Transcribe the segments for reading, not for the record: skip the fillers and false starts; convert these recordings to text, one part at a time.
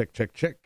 Check, check, check.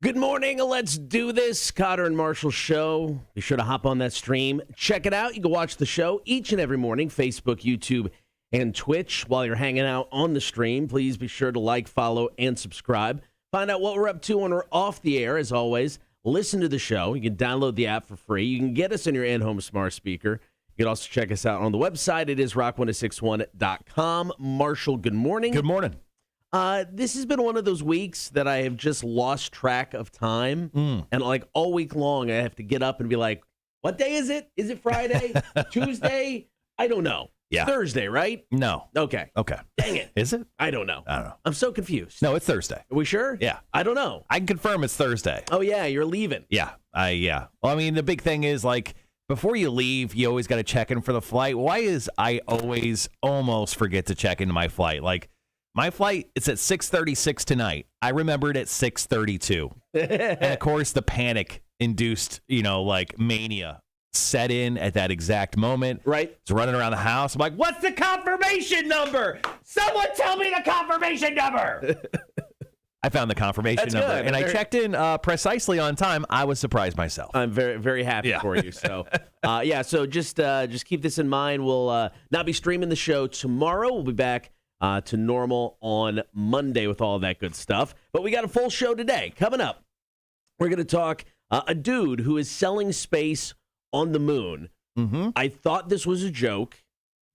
Good morning. Let's do this. Kotter and Marshall show. Be sure to hop on that stream. Check it out. You can watch the show each and every morning, Facebook, YouTube, and Twitch. While you're hanging out on the stream, please be sure to like, follow, and subscribe. Find out what we're up to when we're off the air. As always, listen to the show. You can download the app for free. You can get us on your in-home smart speaker. You can also check us out on the website. It is rock1061.com. Marshall, good morning. Good morning. This has been one of those weeks that I have just lost track of time. And like all week long, I have to get up and be like, what day is it? Is it Friday? Tuesday? I don't know. Yeah. Thursday, right? No. Okay. Okay. Dang it. Is it? I don't know. I don't know. I'm so confused. No, it's Thursday. Are we sure? Yeah. I don't know. I can confirm it's Thursday. Oh, yeah. You're leaving. Yeah. Yeah. Well, I mean, the big thing is, like, before you leave, you always got to check in for the flight. Why is I always almost forget to check into my flight? Like, my flight, it's at 6:36 tonight. I remembered at 6:32. And, of course, the panic-induced, mania set in at that exact moment. Right. It's running around the house. I'm like, what's the confirmation number? Someone tell me the confirmation number. I found the confirmation That's number, good. and I checked in precisely on time. I was surprised myself. I'm very, very happy for you. So, so just keep this in mind. We'll not be streaming the show tomorrow. We'll be back to normal on Monday with all that good stuff. But we got a full show today. Coming up, we're going to talk a dude who is selling space on the moon. Mm-hmm. I thought this was a joke.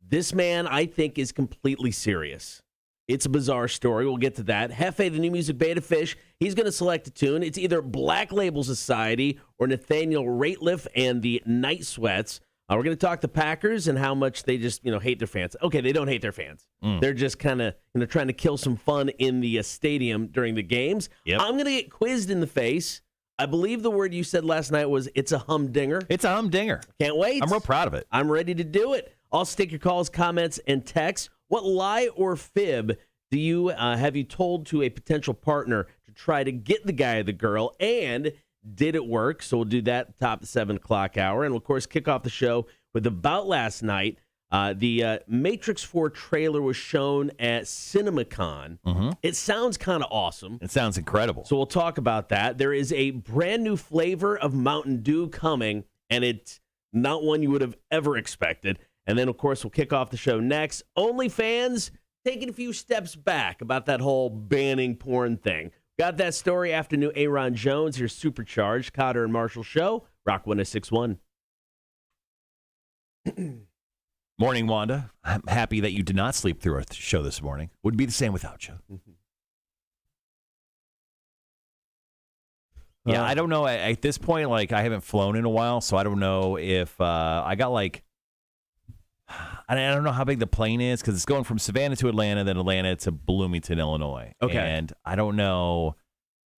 This man, I think, is completely serious. It's a bizarre story. We'll get to that. Hefe, the new music beta fish, he's going to select a tune. It's either Black Label Society or Nathaniel Rateliff and the Night Sweats. We're going to talk the Packers and how much they just, hate their fans. Okay, they don't hate their fans. They're just kind of, trying to kill some fun in the stadium during the games. Yep. I'm going to get quizzed in the face. I believe the word you said last night was it's a humdinger. It's a humdinger. Can't wait. I'm real proud of it. I'm ready to do it. I'll stick your calls, comments, and texts. What lie or fib do you have you told to a potential partner to try to get the guy or the girl, and did it work? So we'll do that at the top of the 7 o'clock hour. And, of course, kick off the show with About Last Night. The Matrix 4 trailer was shown at CinemaCon. Mm-hmm. It sounds kind of awesome. It sounds incredible. So we'll talk about that. There is a brand new flavor of Mountain Dew coming, and it's not one you would have ever expected. And then, of course, we'll kick off the show next. OnlyFans taking a few steps back about that whole banning porn thing. Got that story after new Aaron Jones. Here's Supercharged, Kotter and Marshall Show, Rock 106.1. Morning, Wanda. I'm happy that you did not sleep through our show this morning. Would be the same without you. Yeah, I don't know. At this point, like, I haven't flown in a while, so I don't know if I got, like, I don't know how big the plane is because it's going from Savannah to Atlanta, then Atlanta to Bloomington, Illinois. Okay. And I don't know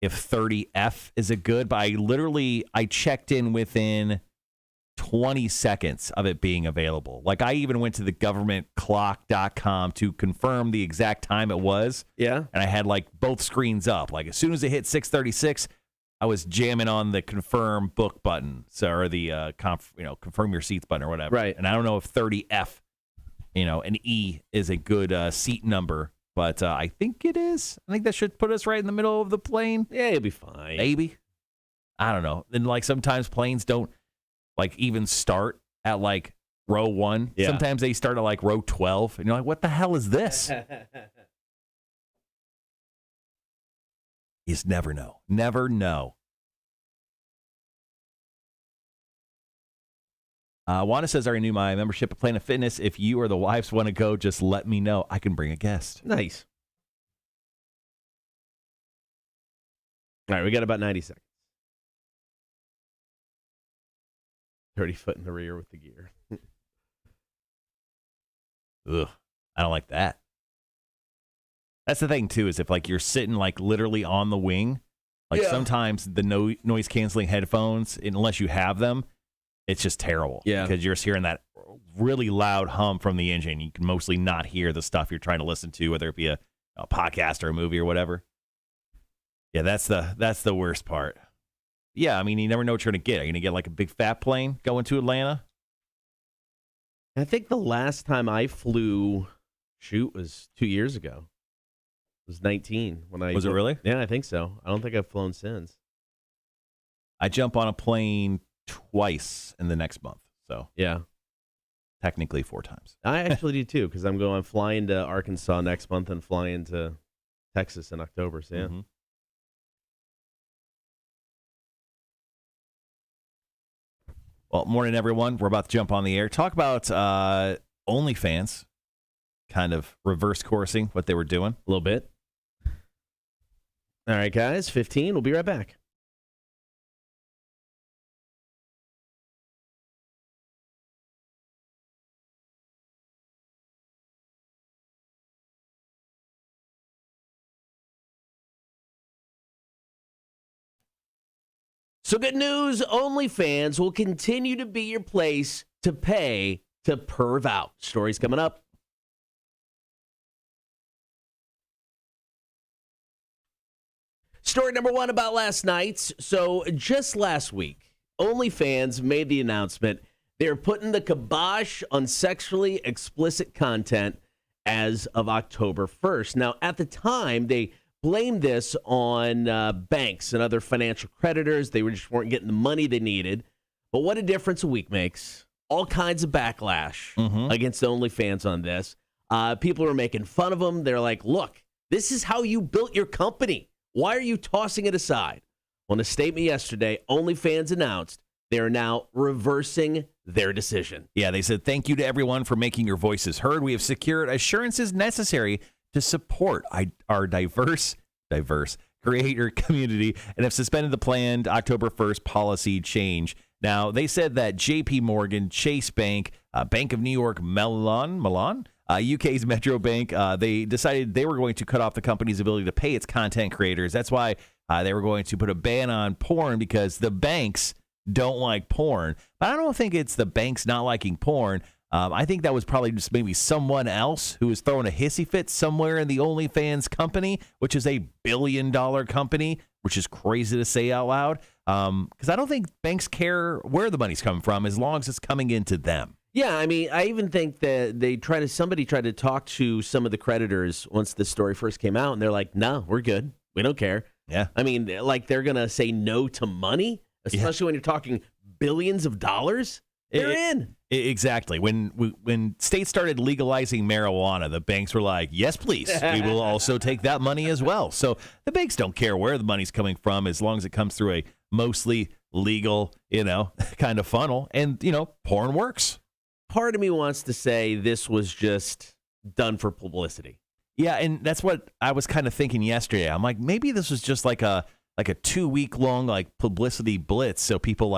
if 30F is a good, but I checked in within 20 seconds of it being available. Like, I even went to the governmentclock.com to confirm the exact time it was. Yeah. And I had, like, both screens up. Like, as soon as it hit 6:36, I was jamming on the confirm book button, or the confirm your seats button or whatever. Right. And I don't know if 30F, an E is a good seat number, but I think it is. I think that should put us right in the middle of the plane. Yeah, you'll be fine. Maybe. I don't know. And like sometimes planes don't like even start at like row 1. Yeah. Sometimes they start at like row 12, and you're like, what the hell is this? You just never know. Never know. Wanda says, I already knew my membership at Planet Fitness. If you or the wives want to go, just let me know. I can bring a guest. Nice. All right, we got about 90 seconds. 30 foot in the rear with the gear. Ugh, I don't like that. That's the thing, too, is if, like, you're sitting, like, literally on the wing, like, sometimes the noise-canceling headphones, unless you have them, it's just terrible. Yeah. Because you're just hearing that really loud hum from the engine. You can mostly not hear the stuff you're trying to listen to, whether it be a podcast or a movie or whatever. Yeah, that's the worst part. Yeah, I mean, you never know what you're going to get. Are you going to get, like, a big fat plane going to Atlanta? I think the last time I flew, was 2 years ago. It was 19 when I Was it really? Yeah, I think so. I don't think I've flown since. I jump on a plane twice in the next month, so Yeah, technically 4 times. I actually do too because I'm flying to Arkansas next month and flying to Texas in October. So yeah. Mm-hmm. Well, morning, everyone. We're about to jump on the air. Talk about OnlyFans, kind of reverse coursing what they were doing. A little bit. All right, guys, 15. We'll be right back. So good news, OnlyFans will continue to be your place to pay to perv out. Stories coming up. Story number 1 about last night. So just last week, OnlyFans made the announcement they're putting the kibosh on sexually explicit content as of October 1st. Now, at the time, they blamed this on banks and other financial creditors. They just weren't getting the money they needed. But what a difference a week makes. All kinds of backlash against OnlyFans on this. People are making fun of them. They're like, look, this is how you built your company. Why are you tossing it aside? On a statement yesterday, OnlyFans announced they are now reversing their decision. Yeah, they said, thank you to everyone for making your voices heard. We have secured assurances necessary to support our diverse creator community and have suspended the planned October 1st policy change. Now, they said that J.P. Morgan, Chase Bank, Bank of New York, Milan, UK's Metro Bank, they decided they were going to cut off the company's ability to pay its content creators. That's why they were going to put a ban on porn because the banks don't like porn. But I don't think it's the banks not liking porn. I think that was probably just maybe someone else who was throwing a hissy fit somewhere in the OnlyFans company, which is $1 billion company, which is crazy to say out loud. Because I don't think banks care where the money's coming from as long as it's coming into them. Yeah, I mean, I even think that somebody tried to talk to some of the creditors once this story first came out, and they're like, "No, we're good. We don't care." Yeah. I mean, like they're gonna say no to money, especially when you're talking billions of dollars. They're in. Exactly. When states started legalizing marijuana, the banks were like, "Yes, please. We will also take that money as well." So the banks don't care where the money's coming from as long as it comes through a mostly legal, kind of funnel. And, porn works. Part of me wants to say this was just done for publicity. Yeah, and that's what I was kind of thinking yesterday. I'm like, maybe this was just like a 2-week long publicity blitz, so people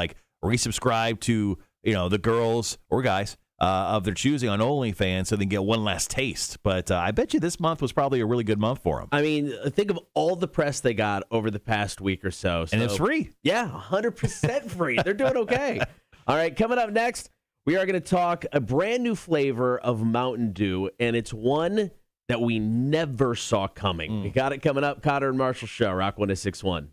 resubscribe to the girls or guys of their choosing on OnlyFans, so they can get one last taste. But I bet you this month was probably a really good month for them. I mean, think of all the press they got over the past week or so. And it's free. Yeah, 100% free. They're doing okay. All right, coming up next, we are going to talk a brand new flavor of Mountain Dew, and it's one that we never saw coming. We got it coming up. Kotter and Marshall Show, Rock 106.1.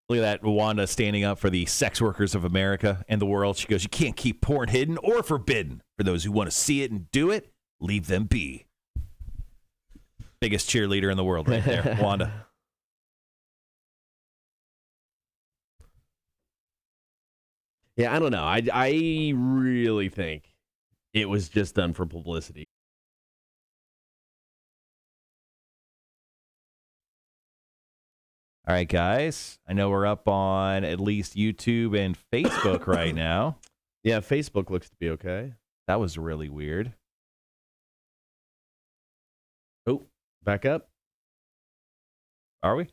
Look at that, Wanda standing up for the sex workers of America and the world. She goes, "You can't keep porn hidden or forbidden. For those who want to see it and do it, leave them be." Biggest cheerleader in the world right there, Wanda. Yeah, I don't know. I really think it was just done for publicity. All right, guys. I know we're up on at least YouTube and Facebook right now. Yeah, Facebook looks to be okay. That was really weird. Oh, back up. Are we?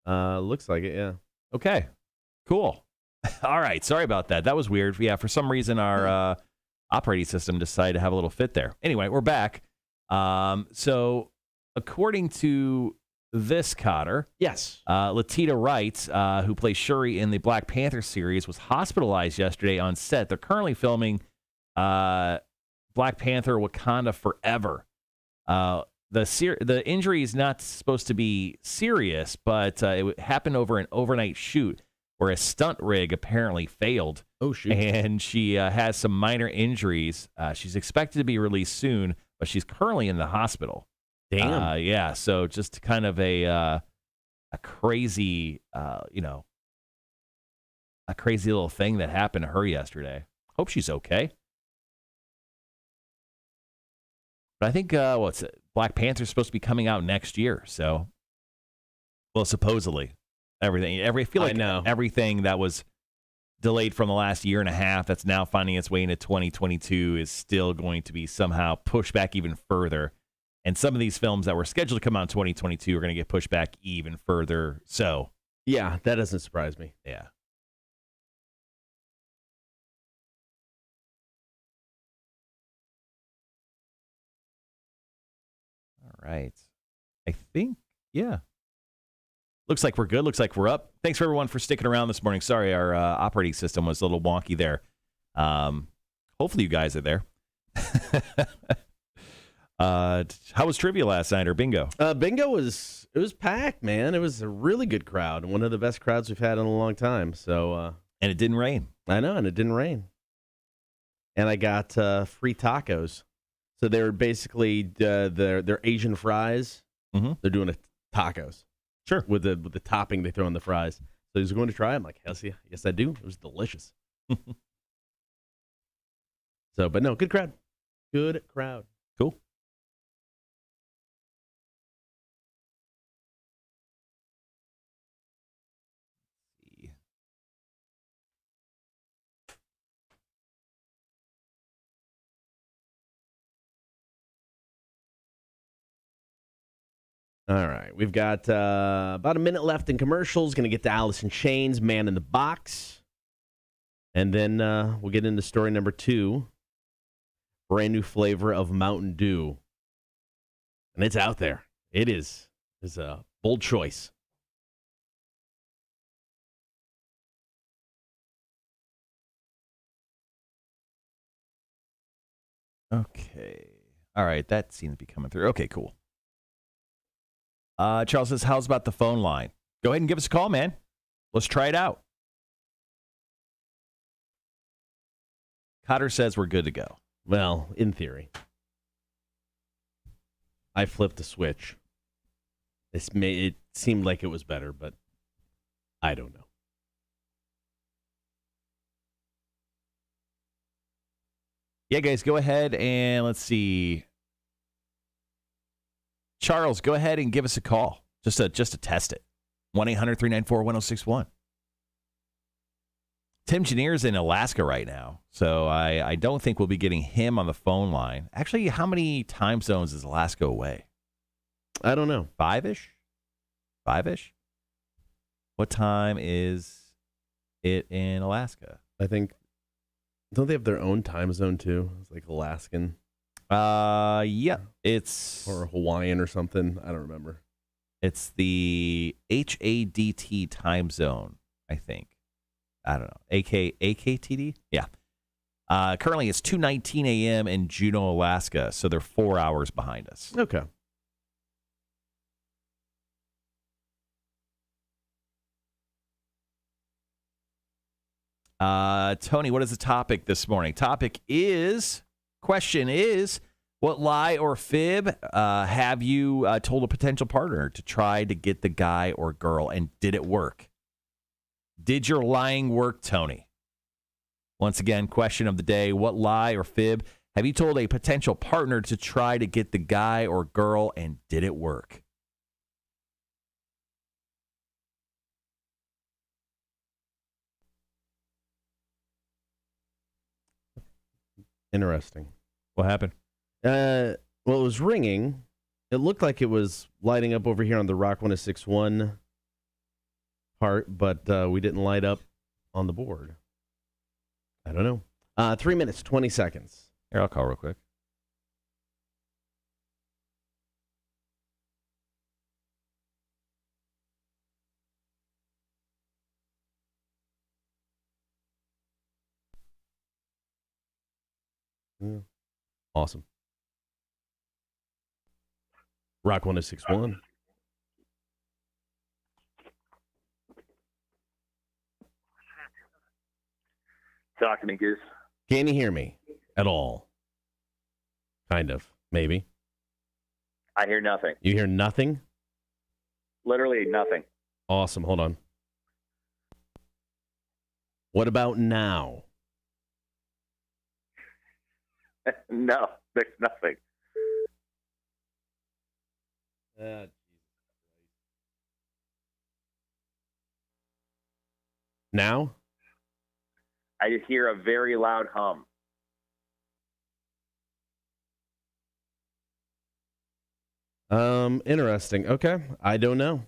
Looks like it, yeah. Okay, cool. All right, sorry about that. That was weird. Yeah, for some reason our operating system decided to have a little fit there. Anyway, we're back. So according to this Kotter, yes, Latita Wright, who plays Shuri in the Black Panther series, was hospitalized yesterday on set. They're currently filming Black Panther Wakanda Forever. The injury is not supposed to be serious, but it happened over an overnight shoot where a stunt rig apparently failed. Oh, shoot. And she has some minor injuries. She's expected to be released soon, but she's currently in the hospital. Damn. Yeah, so just kind of a crazy, a crazy little thing that happened to her yesterday. Hope she's okay. But I think, Black Panther's supposed to be coming out next year, so, well, supposedly. I feel like I know. Everything that was delayed from the last year and a half that's now finding its way into 2022 is still going to be somehow pushed back even further. And some of these films that were scheduled to come out in 2022 are going to get pushed back even further. So, yeah, that doesn't surprise me. Yeah. All right. I think, yeah. Looks like we're good. Looks like we're up. Thanks for everyone for sticking around this morning. Sorry, our operating system was a little wonky there. Hopefully you guys are there. How was trivia last night or bingo? Bingo was packed, man. It was a really good crowd, one of the best crowds we've had in a long time. So, and it didn't rain. I know, and it didn't rain. And I got free tacos. So they were basically they're Asian fries. Mm-hmm. They're doing tacos. Sure. With the topping they throw on the fries. So he's going to try it. I'm like, yes, I do. It was delicious. So, but no, good crowd. Good crowd. Cool. All right. We've got about a minute left in commercials. Going to get to Alice in Chains, Man in the Box. And then we'll get into story number 2. Brand new flavor of Mountain Dew. And it's out there. It is. It's a bold choice. Okay. All right. That seems to be coming through. Okay, cool. Charles says, how's about the phone line? Go ahead and give us a call, man. Let's try it out. Kotter says we're good to go. Well, in theory. I flipped the switch. It seemed like it was better, but I don't know. Yeah, guys, go ahead and let's see. Charles, go ahead and give us a call just to test it. 1-800-394-1061. Tim Janier's in Alaska right now, so I don't think we'll be getting him on the phone line. Actually, how many time zones is Alaska away? I don't know. Five-ish? What time is it in Alaska? I think, don't they have their own time zone too? It's like Alaskan. Yeah, it's or Hawaiian or something. I don't remember. It's the HADT time zone, I think. I don't know. AKTD? Yeah. Currently, it's 2:19 a.m. in Juneau, Alaska, so they're 4 hours behind us. Okay. Tony, what is the topic this morning? Question is, what lie or fib have you told a potential partner to try to get the guy or girl, and did it work? Did your lying work, Tony? Once again, question of the day, what lie or fib have you told a potential partner to try to get the guy or girl, and did it work? Interesting. What happened? Well, it was ringing. It looked like it was lighting up over here on the Rock 106.1 part, but we didn't light up on the board. I don't know. 3 minutes, 20 seconds. Here, I'll call real quick. Yeah. Awesome. Rock 106.1. Talk to me, Goose. Can you hear me at all? Kind of. Maybe. I hear nothing. You hear nothing? Literally nothing. Awesome. Hold on. What about now? No, there's nothing. Now? I just hear a very loud hum. Interesting. Okay. I don't know.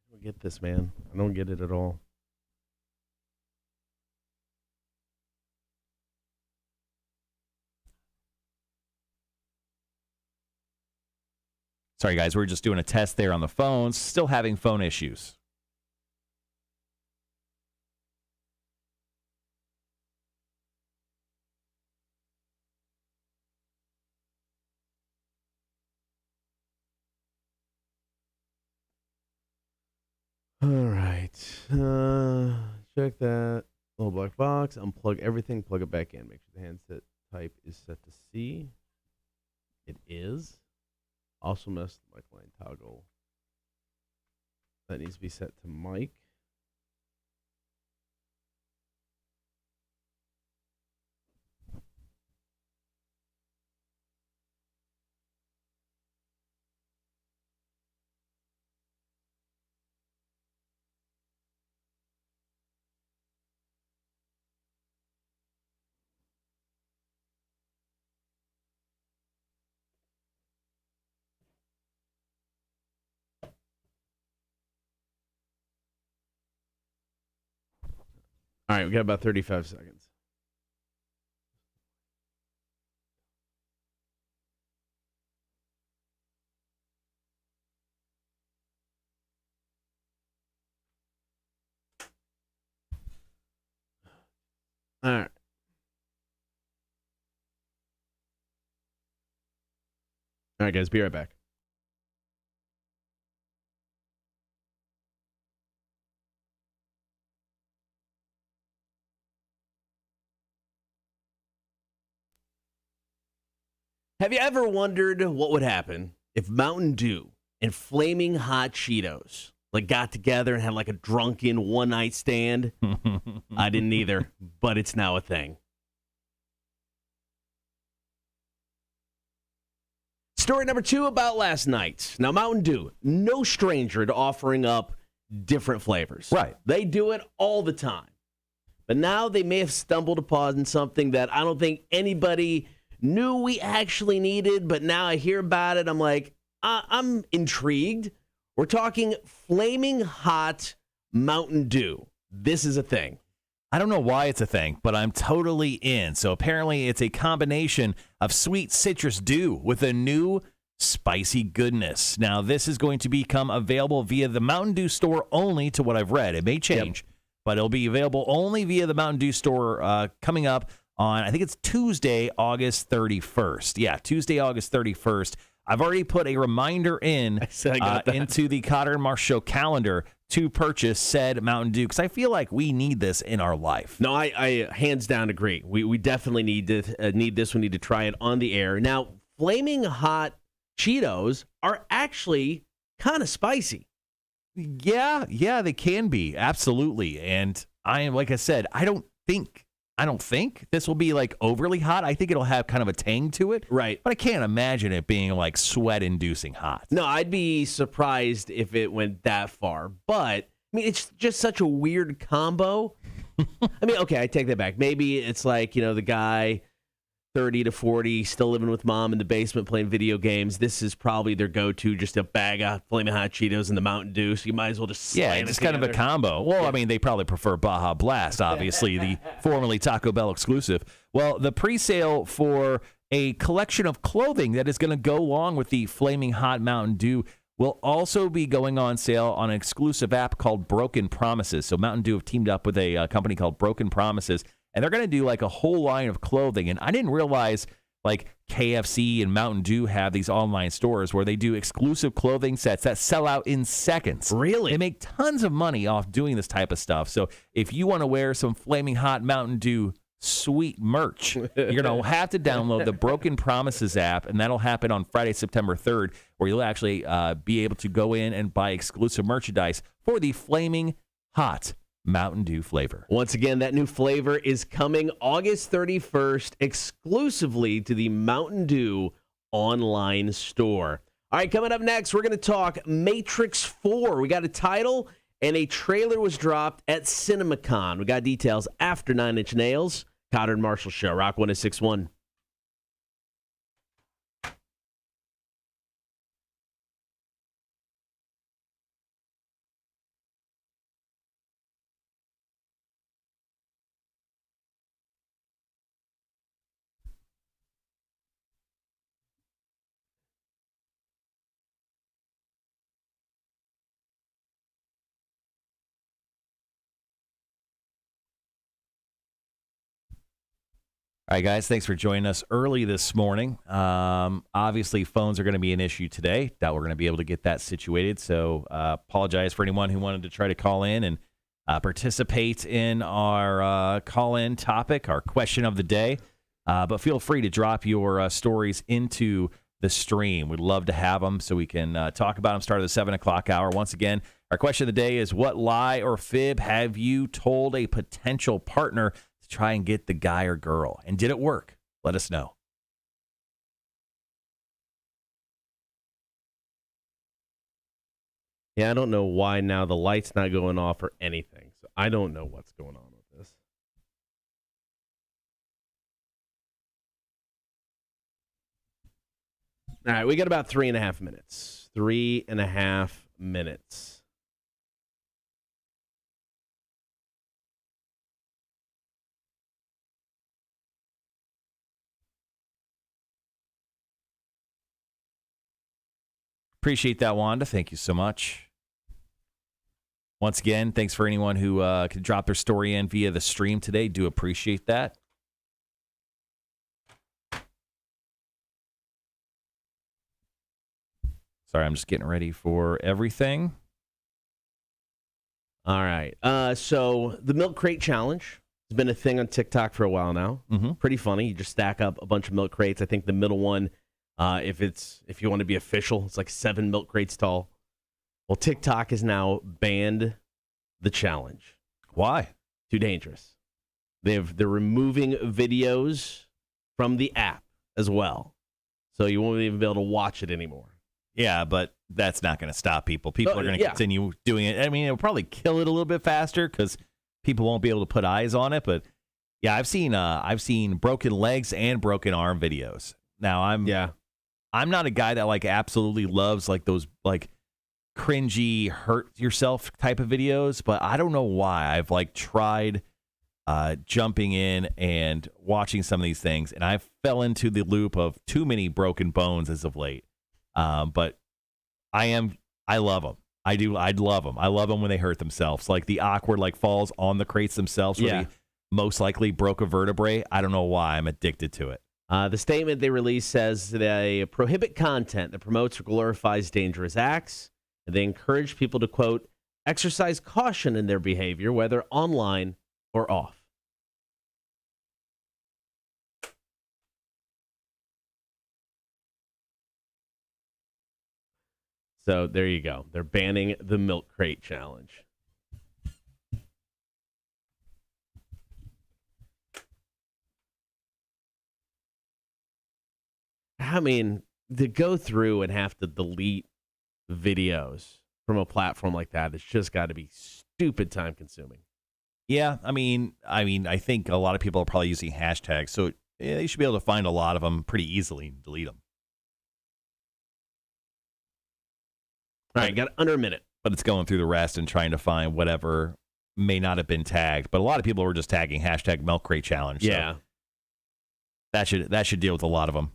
I don't get this, man. I don't get it at all. Sorry, guys. We're just doing a test there on the phones. Still having phone issues. All right. Check that little black box. Unplug everything. Plug it back in. Make sure the handset type is set to C. It is. Also mess the mic line toggle. That needs to be set to mic. All right, we got about 35 seconds. All right. All right, guys, be right back. Have you ever wondered what would happen if Mountain Dew and Flaming Hot Cheetos got together and had a drunken one-night stand? I didn't either, but it's now a thing. Story number 2 about last night. Now, Mountain Dew, no stranger to offering up different flavors. Right. They do it all the time. But now they may have stumbled upon something that I don't think anybody knew we actually needed, but now I hear about it, I'm like, I'm intrigued. We're talking Flaming Hot Mountain Dew. This is a thing. I don't know why it's a thing, but I'm totally in. So apparently it's a combination of sweet citrus dew with a new spicy goodness. Now, this is going to become available via the Mountain Dew store only, to what I've read. It may change, but it'll be available only via the Mountain Dew store coming up on, I think it's Tuesday, August 31st. Yeah, Tuesday, August 31st. I've already put a reminder in into the Kotter and Marsh Show calendar to purchase said Mountain Dew because I feel like we need this in our life. No, I hands down agree. We definitely need this. We need to try it on the air. Now, Flaming Hot Cheetos are actually kind of spicy. Yeah, they can be. Absolutely. And I am, like I said, I don't think this will be overly hot. I think it'll have kind of a tang to it. Right. But I can't imagine it being sweat-inducing hot. No, I'd be surprised if it went that far. But, it's just such a weird combo. Okay, I take that back. Maybe it's the guy 30 to 40, still living with mom in the basement playing video games. This is probably their go-to, just a bag of Flaming Hot Cheetos and the Mountain Dew, so you might as well just slam it just kind of a combo. Well, they probably prefer Baja Blast, obviously, the formerly Taco Bell exclusive. Well, the pre-sale for a collection of clothing that is going to go along with the Flaming Hot Mountain Dew will also be going on sale on an exclusive app called Broken Promises. So Mountain Dew have teamed up with a company called Broken Promises, and they're going to do a whole line of clothing. And I didn't realize KFC and Mountain Dew have these online stores where they do exclusive clothing sets that sell out in seconds. Really? They make tons of money off doing this type of stuff. So if you want to wear some Flaming Hot Mountain Dew sweet merch, you're going to have to download the Broken Promises app, and that'll happen on Friday, September 3rd, where you'll actually be able to go in and buy exclusive merchandise for the Flaming Hot Mountain Dew flavor. Once again, that new flavor is coming August 31st exclusively to the Mountain Dew online store. All right, coming up next, we're going to talk Matrix 4. We got a title, and a trailer was dropped at CinemaCon. We got details after 9 Inch Nails. Kotter and Marshall Show, Rock 106.1. All right, guys, thanks for joining us early this morning. Obviously, phones are going to be an issue today. Doubt we're going to be able to get that situated. So apologize for anyone who wanted to try to call in and participate in our call-in topic, our question of the day. But feel free to drop your stories into the stream. We'd love to have them so we can talk about them. Start of the 7 o'clock hour. Once again, our question of the day is, what lie or fib have you told a potential partner to try and get the guy or girl? And did it work? Let us know. Yeah, I don't know why now the light's not going off or anything. So I don't know what's going on with this. All right, we got about 3.5 minutes. 3.5 minutes. Appreciate that, Wanda. Thank you so much. Once again, thanks for anyone who could drop their story in via the stream today. Do appreciate that. Sorry, I'm just getting ready for everything. All right. So the milk crate challenge has been a thing on TikTok for a while now. Mm-hmm. Pretty funny. You just stack up a bunch of milk crates. I think the middle one, if you want to be official, it's like 7 milk crates tall. Well, TikTok has now banned the challenge. Why? Too dangerous. They're removing videos from the app as well, so you won't even be able to watch it anymore. Yeah, but that's not going to stop people. People are going to continue doing it. I mean, it'll probably kill it a little bit faster because people won't be able to put eyes on it. But yeah, I've seen broken legs and broken arm videos. Now I'm not a guy that like absolutely loves like those like cringy hurt yourself type of videos, but I don't know why I've like tried jumping in and watching some of these things, and I fell into the loop of too many broken bones as of late. But I love them. I'd love them. I love them when they hurt themselves, like the awkward like falls on the crates themselves where they most likely broke a vertebrae. I don't know why I'm addicted to it. The statement they released says they prohibit content that promotes or glorifies dangerous acts. And they encourage people to, quote, exercise caution in their behavior, whether online or off. So there you go. They're banning the milk crate challenge. I mean, to go through and have to delete videos from a platform like that, it's just got to be stupid time consuming. Yeah, I mean, I think a lot of people are probably using hashtags, so they should be able to find a lot of them pretty easily and delete them. All right, got under a minute. But it's going through the rest and trying to find whatever may not have been tagged. But a lot of people were just tagging hashtag milk crate challenge. Yeah. So that should deal with a lot of them.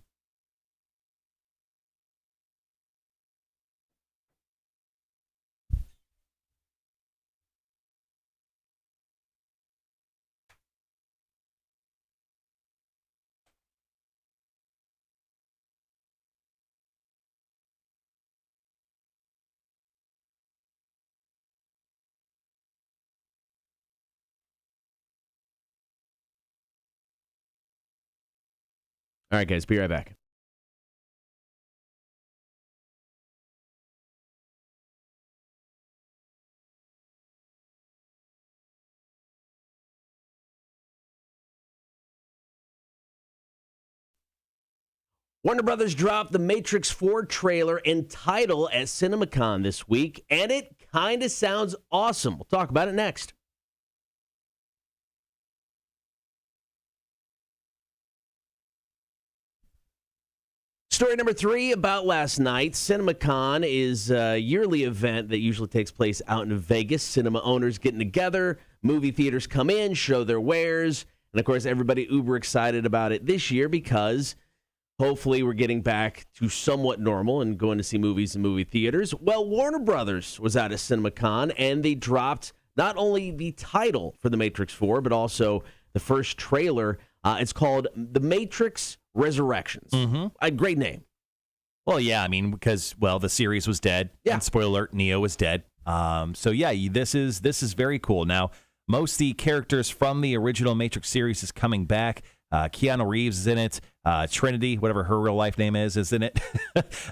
All right, guys, be right back. Warner Brothers dropped the Matrix 4 trailer and title at CinemaCon this week, and it kind of sounds awesome. We'll talk about it next. Story number 3 about last night. CinemaCon is a yearly event that usually takes place out in Vegas. Cinema owners getting together, movie theaters come in, show their wares, and of course everybody uber excited about it this year because hopefully we're getting back to somewhat normal and going to see movies in movie theaters. Well, Warner Brothers was out at CinemaCon, and they dropped not only the title for The Matrix 4, but also the first trailer. It's called The Matrix Resurrections. Mm-hmm. A great name. Well, yeah, I mean, because, well, the series was dead. Yeah. And spoiler alert, Neo was dead. So, yeah, this is very cool. Now, most of the characters from the original Matrix series is coming back. Keanu Reeves is in it. Trinity, whatever her real life name is in it.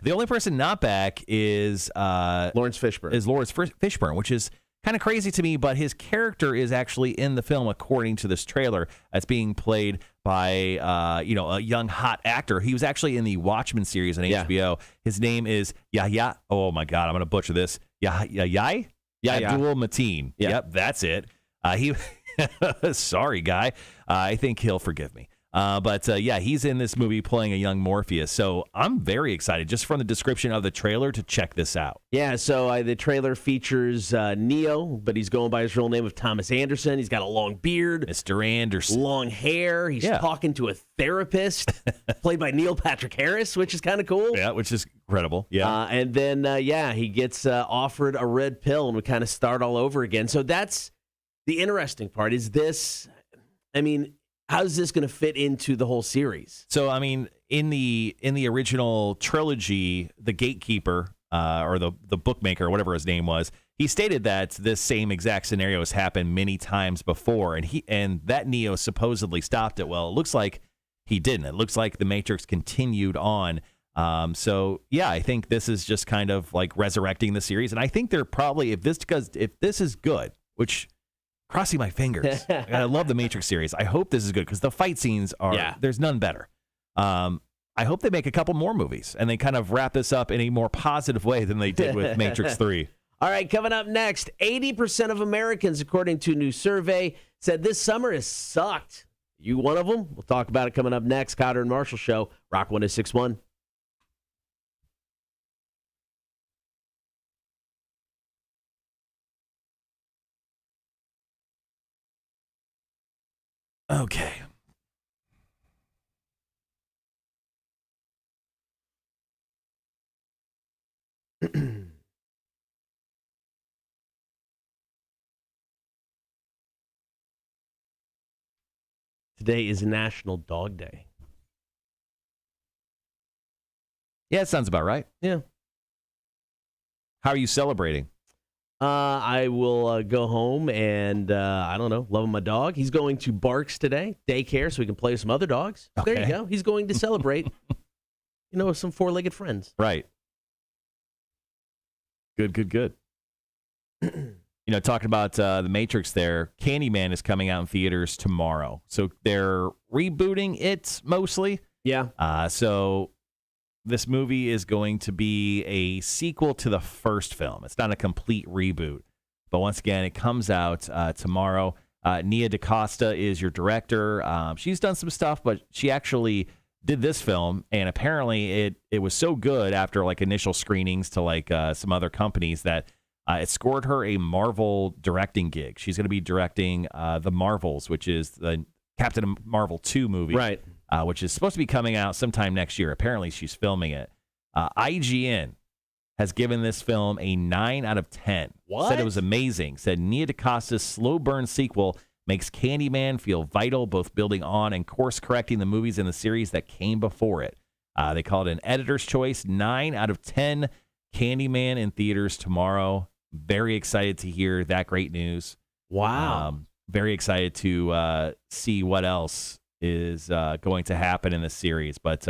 The only person not back is Lawrence Fishburne. Fishburne, which is kind of crazy to me, but his character is actually in the film according to this trailer. It's being played by a young hot actor. He was actually in the Watchmen series on HBO. His name is Yahya. Oh my God, I'm gonna butcher this. Yahya Abdul Mateen. Yeah. Yep, that's it. He. Sorry, guy. I think he'll forgive me. But he's in this movie playing a young Morpheus. So I'm very excited just from the description of the trailer to check this out. Yeah, so the trailer features Neo, but he's going by his real name of Thomas Anderson. He's got a long beard. Mr. Anderson. Long hair. He's talking to a therapist played by Neil Patrick Harris, which is kind of cool. Yeah, which is incredible. Yeah. And then, he gets offered a red pill, and we kind of start all over again. So that's the interesting part. Is this, how's this going to fit into the whole series? So, in the original trilogy, the gatekeeper or the bookmaker, whatever his name was, he stated that this same exact scenario has happened many times before, and that Neo supposedly stopped it. Well, it looks like he didn't. It looks like the Matrix continued on. I think this is just kind of like resurrecting the series, and I think they're probably if this is good, which. Crossing my fingers. I love the Matrix series. I hope this is good because the fight scenes there's none better. I hope they make a couple more movies and they kind of wrap this up in a more positive way than they did with Matrix 3. All right, coming up next, 80% of Americans, according to a new survey, said this summer has sucked. You one of them? We'll talk about it coming up next. Kotter and Marshall Show, Rock 106.1. Okay. Today is National Dog Day. Yeah, it sounds about right. Yeah. How are you celebrating? I will go home and, loving my dog. He's going to Barks today, daycare, so we can play with some other dogs. Okay. There you go. He's going to celebrate, with some four-legged friends. Right. Good. Talking about the Matrix there, Candyman is coming out in theaters tomorrow. So they're rebooting it mostly. Yeah. So this movie is going to be a sequel to the first film. It's not a complete reboot. But once again, it comes out tomorrow. Nia DaCosta is your director. She's done some stuff, but she actually did this film, and apparently it was so good after like initial screenings to some other companies that it scored her a Marvel directing gig. She's going to be directing The Marvels, which is the Captain Marvel 2 movie. Right. Which is supposed to be coming out sometime next year. Apparently, she's filming it. IGN has given this film a 9 out of 10. What? Said it was amazing. Said Nia DaCosta's slow burn sequel makes Candyman feel vital, both building on and course-correcting the movies in the series that came before it. They called it an editor's choice. 9 out of 10. Candyman in theaters tomorrow. Very excited to hear that great news. Wow. Very excited to see what else is going to happen in the series. But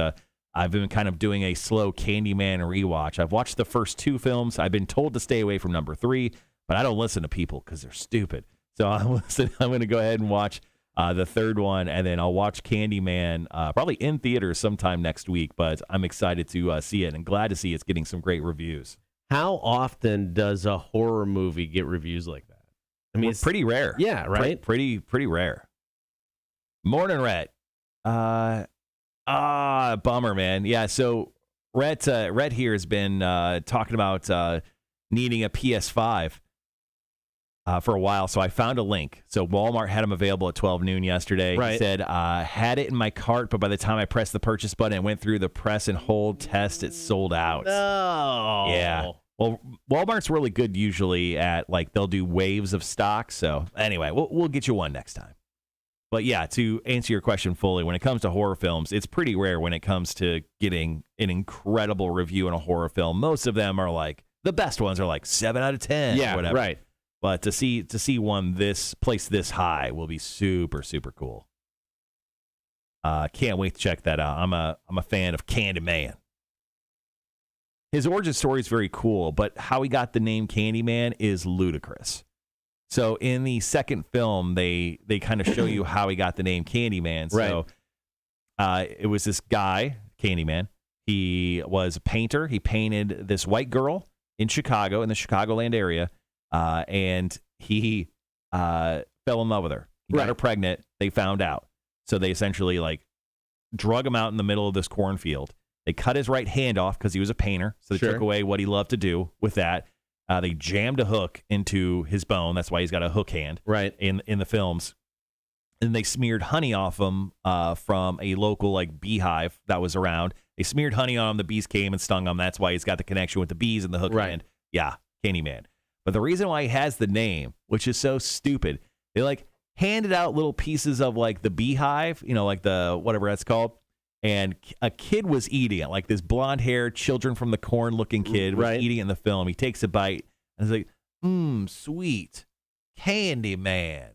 I've been kind of doing a slow Candyman rewatch. I've watched the first 2 films. I've been told to stay away from number 3, but I don't listen to people because they're stupid. So I'm going to go ahead and watch the third one, and then I'll watch Candyman probably in theaters sometime next week. But I'm excited to see it and glad to see it's getting some great reviews. How often does a horror movie get reviews like that? It's pretty rare. Yeah, right? Pretty rare. Morning, Rhett. Bummer, man. Yeah, so Rhett here has been talking about needing a PS5 for a while, so I found a link. So Walmart had them available at 12 noon yesterday. Right. He said, had it in my cart, but by the time I pressed the purchase button and went through the press and hold test, it sold out. No. Yeah. Well, Walmart's really good usually at, they'll do waves of stock. So anyway, we'll get you one next time. But yeah, to answer your question fully, when it comes to horror films, it's pretty rare when it comes to getting an incredible review in a horror film. Most of them are the best ones are 7 out of 10. Yeah, or whatever. right. But to see one placed this high will be super, super cool. Can't wait to check that out. I'm a fan of Candyman. His origin story is very cool, but how he got the name Candyman is ludicrous. So in the second film, they kind of show you how he got the name Candyman. So it was this guy, Candyman. He was a painter. He painted this white girl in Chicago, in the Chicagoland area, and he fell in love with her. He got her pregnant. They found out. So they essentially drug him out in the middle of this cornfield. They cut his right hand off because he was a painter, so they took away what he loved to do with that. They jammed a hook into his bone. That's why he's got a hook hand in the films. And they smeared honey off him from a local like beehive that was around. They smeared honey on him. The bees came and stung him. That's why he's got the connection with the bees and the hook hand. Yeah, Candyman. But the reason why he has the name, which is so stupid, they like handed out little pieces of like the beehive, like the whatever that's called, and a kid was eating it, like this blonde-haired children from the corn-looking kid was eating it in the film. He takes a bite and he's like, sweet Candyman,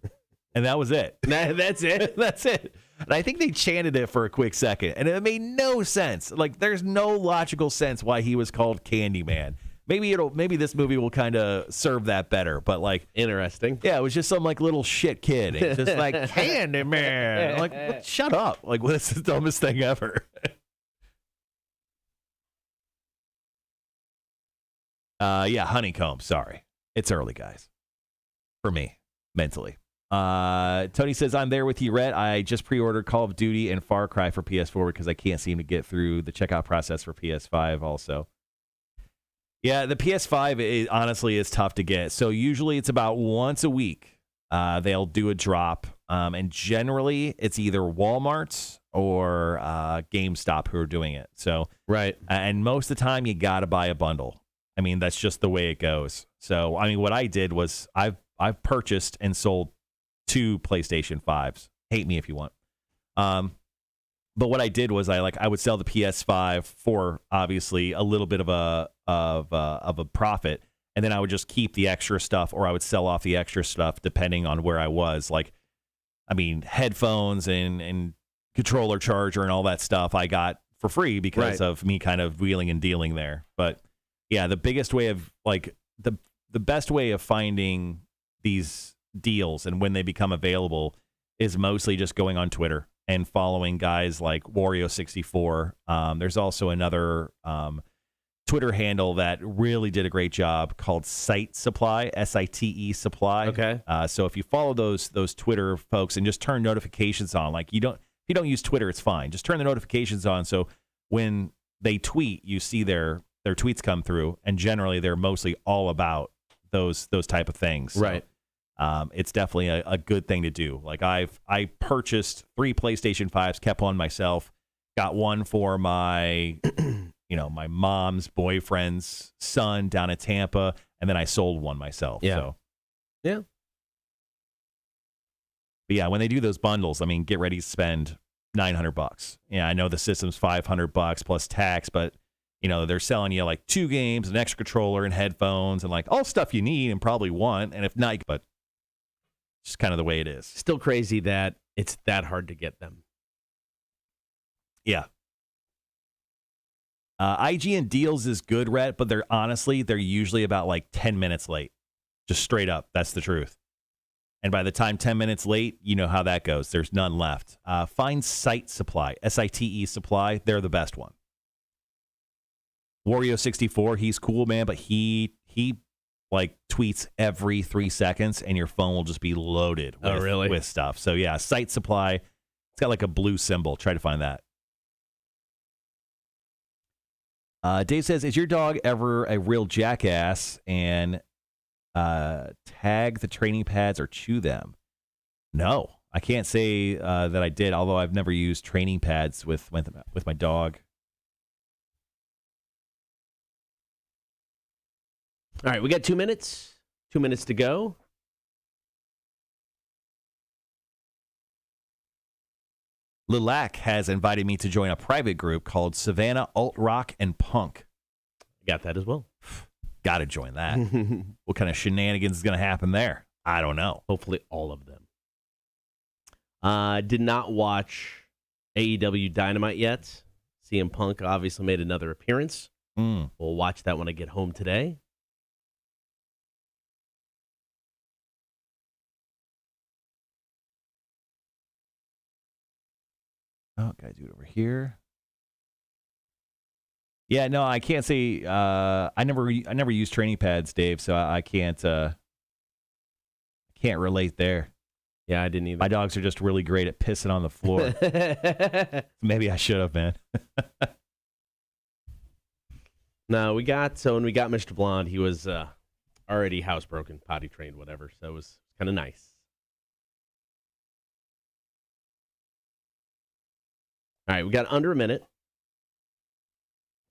and that was it. That's it. That's it. And I think they chanted it for a quick second, and it made no sense. Like, there's no logical sense why he was called Candyman. Maybe this movie will kind of serve that better, but like interesting. Yeah, it was just some like little shit kid. It's just like Candyman. Like, shut up. Like, what's the dumbest thing ever? Honeycomb. Sorry. It's early, guys. For me, mentally. Tony says, I'm there with you, Rhett. I just pre-ordered Call of Duty and Far Cry for PS4 because I can't seem to get through the checkout process for PS5 also. Yeah, the PS5 honestly is tough to get. So usually it's about once a week they'll do a drop. And generally it's either Walmart or GameStop who are doing it. So and most of the time you got to buy a bundle. I mean, that's just the way it goes. So, I mean, what I did was I've purchased and sold 2 PlayStation 5s. Hate me if you want. But what I did was I would sell the PS5 for obviously a little bit of a profit, and then I would just keep the extra stuff, or I would sell off the extra stuff depending on where I was. Like, I mean, headphones and controller charger and all that stuff I got for free because of me kind of wheeling and dealing there. But yeah, the biggest way of like the best way of finding these deals and when they become available is mostly just going on Twitter and following guys like Wario64. There's also another Twitter handle that really did a great job called Site Supply, SITE Supply. Okay. So if you follow those Twitter folks and just turn notifications on, like if you don't use Twitter, it's fine. Just turn the notifications on so when they tweet, you see their tweets come through, and generally they're mostly all about those type of things. So, it's definitely a good thing to do. Like I purchased 3 PlayStation 5s, kept one myself, got one for my, my mom's boyfriend's son down at Tampa, and then I sold one myself. Yeah. So. Yeah. But yeah, when they do those bundles, I mean, get ready to spend $900. Yeah, I know the system's $500 plus tax, but they're selling you like 2 games, an extra controller, and headphones, and like all stuff you need and probably want. And if not, but just kind of the way it is. Still crazy that it's that hard to get them. Yeah. IGN Deals is good, Rhett, but they're usually about like 10 minutes late. Just straight up. That's the truth. And by the time 10 minutes late, you know how that goes. There's none left. Find Site Supply, SITE Supply. They're the best one. Wario64, he's cool, man, but he like tweets every 3 seconds, and your phone will just be loaded with stuff. So yeah, Site Supply. It's got like a blue symbol. Try to find that. Dave says, is your dog ever a real jackass and tag the training pads or chew them? No, I can't say that I did, although I've never used training pads with my dog. All right, we got 2 minutes. 2 minutes to go. Lilac has invited me to join a private group called Savannah Alt Rock and Punk. Got that as well. Got to join that. What kind of shenanigans is going to happen there? I don't know. Hopefully all of them. Did not watch AEW Dynamite yet. CM Punk obviously made another appearance. We'll watch that when I get home today. Oh, gotta do it over here. Yeah, no, I can't say. I never used training pads, Dave, so I can't relate there. Yeah, I didn't either. My dogs are just really great at pissing on the floor. Maybe I should have, man. No, when we got Mr. Blonde, he was already housebroken, potty trained, whatever. So it was kind of nice. All right, we got under a minute.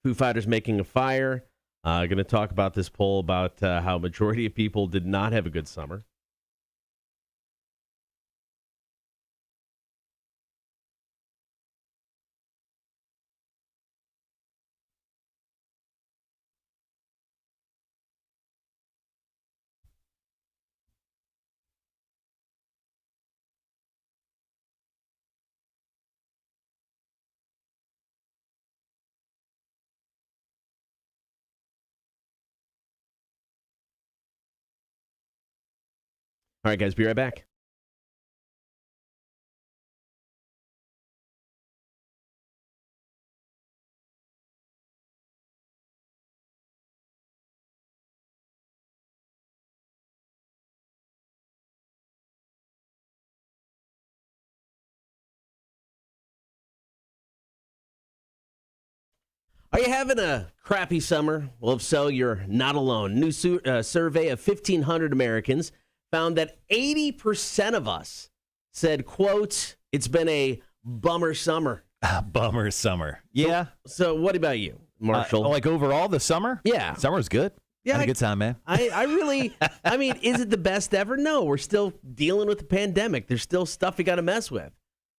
Foo Fighters making a fire. Going to talk about this poll about how a majority of people did not have a good summer. All right, guys, be right back. Are you having a crappy summer? Well, if so, you're not alone. New survey of 1,500 Americans found that 80% of us said, quote, it's been a bummer summer. Bummer summer. Yeah. So what about you, Marshall? Like overall, the summer? Yeah. Summer's good. Yeah, Had a good time, man. I really, is it the best ever? No, we're still dealing with the pandemic. There's still stuff we got to mess with.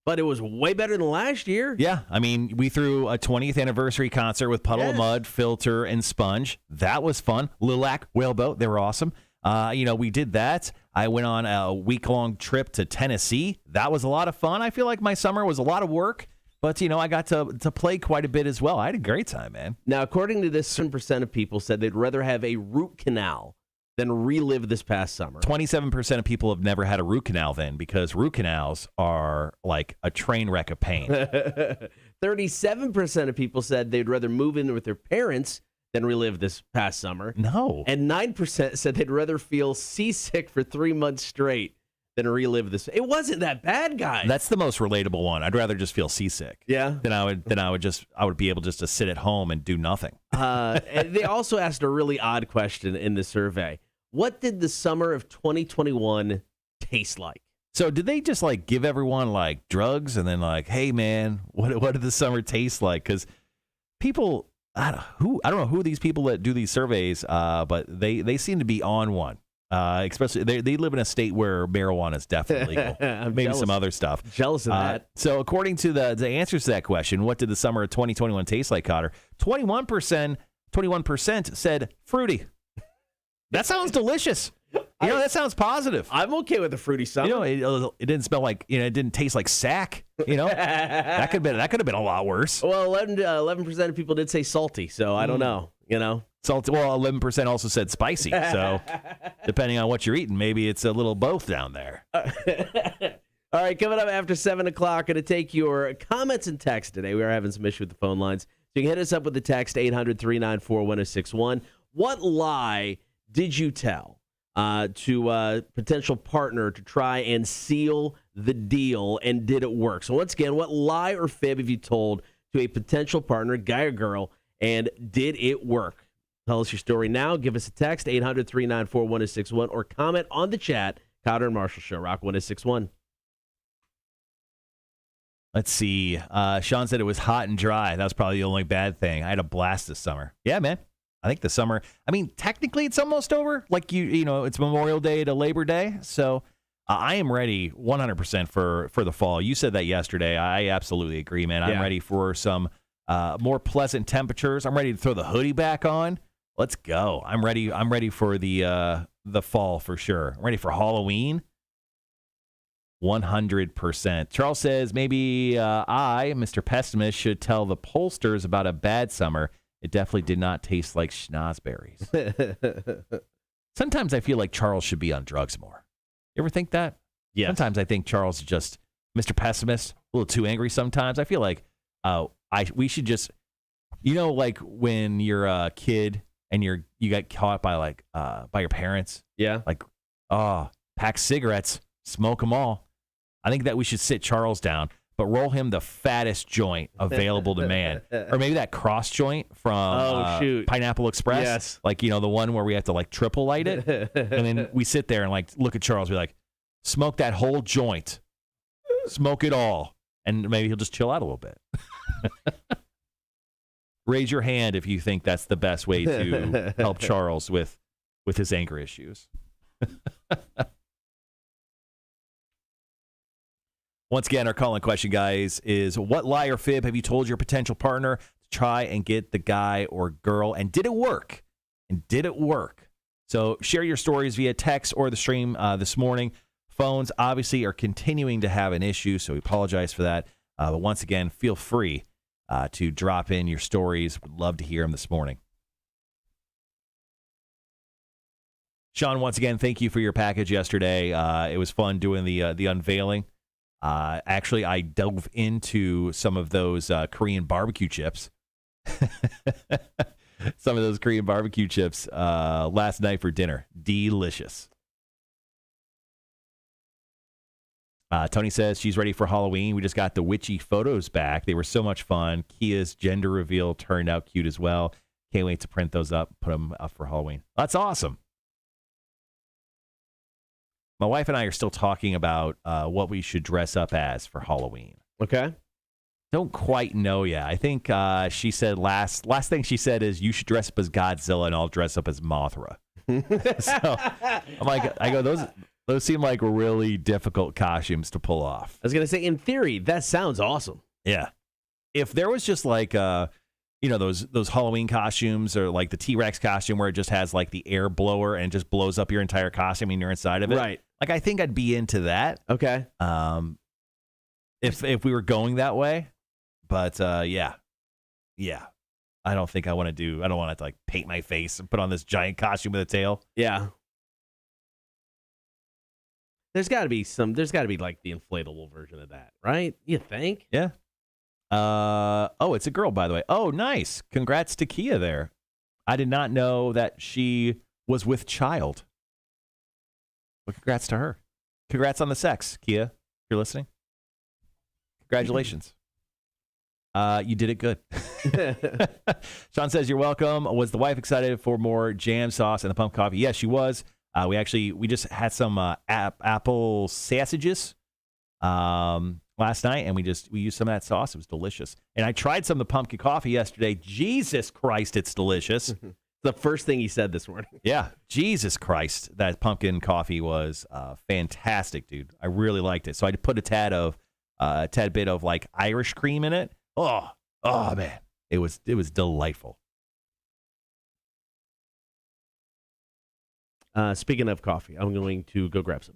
But it was way better than last year. Yeah, we threw a 20th anniversary concert with Puddle of Mud, Filter, and Sponge. That was fun. Lilac, Whaleboat, they were awesome. We did that. I went on a week-long trip to Tennessee. That was a lot of fun. I feel like my summer was a lot of work, but, I got to play quite a bit as well. I had a great time, man. Now, according to this, certain percent of people said they'd rather have a root canal than relive this past summer. 27% of people have never had a root canal then, because root canals are like a train wreck of pain. 37% of people said they'd rather move in with their parents than relive this past summer. No. And 9% said they'd rather feel seasick for 3 months straight than relive this. It wasn't that bad, guys. That's the most relatable one. I'd rather just feel seasick. Yeah. Than I would be able just to sit at home and do nothing. And they also asked a really odd question in the survey. What did the summer of 2021 taste like? So did they just give everyone drugs and then hey man, what did the summer taste like? Because people, I don't know who these people that do these surveys, but they seem to be on one. Especially they live in a state where marijuana is definitely legal. Maybe jealous. Some other stuff. Jealous of that. So according to the answers to that question, what did the summer of 2021 taste like, Kotter? 21% said fruity. That sounds delicious. That sounds positive. I'm okay with a fruity summer. It didn't smell like, it didn't taste like sack. That could have been a lot worse. Well, 11% of people did say salty, so I don't know. Salty. Well, 11% also said spicy. So depending on what you're eating, maybe it's a little both down there. All right, coming up after 7 o'clock, going to take your comments and text today. We are having some issue with the phone lines. So you can hit us up with the text 800-394-1061. What lie did you tell to a potential partner to try and seal the deal, and did it work? So once again, what lie or fib have you told to a potential partner, guy or girl, and did it work? Tell us your story now. Give us a text, 800-394-1061, or comment on the chat, Kotter and Marshall Show, Rock 1061. Let's see. Sean said it was hot and dry. That was probably the only bad thing. I had a blast this summer. Yeah, man. I think the summer, technically it's almost over. It's Memorial Day to Labor Day. So I am ready 100% for the fall. You said that yesterday. I absolutely agree, man. I'm ready for some more pleasant temperatures. I'm ready to throw the hoodie back on. Let's go. I'm ready. I'm ready for the fall for sure. I'm ready for Halloween. 100%. Charles says maybe I, Mr. Pessimist, should tell the pollsters about a bad summer. It definitely did not taste like schnozberries. Sometimes I feel like Charles should be on drugs more. You ever think that? Yeah. Sometimes I think Charles is just Mr. Pessimist, a little too angry sometimes. I feel like we should just, when you're a kid and you get caught by by your parents. Yeah. Pack cigarettes, smoke them all. I think that we should sit Charles down, but roll him the fattest joint available to man. Or maybe that cross joint from Pineapple Express. Yes. Like, the one where we have to, like, triple light it. And then we sit there and, like, look at Charles. We're like, smoke that whole joint. Smoke it all. And maybe he'll just chill out a little bit. Raise your hand if you think that's the best way to help Charles with his anger issues. Once again, our call-in question, guys, is what lie or fib have you told your potential partner to try and get the guy or girl, and did it work? So share your stories via text or the stream this morning. Phones, obviously, are continuing to have an issue, so we apologize for that. But once again, feel free to drop in your stories. Would love to hear them this morning. Sean, once again, thank you for your package yesterday. It was fun doing the unveiling. Actually, I dove into some of those Korean barbecue chips. Some of those Korean barbecue chips last night for dinner. Delicious. Tony says she's ready for Halloween. We just got the witchy photos back. They were so much fun. Kia's gender reveal turned out cute as well. Can't wait to print those up, put them up for Halloween. That's awesome. My wife and I are still talking about what we should dress up as for Halloween. Okay. Don't quite know yet. I think she said last thing she said is you should dress up as Godzilla and I'll dress up as Mothra. So I'm like, those seem like really difficult costumes to pull off. I was going to say, in theory, that sounds awesome. Yeah. If there was just like, those Halloween costumes or like the T-Rex costume where it just has like the air blower and just blows up your entire costume and you're inside of it. Right. Like, I think I'd be into that. Okay. If we were going that way. But, yeah. I don't think I want to like paint my face and put on this giant costume with a tail. Yeah. There's got to be like the inflatable version of that, right? You think? Yeah. It's a girl, by the way. Oh, nice. Congrats to Kia there. I did not know that she was with child. Well, congrats to her. Congrats on the sex, Kia, if you're listening. Congratulations. You did it good. Sean says, you're welcome. Was the wife excited for more jam sauce and the pumpkin coffee? Yes, she was. We just had some apple sausages last night, and we used some of that sauce. It was delicious. And I tried some of the pumpkin coffee yesterday. Jesus Christ, it's delicious. The first thing he said this morning. Yeah, Jesus Christ, that pumpkin coffee was fantastic, dude. I really liked it. So I put a tad bit of like Irish cream in it. Oh man, it was delightful. Speaking of coffee, I'm going to go grab some.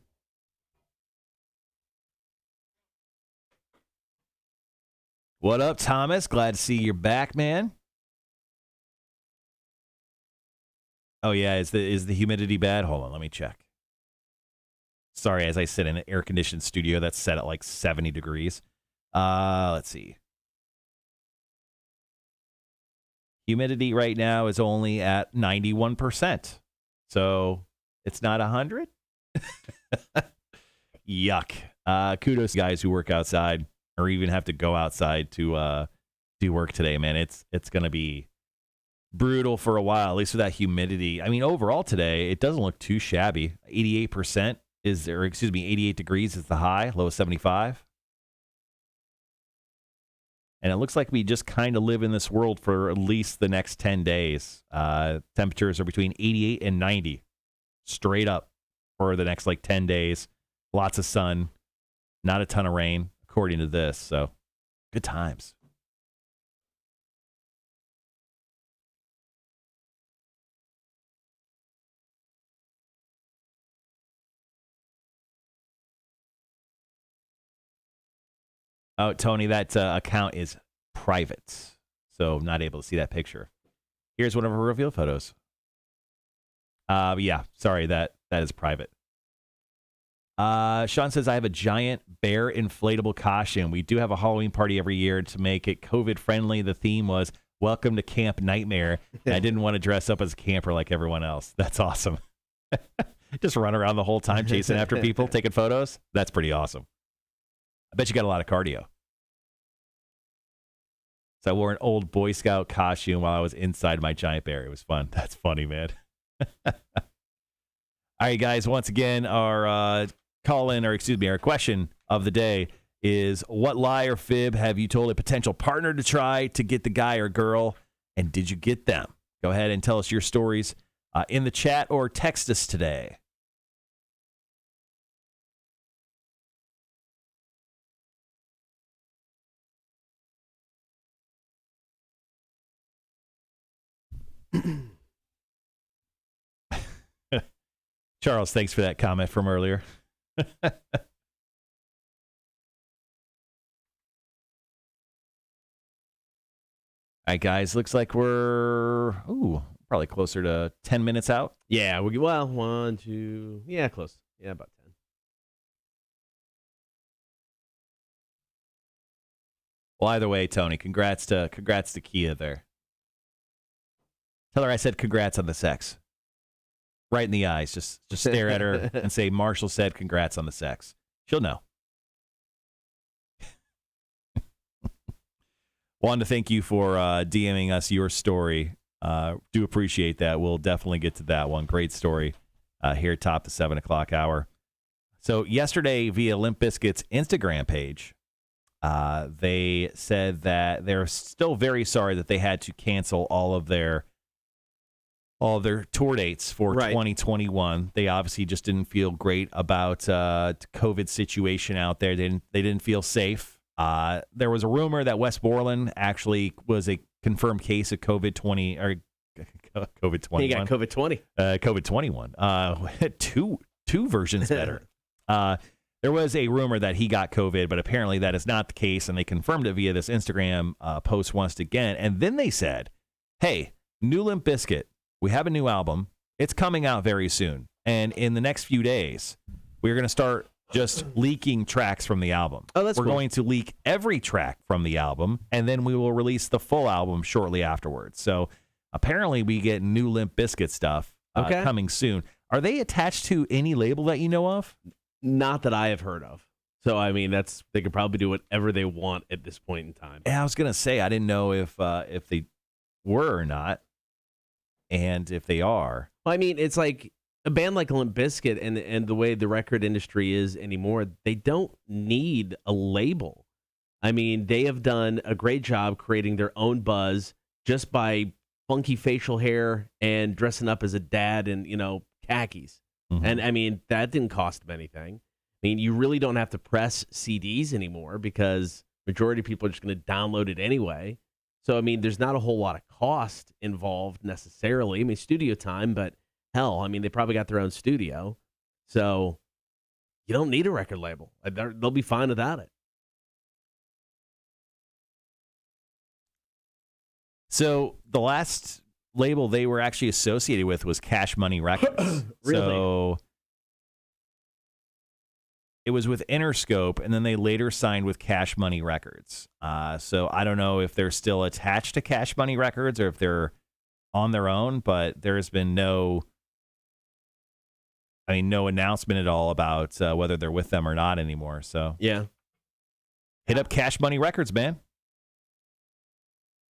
What up, Thomas? Glad to see you're back, man. Oh yeah, is the humidity bad? Hold on, let me check. Sorry, as I sit in an air-conditioned studio that's set at like 70 degrees. Let's see. Humidity right now is only at 91%. So it's not 100? Yuck. Kudos to guys who work outside or even have to go outside to do work today, man. It's going to be brutal for a while, at least with that humidity. I mean, overall today, it doesn't look too shabby. 88% 88 degrees is the high, low of 75. And it looks like we just kind of live in this world for at least the next 10 days. Temperatures are between 88 and 90 straight up for the next like 10 days. Lots of sun, not a ton of rain, according to this. So good times. Oh, Tony, that account is private, so I'm not able to see that picture. Here's one of her reveal photos. Yeah, sorry, that is private. Sean says, I have a giant bear inflatable costume. We do have a Halloween party every year to make it COVID-friendly. The theme was Welcome to Camp Nightmare, and I didn't want to dress up as a camper like everyone else. That's awesome. Just run around the whole time chasing after people, taking photos. That's pretty awesome. I bet you got a lot of cardio. So I wore an old Boy Scout costume while I was inside my giant bear. It was fun. That's funny, man. All right, guys. Once again, our our question of the day is, what lie or fib have you told a potential partner to try to get the guy or girl, and did you get them? Go ahead and tell us your stories in the chat or text us today. Charles, thanks for that comment from earlier. All right, guys, looks like we're probably closer to 10 minutes out. Yeah, well, 1, 2, yeah, close. Yeah, about 10. Well, either way, Tony, congrats to Kia there. Tell her I said congrats on the sex. Right in the eyes. Just stare at her and say, Marshall said congrats on the sex. She'll know. Wanted to thank you for DMing us your story. Do appreciate that. We'll definitely get to that one. Great story here top the 7 o'clock hour. So yesterday, via Limp Bizkit's Instagram page, they said that they're still very sorry that they had to cancel all of their tour dates for 2021. They obviously just didn't feel great about COVID situation out there. They didn't feel safe. There was a rumor that Wes Borland actually was a confirmed case of COVID-20 or COVID-21. He got COVID-20. COVID-21. Two versions better. There was a rumor that he got COVID, but apparently that is not the case, and they confirmed it via this Instagram post once again. And then they said, hey, new Limp Bizkit, we have a new album. It's coming out very soon. And in the next few days, we're going to start just leaking tracks from the album. Oh, that's We're cool. going to leak every track from the album, and then we will release the full album shortly afterwards. So apparently we get new Limp Bizkit stuff coming soon. Are they attached to any label that you know of? Not that I have heard of. So, I mean, they could probably do whatever they want at this point in time. Yeah, I was going to say, I didn't know if they were or not. And if they are, Well, I mean, it's like a band like Limp Bizkit and the way the record industry is anymore, they don't need a label. I mean, they have done a great job creating their own buzz just by funky facial hair and dressing up as a dad in, khakis. Mm-hmm. And, I mean, that didn't cost them anything. I mean, you really don't have to press CDs anymore because majority of people are just going to download it anyway. So, I mean, there's not a whole lot of cost involved necessarily. I mean, studio time, but hell, I mean, they probably got their own studio. So you don't need a record label. They'll be fine without it. So the last label they were actually associated with was Cash Money Records. Really? So it was with Interscope, and then they later signed with Cash Money Records. So I don't know if they're still attached to Cash Money Records or if they're on their own, but there's been no announcement at all about whether they're with them or not anymore. So Yeah. hit up Cash Money Records, man,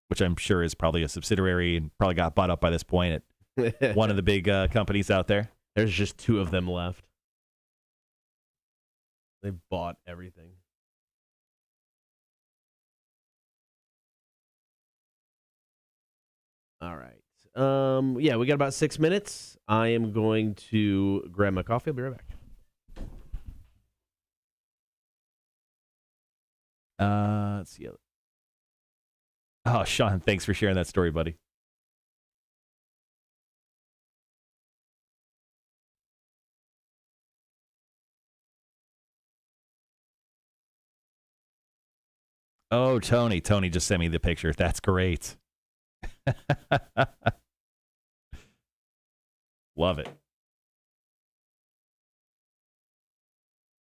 which I'm sure is probably a subsidiary and probably got bought up by this point at one of the big companies out there. There's just 2 of them left. They bought everything. All right. Yeah, we got about 6 minutes. I am going to grab my coffee. I'll be right back. Let's see. Oh, Sean, thanks for sharing that story, buddy. Oh, Tony just sent me the picture. That's great. Love it.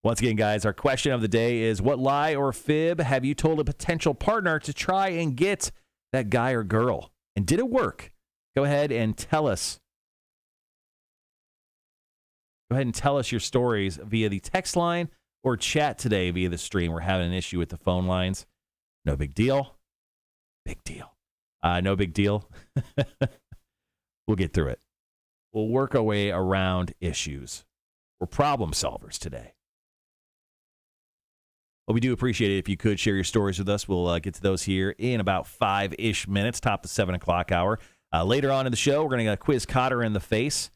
Once again, guys, our question of the day is, what lie or fib have you told a potential partner to try and get that guy or girl? And did it work? Go ahead and tell us. Go ahead and tell us your stories via the text line or chat today via the stream. We're having an issue with the phone lines. No big deal. Big deal. No big deal. We'll get through it. We'll work our way around issues. We're problem solvers today. Well, we do appreciate it if you could share your stories with us. We'll get to those here in about 5-ish minutes, top the 7 o'clock hour. Later on in the show, we're going to quiz Kotter in the face.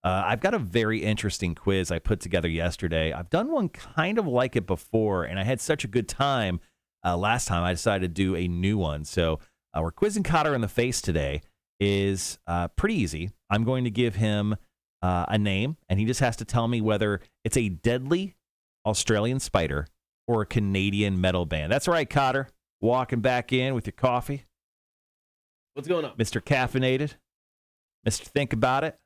I've got a very interesting quiz I put together yesterday. I've done one kind of like it before, and I had such a good time last time I decided to do a new one. So we're quizzing Kotter in the face today. Is pretty easy. I'm going to give him a name, and he just has to tell me whether it's a deadly Australian spider or a Canadian metal band. That's right, Kotter. Walking back in with your coffee. What's going on? Mr. Caffeinated. Mr. Think About It.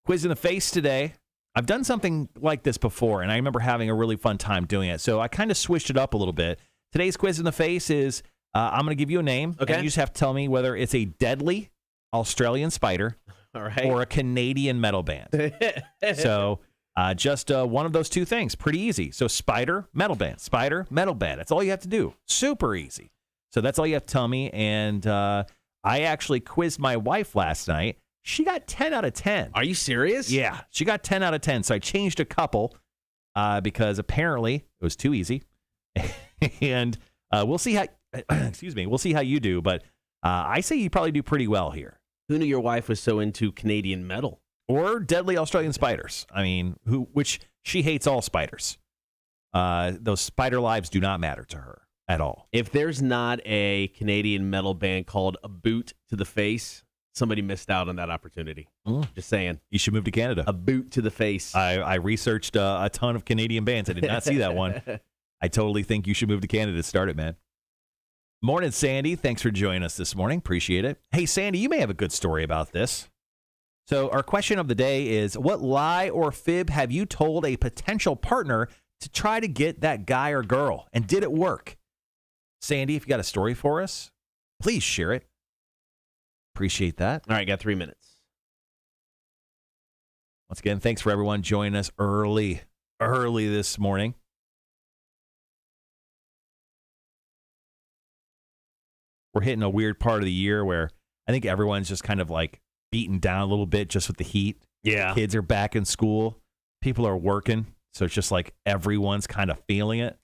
Quiz in the face today. I've done something like this before, and I remember having a really fun time doing it. So I kind of switched it up a little bit. Today's quiz in the face is I'm going to give you a name, okay, and you just have to tell me whether it's a deadly Australian spider all right, or a Canadian metal band. So just one of those two things. Pretty easy. So spider, metal band. Spider, metal band. That's all you have to do. Super easy. So that's all you have to tell me. And I actually quizzed my wife last night. She got 10 out of 10. Are you serious? Yeah, she got 10 out of 10. So I changed a couple because apparently it was too easy. And we'll see how, excuse me, we'll see how you do. But I say you probably do pretty well here. Who knew your wife was so into Canadian metal? Or deadly Australian spiders. I mean, which she hates all spiders. Those spider lives do not matter to her at all. If there's not a Canadian metal band called A Boot to the Face, somebody missed out on that opportunity. Just saying. You should move to Canada. A Boot to the Face. I researched a ton of Canadian bands. I did not see that one. I totally think you should move to Canada to start it, man. Morning, Sandy. Thanks for joining us this morning. Appreciate it. Hey, Sandy, you may have a good story about this. So our question of the day is, what lie or fib have you told a potential partner to try to get that guy or girl? And did it work? Sandy, if you got a story for us, please share it. Appreciate that. All right, got 3 minutes. Once again, thanks for everyone joining us early this morning. We're hitting a weird part of the year where I think everyone's just kind of like beaten down a little bit just with the heat. Yeah. Kids are back in school. People are working. So it's just like everyone's kind of feeling it.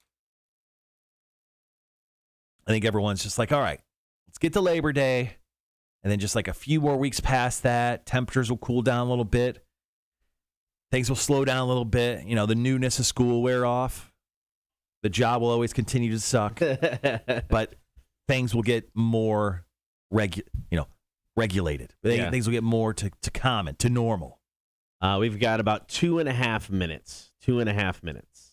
I think everyone's just like, all right, let's get to Labor Day. And then just like a few more weeks past that, temperatures will cool down a little bit. Things will slow down a little bit. You know, the newness of school will wear off. The job will always continue to suck. But things will get more regulated. Things will get more to common, to normal. We've got about 2.5 minutes. 2.5 minutes.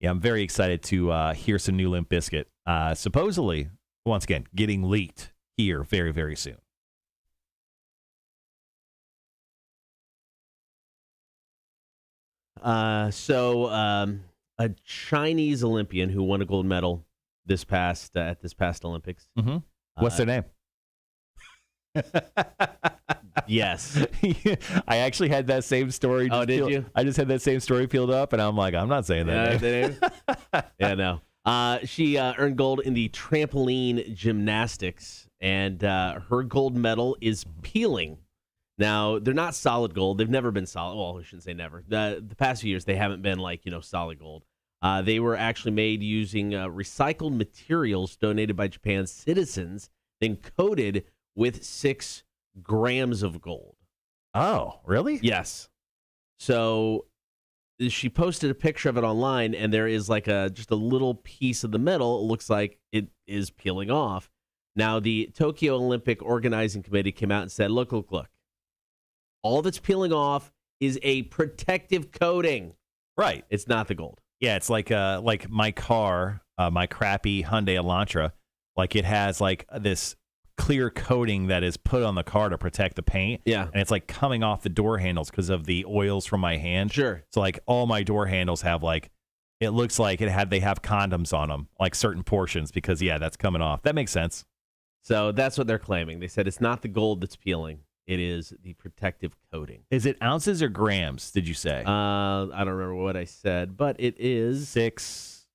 Yeah, I'm very excited to hear some new Limp Bizkit. Supposedly, once again, getting leaked here very, very soon. A Chinese Olympian who won a gold medal at this past Olympics. Mm-hmm. What's their name? Yes. I actually had that same story. Did you? I just had that same story peeled up, and I'm like, I'm not saying that name. Yeah, no. She earned gold in the trampoline gymnastics, and her gold medal is peeling. Now, they're not solid gold. They've never been solid. Well, I shouldn't say never. The past few years, they haven't been solid gold. They were actually made using recycled materials donated by Japan's citizens, then coated with 6 grams of gold. Oh, really? Yes. So she posted a picture of it online, and there is like just a little piece of the metal. It looks like it is peeling off. Now, the Tokyo Olympic Organizing Committee came out and said, look. All that's peeling off is a protective coating. Right. It's not the gold. Yeah, it's like my car, my crappy Hyundai Elantra, like it has like this clear coating that is put on the car to protect the paint. Yeah. And it's like coming off the door handles because of the oils from my hand. Sure. So like all my door handles have like, it looks like they have condoms on them, like certain portions, because yeah, that's coming off. That makes sense. So that's what they're claiming. They said it's not the gold that's peeling. It is the protective coating. Is it ounces or grams, did you say? I don't remember what I said, but it is 6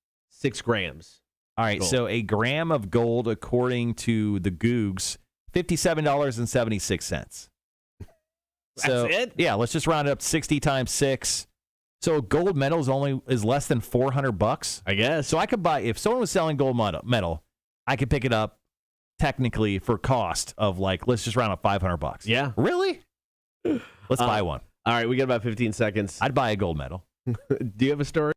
grams. All right, gold. so a gram of gold, according to the Googs, $57.76. That's it? Yeah, let's just round it up 60 times 6. So a gold medal is less than $400, I guess. So I could buy, if someone was selling gold medal, I could pick it up technically for cost of let's just round up $500. Yeah. Really? Let's buy one. All right, we got about 15 seconds. I'd buy a gold medal. Do you have a story?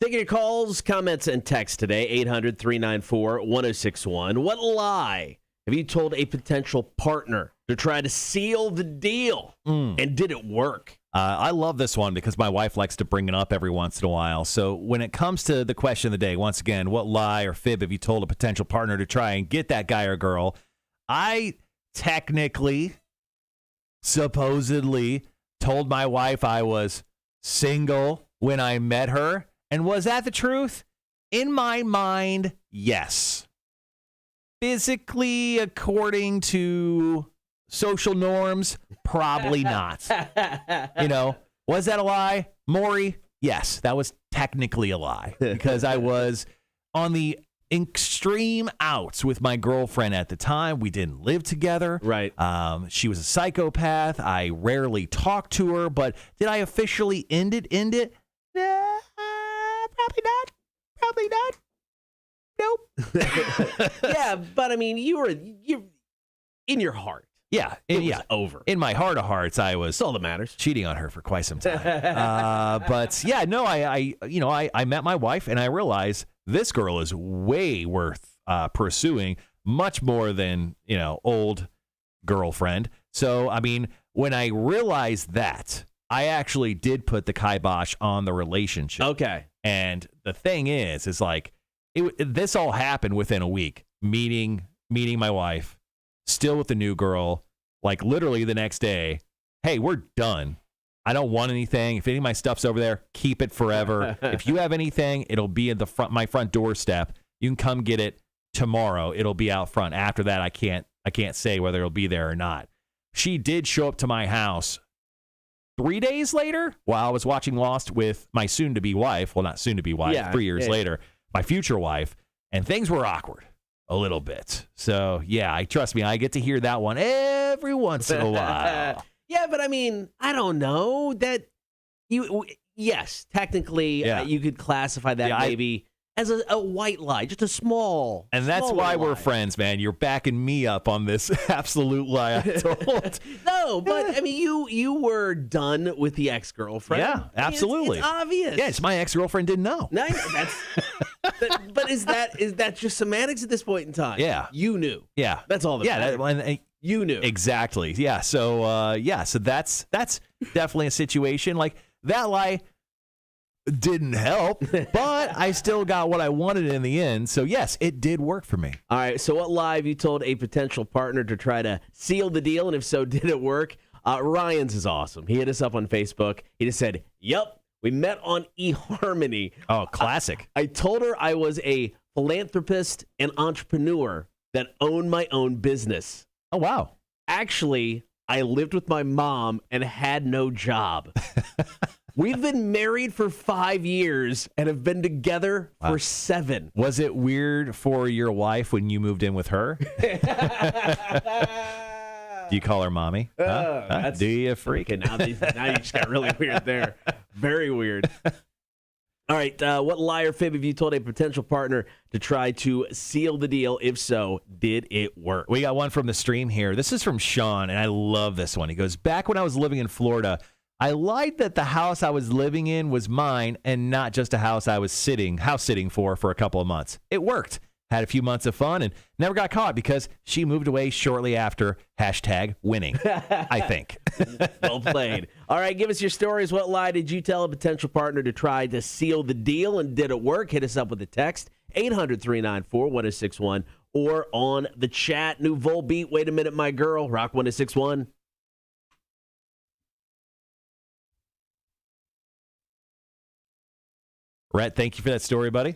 Taking your calls, comments, and texts today, 800-394-1061. What lie have you told a potential partner to try to seal the deal? And did it work? I love this one because my wife likes to bring it up every once in a while. So when it comes to the question of the day, once again, what lie or fib have you told a potential partner to try and get that guy or girl? I technically, supposedly, told my wife I was single when I met her. And was that the truth? In my mind, yes. Physically, according to social norms, probably not. Was that a lie? Maury, yes, that was technically a lie because I was on the extreme outs with my girlfriend at the time. We didn't live together. Right. She was a psychopath. I rarely talked to her, but did I officially end it? Probably not. Nope. Yeah, but I mean, you're in your heart. Yeah, It was over. In my heart of hearts, I was That's all that matters. cheating on her for quite some time. But yeah, no, I met my wife and I realized this girl is way worth pursuing, much more than old girlfriend. So I mean, when I realized that, I actually did put the kibosh on the relationship. Okay. And the thing is this all happened within a week. Meeting my wife, still with the new girl, literally the next day. Hey, we're done. I don't want anything. If any of my stuff's over there, keep it forever. If you have anything, it'll be at my front doorstep. You can come get it tomorrow. It'll be out front. After that, I can't say whether it'll be there or not. She did show up to my house 3 days later, while I was watching Lost with my soon-to-be wife, well, not soon-to-be wife, 3 years later, my future wife, and things were awkward a little bit. So, yeah, trust me, I get to hear that one every once in a while. Yeah, but I mean, I don't know that yes, technically, you could classify that maybe as a white lie, just a small. And that's why we're lie. friends, man. You're backing me up on this absolute lie I told. No, but I mean, you were done with the ex-girlfriend. Yeah, absolutely. It's obvious. Yes, my ex-girlfriend didn't know. No, but is that just semantics at this point in time? Yeah. You knew. Yeah. That's all that matters. You knew. Exactly. Yeah. So, so that's definitely a situation. That lie didn't help, but I still got what I wanted in the end. So, yes, it did work for me. All right. So what lie have you told a potential partner to try to seal the deal? And if so, did it work? Ryan's is awesome. He hit us up on Facebook. He just said, "Yep, we met on eHarmony." Oh, classic. I told her I was a philanthropist and entrepreneur that owned my own business. Oh, wow. Actually, I lived with my mom and had no job. We've been married for 5 years and have been together for 7. Was it weird for your wife when you moved in with her? Do you call her mommy? Do you freak? Okay, now you just got really weird there. Very weird. All right, what lie or fib have you told a potential partner to try to seal the deal? If so, did it work? We got one from the stream here. This is from Sean, and I love this one. He goes, back when I was living in Florida, I lied that the house I was living in was mine and not just a house I was house sitting for a couple of months. It worked. Had a few months of fun and never got caught because she moved away shortly after. #winning, I think. Well played. All right, give us your stories. What lie did you tell a potential partner to try to seal the deal, and did it work? Hit us up with a text, 800-394-1061, or on the chat. New Volbeat, Wait a Minute, My Girl, Rock 1061. Rhett, thank you for that story, buddy.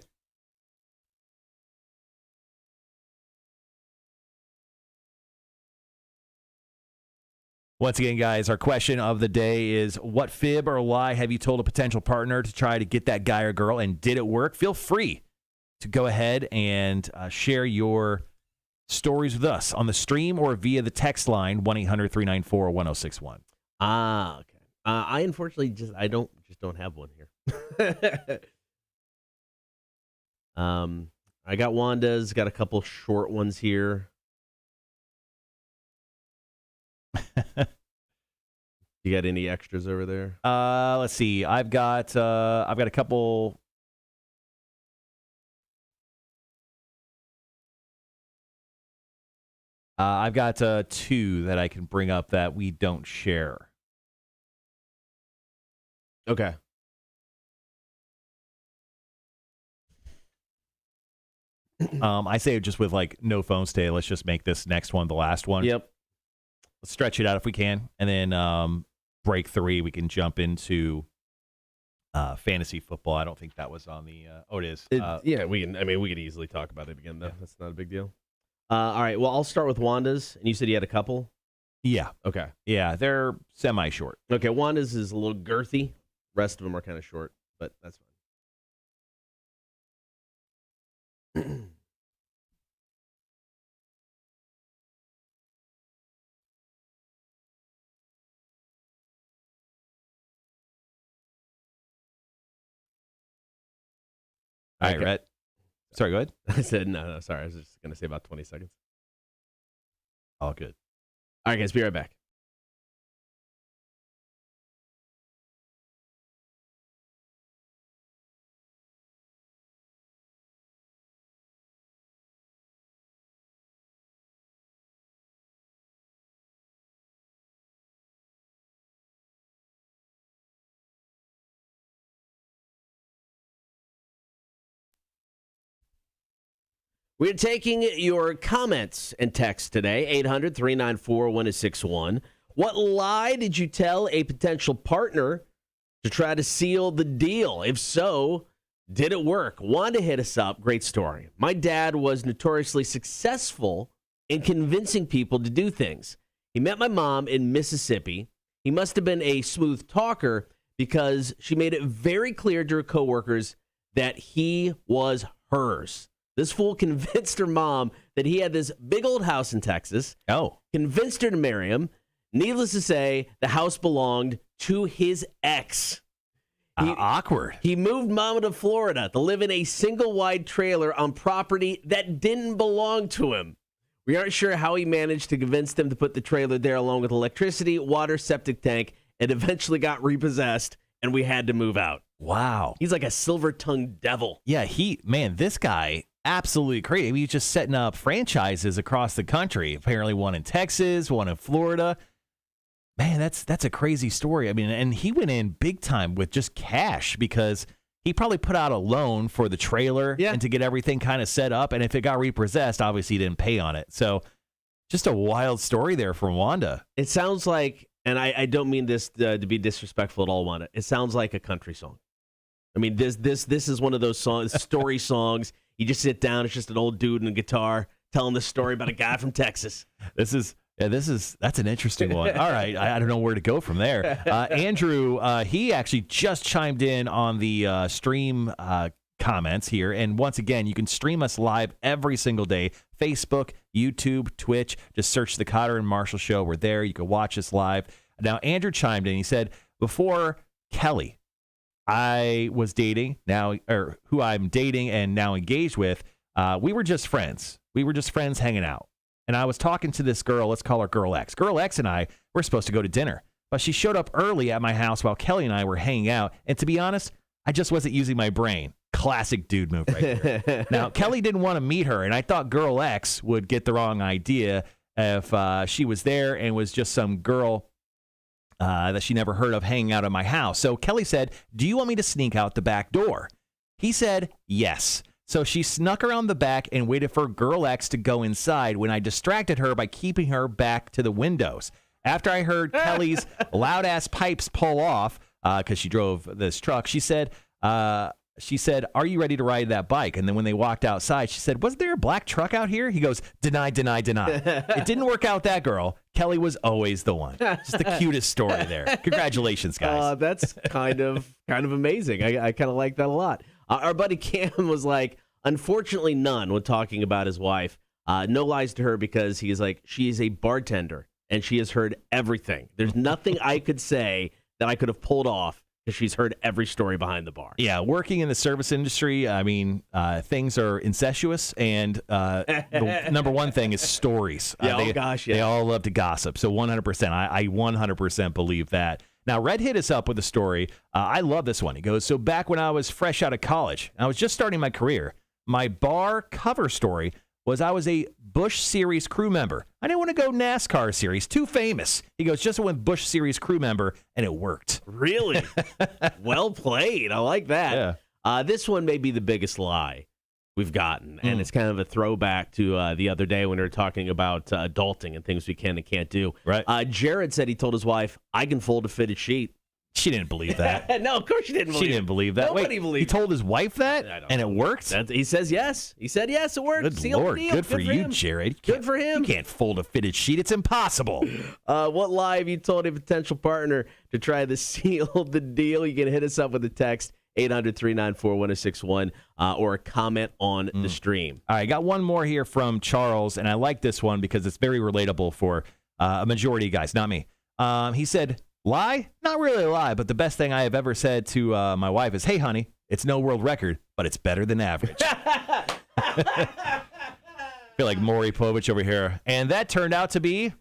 Once again, guys, our question of the day is, what fib or lie have you told a potential partner to try to get that guy or girl, and did it work? Feel free to go ahead and share your stories with us on the stream or via the text line, 1-800-394-1061. Ah, okay. I unfortunately I don't have one here. I got Wanda's, got a couple short ones here. You got any extras over there? Let's see. I've got a couple. I've got two that I can bring up that we don't share. Okay. I say just with like no phones today, let's just make this next one the last one. Yep. Let's stretch it out if we can, and then break 3, we can jump into fantasy football. I don't think that was on the. Oh, it is. Yeah, we can. I mean, we could easily talk about it again, though. Yeah. That's not a big deal. All right. Well, I'll start with Wanda's, and you said you had a couple. Yeah. Okay. Yeah, they're semi-short. Okay. Wanda's is a little girthy. Rest of them are kind of short, but that's fine. All right, Rhett. Sorry, go ahead. I said, no, sorry. I was just going to say about 20 seconds. All good. All right, guys, be right back. We're taking your comments and texts today, 800-394-1061. What lie did you tell a potential partner to try to seal the deal? If so, did it work? Wanda hit us up. Great story. My dad was notoriously successful in convincing people to do things. He met my mom in Mississippi. He must have been a smooth talker because she made it very clear to her coworkers that he was hers. This fool convinced her mom that he had this big old house in Texas. Oh. Convinced her to marry him. Needless to say, the house belonged to his ex. Awkward. He moved mama to Florida to live in a single-wide trailer on property that didn't belong to him. We aren't sure how he managed to convince them to put the trailer there along with electricity, water, septic tank, and eventually got repossessed, and we had to move out. Wow. He's like a silver-tongued devil. Yeah, this guy, absolutely crazy. He's just setting up franchises across the country. Apparently one in Texas, one in Florida. Man, that's a crazy story. I mean, and he went in big time with just cash because he probably put out a loan for the trailer and to get everything kind of set up. And if it got repossessed, obviously he didn't pay on it. So just a wild story there from Wanda. It sounds like, and I don't mean this to be disrespectful at all, Wanda. It sounds like a country song. I mean, this is one of those story songs. You just sit down. It's just an old dude and a guitar telling the story about a guy from Texas. That's an interesting one. All right, I don't know where to go from there. Andrew, he actually just chimed in on the stream comments here, and once again, you can stream us live every single day. Facebook, YouTube, Twitch. Just search the Kotter and Marshall Show. We're there. You can watch us live. Now, Andrew chimed in. He said, before Kelly, I was dating who I'm dating and now engaged with, we were just friends. We were just friends hanging out. And I was talking to this girl, let's call her Girl X. Girl X and I were supposed to go to dinner, but she showed up early at my house while Kelly and I were hanging out. And to be honest, I just wasn't using my brain. Classic dude move right there. Now, Kelly didn't want to meet her, and I thought Girl X would get the wrong idea if she was there and was just some girl that she never heard of hanging out at my house. So Kelly said, do you want me to sneak out the back door? He said, yes. So she snuck around the back and waited for girl X to go inside when I distracted her by keeping her back to the windows. After I heard Kelly's loud-ass pipes pull off, because she drove this truck, she said, "Are you ready to ride that bike?" And then when they walked outside, she said, "Wasn't there a black truck out here?" He goes, "Deny, deny, deny." It didn't work out that girl. Kelly was always the one. Just the cutest story there. Congratulations, guys. That's kind of amazing. I kind of like that a lot. Our buddy Cam was like, unfortunately, none when talking about his wife. No lies to her because he's like, she is a bartender and she has heard everything. There's nothing I could say that I could have pulled off because she's heard every story behind the bar. Yeah, working in the service industry, I mean, things are incestuous, and the number one thing is stories. They all love to gossip. So 100%, I 100% believe that. Now, Red hit us up with a story. I love this one. He goes, so back when I was fresh out of college, I was just starting my career, my bar cover story was I was a Busch Series crew member. I didn't want to go NASCAR Series, too famous. He goes, just went Busch Series crew member, and it worked. Really? Well played. I like that. Yeah. This one may be the biggest lie we've gotten, and it's kind of a throwback to the other day when we were talking about adulting and things we can and can't do. Right. Jared said he told his wife, "I can fold a fitted sheet." She didn't believe that. No, of course she didn't believe it. She didn't believe that. Nobody believed he told his wife that, and it worked? He says yes. He said yes, it worked. Good Sealed Lord. the deal. Good for you, him. Jared. Good for him. You can't fold a fitted sheet. It's impossible. What lie have you told a potential partner to try to seal the deal? You can hit us up with a text, 800-394-1061, or a comment on the stream. All right, I got one more here from Charles, and I like this one because it's very relatable for a majority of guys, not me. He said, lie? Not really a lie, but the best thing I have ever said to my wife is, hey, honey, it's no world record, but it's better than average. I feel like Maury Povich over here. And that turned out to be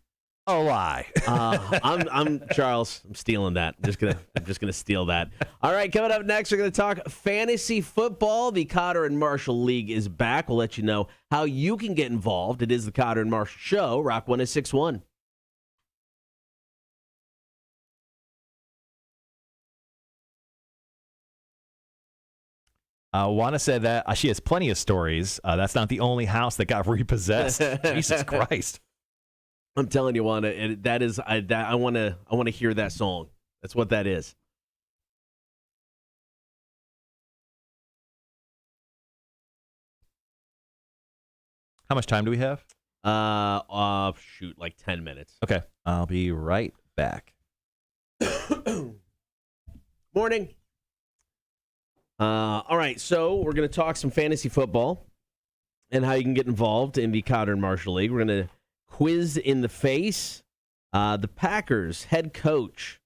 a lie. I'm Charles. I'm stealing that. I'm just gonna steal that. All right, coming up next, we're gonna talk fantasy football. The Kotter and Marshall League is back. We'll let you know how you can get involved. It is the Kotter and Marshall Show. Rock 106.1. Juana said that she has plenty of stories. That's not the only house that got repossessed. Jesus Christ. I'm telling you, Juana, I want to hear that song. That's what that is. How much time do we have? Like 10 minutes. Okay. I'll be right back. Morning. All right, so we're going to talk some fantasy football and how you can get involved in the Kotter and Marshall League. We're going to quiz in the face. The Packers head coach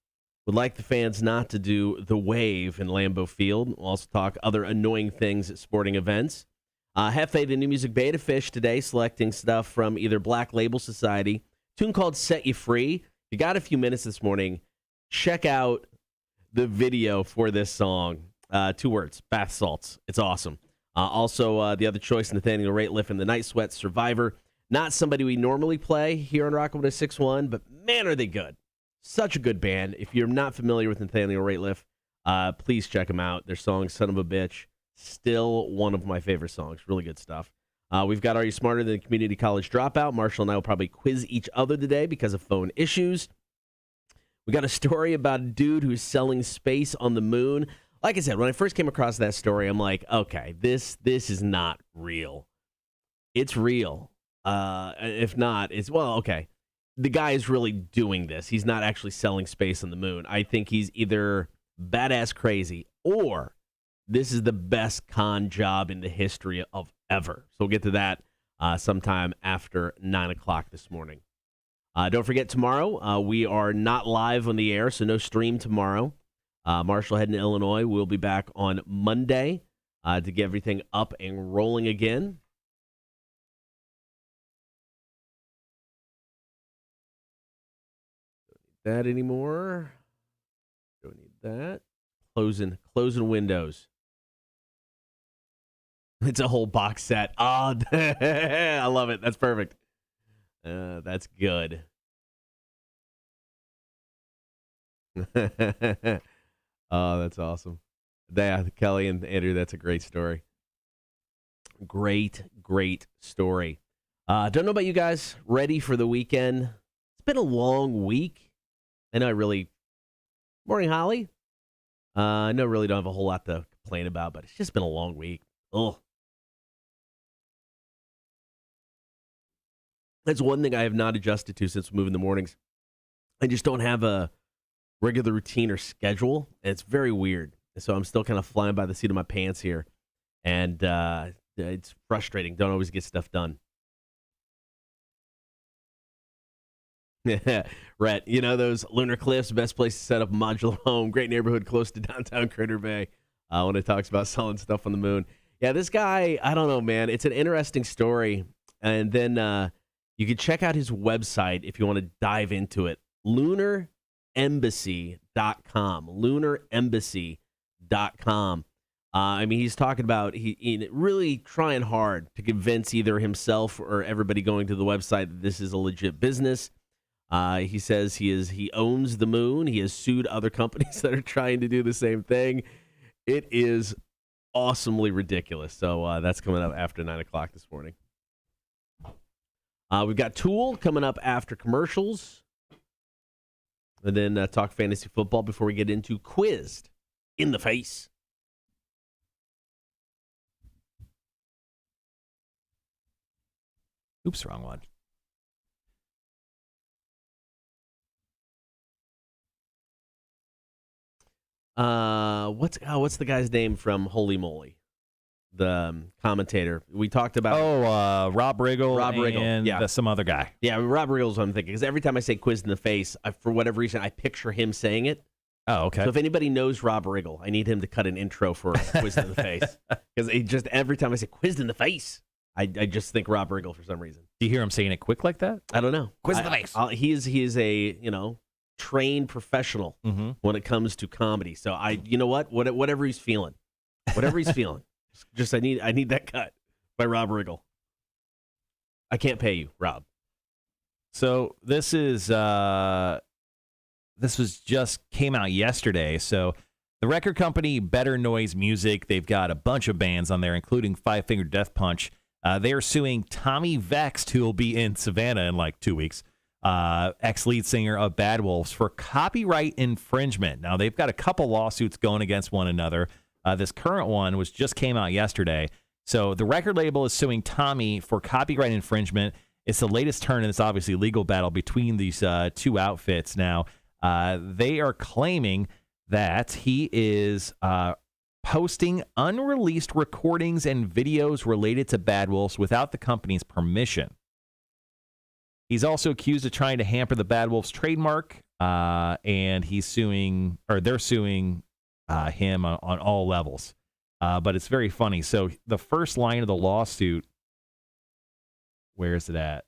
would like the fans not to do the wave in Lambeau Field. We'll also talk other annoying things at sporting events. Hefe, the new music beta fish today, selecting stuff from either Black Label Society, tune called Set You Free. If you got a few minutes this morning, check out the video for this song. 2 words, bath salts. It's awesome. Also, the other choice, Nathaniel Rateliff and the Night Sweat Survivor. Not somebody we normally play here on Rock 106.1, but man, are they good. Such a good band. If you're not familiar with Nathaniel Rateliff, please check them out. Their song, Son of a Bitch, still one of my favorite songs. Really good stuff. We've got Are You Smarter Than a Community College Dropout? Marshall and I will probably quiz each other today because of phone issues. We got a story about a dude who's selling space on the moon. Like I said, when I first came across that story, I'm like, okay, this is not real. It's real. If not, okay. The guy is really doing this. He's not actually selling space on the moon. I think he's either badass crazy or this is the best con job in the history of ever. So we'll get to that sometime after 9 o'clock this morning. Don't forget, tomorrow we are not live on the air, so no stream tomorrow. Marshall heading to Illinois. We'll be back on Monday to get everything up and rolling again. Don't need that anymore. Don't need that. Closing windows. It's a whole box set. Oh, I love it. That's perfect. That's good. Oh, that's awesome. Yeah, Kelly and Andrew, that's a great story. Great story. Don't know about you guys. Ready for the weekend? It's been a long week. I know Morning, Holly. I know I really don't have a whole lot to complain about, but it's just been a long week. Ugh. That's one thing I have not adjusted to since moving the mornings. I just don't have a regular routine or schedule, and it's very weird. So I'm still kind of flying by the seat of my pants here, and it's frustrating. Don't always get stuff done. Rhett, you know those Lunar Cliffs, best place to set up a modular home, great neighborhood close to downtown Critter Bay. When it talks about selling stuff on the moon. Yeah, this guy, I don't know, man. It's an interesting story. And then you can check out his website if you want to dive into it. LunarEmbassy.com. LunarEmbassy.com. I mean, he's talking about he really trying hard to convince either himself or everybody going to the website that this is a legit business. He says he owns the moon. He has sued other companies that are trying to do the same thing. It is awesomely ridiculous. So that's coming up after 9 o'clock this morning. We've got Tool coming up after commercials. And then talk fantasy football before we get into Quizzed in the Face. Oops, wrong one. What's the guy's name from Holy Moly? The commentator we talked about. Rob Riggle. And yeah, some other guy. Yeah, Rob Riggle's what I'm thinking. Because every time I say Quiz in the Face, for whatever reason, I picture him saying it. Oh, okay. So if anybody knows Rob Riggle, I need him to cut an intro for Quiz in the Face. Because every time I say Quiz in the Face, I just think Rob Riggle for some reason. Do you hear him saying it quick like that? I don't know. Quiz in the Face. He is a trained professional when it comes to comedy. So whatever he's feeling, just I need that cut by Rob Riggle. I can't pay you, Rob. So this came out yesterday. So the record company Better Noise Music, they've got a bunch of bands on there, including Five Finger Death Punch. They are suing Tommy Vext, who will be in Savannah in like 2 weeks. Ex-lead singer of Bad Wolves, for copyright infringement. Now, they've got a couple lawsuits going against one another. This current one just came out yesterday. So the record label is suing Tommy for copyright infringement. It's the latest turn in this obviously legal battle between these two outfits. Now, they are claiming that he is posting unreleased recordings and videos related to Bad Wolves without the company's permission. He's also accused of trying to hamper the Bad Wolves trademark, and they're suing him on all levels. But it's very funny. So the first line of the lawsuit, where is it at?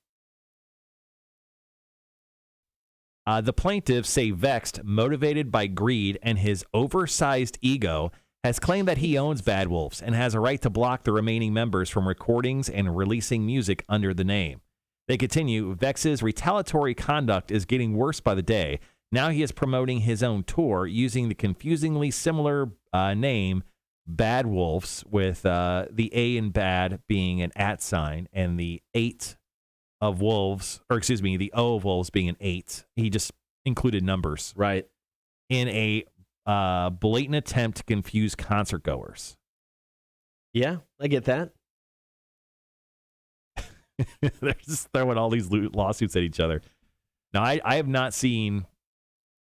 The plaintiffs say Vext, motivated by greed and his oversized ego, has claimed that he owns Bad Wolves and has a right to block the remaining members from recordings and releasing music under the name. They continue, Vex's retaliatory conduct is getting worse by the day. Now he is promoting his own tour using the confusingly similar name Bad Wolves, with the A in bad being an @ sign and the 8 of wolves, the O of wolves being an 8. He just included numbers. Right. In a blatant attempt to confuse concert goers. Yeah, I get that. They're just throwing all these lawsuits at each other. Now, I have not seen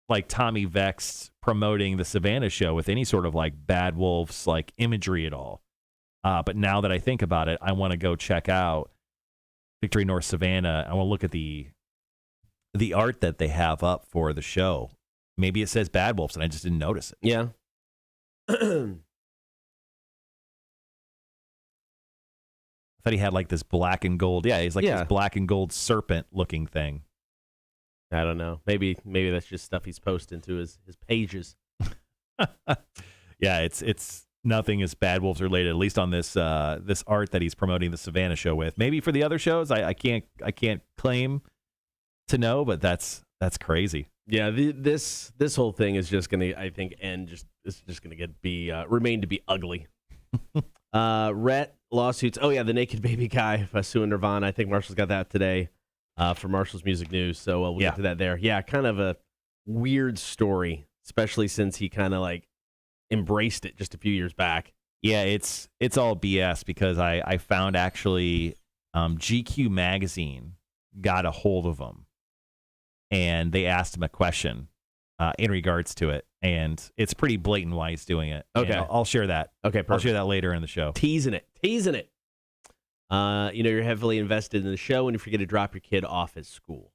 like Tommy Vext promoting the Savannah show with any sort of like Bad Wolves like imagery at all. But now that I think about it, I want to go check out Victory North Savannah. I want to look at the art that they have up for the show. Maybe it says Bad Wolves and I just didn't notice it. Yeah. I thought he had like this black and gold. Yeah, he's like this black and gold serpent looking thing. I don't know. Maybe that's just stuff he's posting to his pages. Yeah, it's nothing is Bad Wolves related, at least on this this art that he's promoting the Savannah show with. Maybe for the other shows, I can't claim to know, but that's crazy. Yeah, this whole thing is just gonna, I think, remain to be ugly. Rhett lawsuits. Oh, yeah, the naked baby guy suing Nirvana. I think Marshall's got that today for Marshall's Music News. So we'll get to that there. Yeah, kind of a weird story, especially since he kind of like embraced it just a few years back. Yeah, it's all BS because I found actually GQ magazine got a hold of him and they asked him a question in regards to it, and it's pretty blatant why he's doing it. Okay. And I'll share that. Okay, perfect. I'll share that later in the show. Teasing it. You're heavily invested in the show and you forget to drop your kid off at school.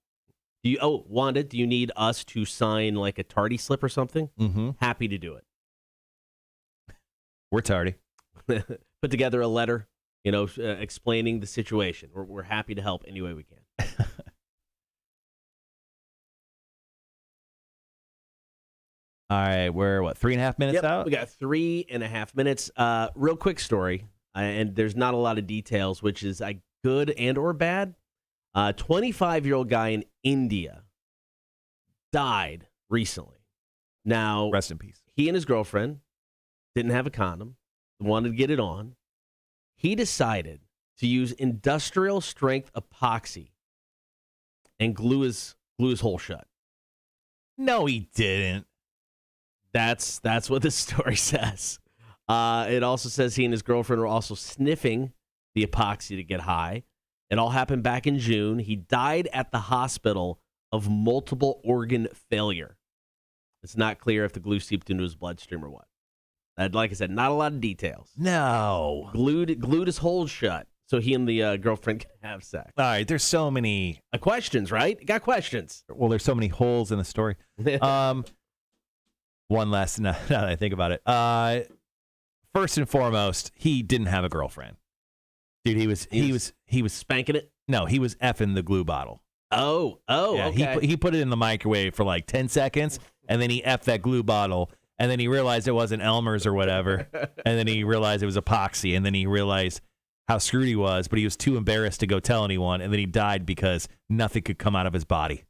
Wanda, do you need us to sign like a tardy slip or something? Mm-hmm. Happy to do it. We're tardy. Put together a letter, explaining the situation. We're happy to help any way we can. All right, we're 3.5 minutes out? We got 3.5 minutes. Real quick story, and there's not a lot of details, which is good and or bad. 25-year-old guy in India died recently. Now, rest in peace. He and his girlfriend didn't have a condom, wanted to get it on. He decided to use industrial strength epoxy and glue his hole shut. No, he didn't. That's what the story says. It also says he and his girlfriend were also sniffing the epoxy to get high. It all happened back in June. He died at the hospital of multiple organ failure. It's not clear if the glue seeped into his bloodstream or what. Like I said, not a lot of details. No. Glued his hole shut so he and the girlfriend can have sex. All right, there's so many questions, right? You got questions. Well, there's so many holes in the story. One last, now that I think about it. First and foremost, he didn't have a girlfriend. Dude, he was spanking it? No, he was effing the glue bottle. Oh, yeah, okay. He put it in the microwave for like 10 seconds, and then he effed that glue bottle, and then he realized it wasn't Elmer's or whatever, and then he realized it was epoxy, and then he realized how screwed he was, but he was too embarrassed to go tell anyone, and then he died because nothing could come out of his body.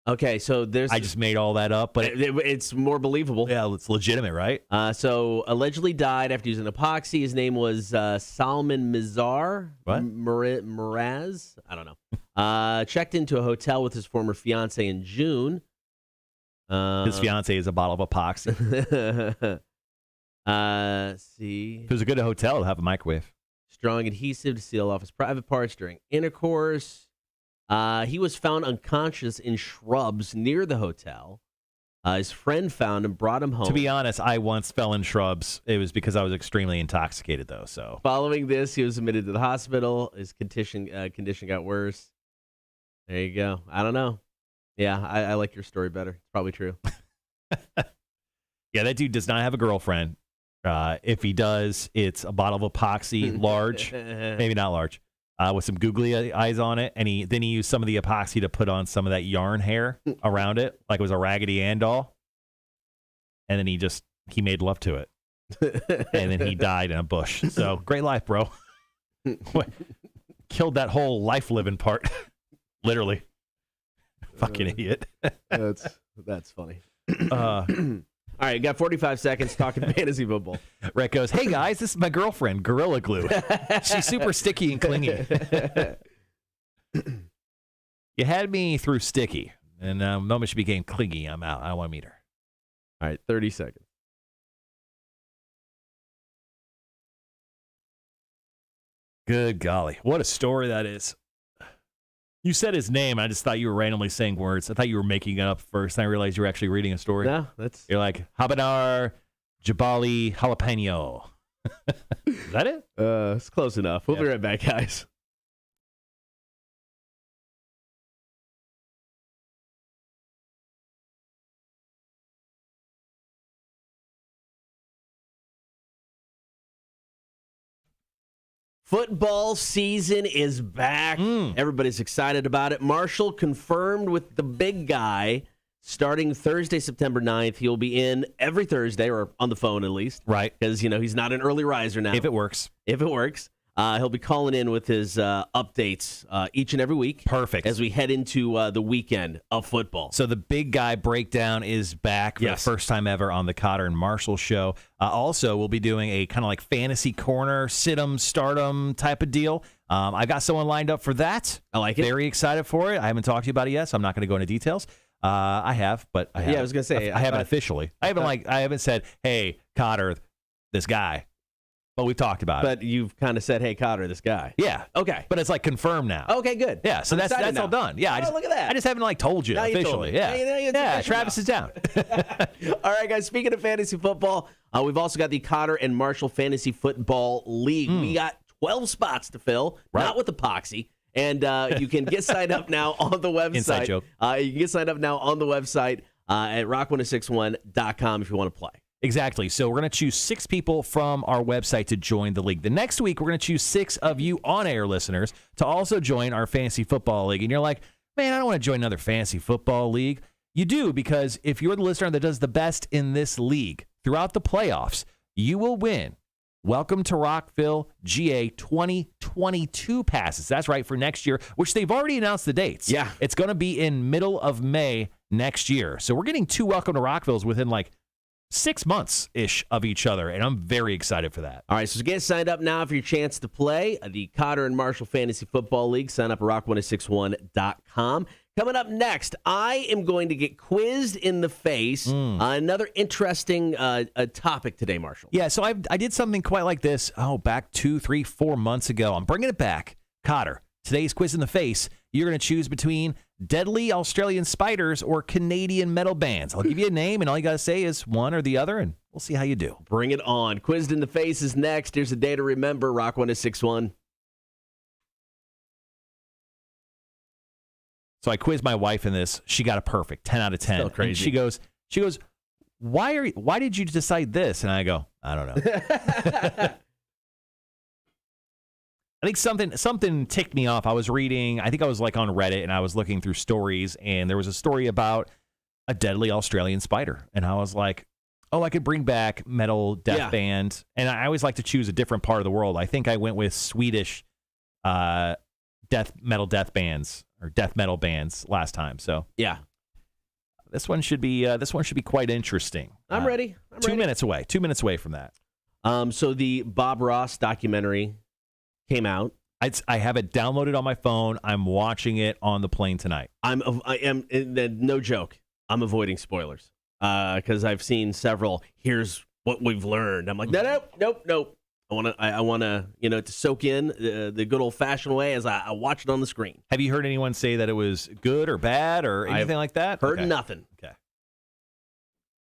Okay, so I just made all that up, but it's more believable. Yeah, it's legitimate, right? So allegedly died after using epoxy. His name was Salman Mizar. What? Miraz? I don't know. Checked into a hotel with his former fiance in June. His fiance is a bottle of epoxy. See. It was a good hotel to have a microwave. Strong adhesive to seal off his private parts during intercourse. He was found unconscious in shrubs near the hotel. His friend found him, brought him home. To be honest, I once fell in shrubs. It was because I was extremely intoxicated, though. So following this, he was admitted to the hospital. His condition got worse. There you go. I don't know. Yeah, I like your story better. It's probably true. Yeah, that dude does not have a girlfriend. If he does, it's a bottle of epoxy, large, maybe not large. With some googly eyes on it, and then he used some of the epoxy to put on some of that yarn hair around it, like it was a Raggedy Ann doll. And then he made love to it, and then he died in a bush. So great life, bro. Killed that whole life living part, literally. Fucking idiot. That's funny. All right, got 45 seconds talking fantasy football. Rhett goes, "Hey guys, this is my girlfriend, Gorilla Glue. She's super sticky and clingy. You had me through sticky, and the moment she became clingy, I'm out. I don't want to meet her." All right, 30 seconds. Good golly, what a story that is. You said his name. I just thought you were randomly saying words. I thought you were making it up first. And I realized you were actually reading a story. No, You're like, Habanar Jabali Jalapeno. Is that it? It's close enough. We'll be right back, guys. Football season is back. Everybody's excited about it. Marshall confirmed with the big guy starting Thursday, September 9th. He'll be in every Thursday, or on the phone at least. Right. Because, he's not an early riser now. If it works. He'll be calling in with his updates each and every week. Perfect. As we head into the weekend of football. So the big guy breakdown is back for the first time ever on the Kotter and Marshall show. Also, we'll be doing a kind of like fantasy corner, sit-em, start-em type of deal. I've got someone lined up for that. I like it. Very excited for it. I haven't talked to you about it yet, so I'm not going to go into details. I have, but I haven't. Yeah, I was going to say. I haven't officially. I haven't said, hey, Kotter, this guy. But we've talked about it. But you've kind of said, hey, Kotter, this guy. Yeah. Okay. But it's like confirmed now. Okay, good. Yeah, so that's all done. Yeah. Look at that. I just haven't like told you now officially. You told me. Yeah. Yeah, Travis is down. All right, guys. Speaking of fantasy football, we've also got the Kotter and Marshall Fantasy Football League. We got 12 spots to fill, not with epoxy. And you can get signed up now on the website. Inside joke. You can get signed up now on the website at rock1061.com if you want to play. Exactly. So we're going to choose 6 people from our website to join the league. The next week, we're going to choose 6 of you on-air listeners to also join our fantasy football league. And you're like, man, I don't want to join another fantasy football league. You do, because if you're the listener that does the best in this league throughout the playoffs, you will win Welcome to Rockville GA 2022 passes. That's right, for next year, which they've already announced the dates. Yeah. It's going to be in middle of May next year. So we're getting 2 Welcome to Rockvilles within like 6 months-ish of each other, and I'm very excited for that. All right, so get signed up now for your chance to play the Kotter and Marshall Fantasy Football League. Sign up at rock1061.com. Coming up next, I am going to get quizzed in the face. Another interesting topic today, Marshall. Yeah, so I did something quite like this, back 2, 3, 4 months ago. I'm bringing it back. Kotter, today's quiz in the face, you're going to choose between deadly Australian spiders or Canadian metal bands. I'll give you a name, and all you got to say is one or the other, and we'll see how you do. Bring it on. Quizzed in the face is next. Here's a day to remember. Rock 1061. So I quizzed my wife in this. She got a perfect 10 out of 10. Still crazy. And she goes, why did you decide this? And I go, I don't know. I think something ticked me off. I was reading, I think I was like on Reddit, and I was looking through stories, and there was a story about a deadly Australian spider. And I was like, I could bring back metal death band. And I always like to choose a different part of the world. I think I went with Swedish death bands or death metal bands last time. So yeah, this one should be quite interesting. I'm ready. 2 minutes away. 2 minutes away from that. So the Bob Ross documentary came out. I have it downloaded on my phone. I'm watching it on the plane tonight. I am no joke. I'm avoiding spoilers because I've seen several. Here's what we've learned. I'm like, nope. I want to to soak in the good old fashioned way as I watch it on the screen. Have you heard anyone say that it was good or bad or anything like that? Heard nothing. Okay.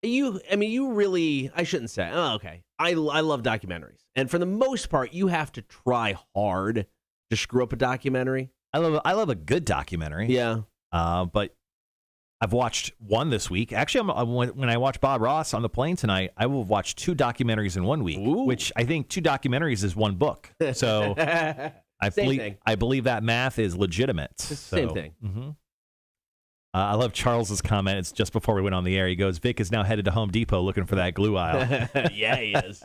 You really, I shouldn't say. Oh, okay. I love documentaries, and for the most part, you have to try hard to screw up a documentary. I love a good documentary. Yeah. But I've watched one this week. Actually, when I watch Bob Ross on the plane tonight, I will watch 2 documentaries in 1 week, which I think 2 documentaries is 1 book. So I believe that math is legitimate. Same thing. Mm-hmm. I love Charles's comment. It's just before we went on the air. He goes, Vic is now headed to Home Depot looking for that glue aisle. Yeah, he is.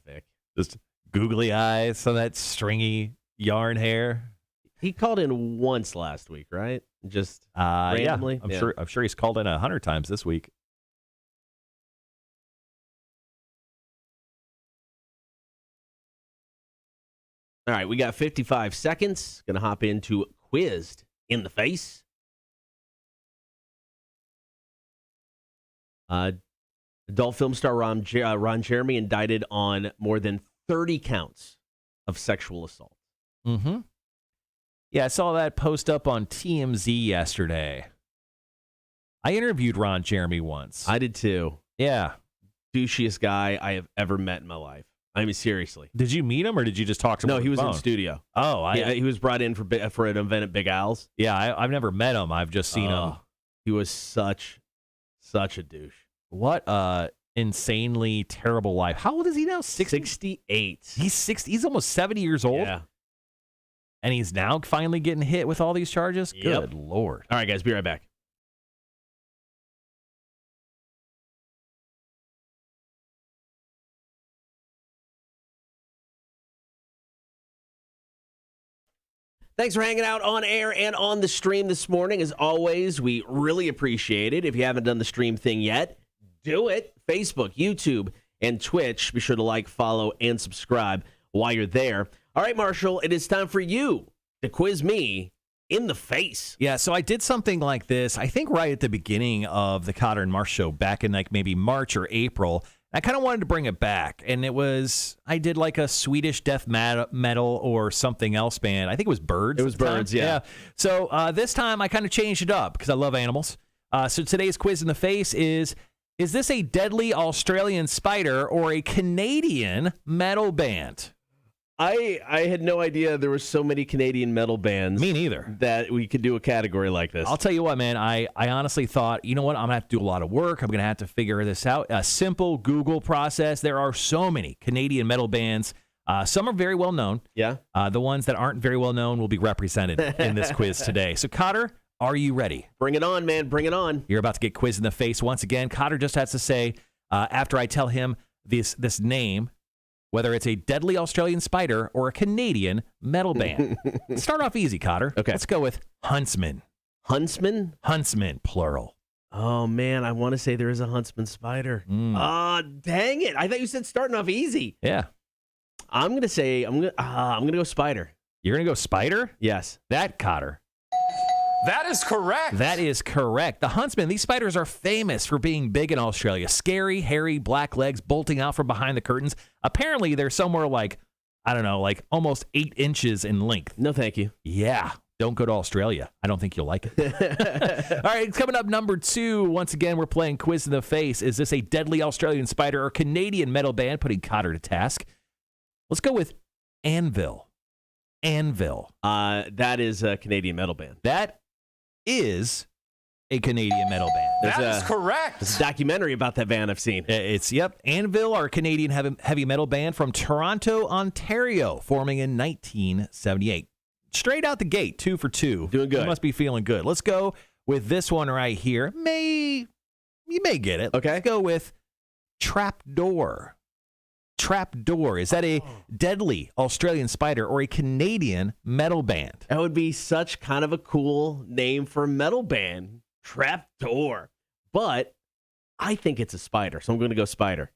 Vic. Just googly eyes, some of that stringy yarn hair. He called in once last week, right? Just randomly. Yeah, I'm sure he's called in 100 times this week. All right, we got 55 seconds. Going to hop into Quizzed in the Face. Adult film star Ron Jeremy indicted on more than 30 counts of sexual assault. Mm-hmm. Yeah, I saw that post up on TMZ yesterday. I interviewed Ron Jeremy once. I did too. Yeah. Douchiest guy I have ever met in my life. I mean, seriously. Did you meet him or did you just talk to him? No, on he the was phone? in studio. Oh, he was brought in for an event at Big Al's. Yeah, I've never met him. I've just seen him. He was such a douche. What insanely terrible life. How old is he now? 68. He's 60. He's almost 70 years old. Yeah. And he's now finally getting hit with all these charges? Yep. Good Lord. All right, guys, be right back. Thanks for hanging out on air and on the stream this morning. As always, we really appreciate it. If you haven't done the stream thing yet, do it. Facebook, YouTube, and Twitch. Be sure to like, follow, and subscribe while you're there. All right, Marshall, it is time for you to quiz me in the face. Yeah, so I did something like this, I think right at the beginning of the Kotter and Marsh show back in like maybe March or April. I kind of wanted to bring it back, and I did like a Swedish death metal or something else band. I think it was Birds. It was Birds, yeah. So this time I kind of changed it up because I love animals. So today's quiz in the face is this a deadly Australian spider or a Canadian metal band? I had no idea there were so many Canadian metal bands. Me neither. That we could do a category like this. I'll tell you what, man. I honestly thought, you know what? I'm going to have to do a lot of work. I'm going to have to figure this out. A simple Google process. There are so many Canadian metal bands. Some are very well known. Yeah. The ones that aren't very well known will be represented in this quiz today. So, Kotter, are you ready? Bring it on, man. Bring it on. You're about to get quizzed in the face once again. Kotter just has to say, after I tell him this name, whether it's a deadly Australian spider or a Canadian metal band. Start off easy, Kotter. Okay. Let's go with Huntsman. Huntsman? Huntsman, plural. Oh, man, I want to say there is a Huntsman spider. Dang it. I thought you said starting off easy. Yeah. I'm going to go spider. You're going to go spider? Yes. That, Kotter. That is correct. That is correct. The Huntsman, these spiders are famous for being big in Australia. Scary, hairy, black legs bolting out from behind the curtains. Apparently, they're somewhere like almost 8 inches in length. No, thank you. Yeah. Don't go to Australia. I don't think you'll like it. All right, coming up number 2. Once again, we're playing Quiz in the Face. Is this a deadly Australian spider or Canadian metal band? Putting Kotter to task. Let's go with Anvil. Anvil. That is a Canadian metal band. That is a Canadian metal band. That is correct. There's a documentary about that band I've seen. Anvil are a Canadian heavy metal band from Toronto, Ontario, forming in 1978. Straight out the gate, 2 for 2. Doing good. You must be feeling good. Let's go with this one right here. You may get it. Okay. Let's go with Trapdoor. Trapdoor. Is that a deadly Australian spider or a Canadian metal band? That would be such kind of a cool name for a metal band. Trapdoor. But I think it's a spider, so I'm going to go spider.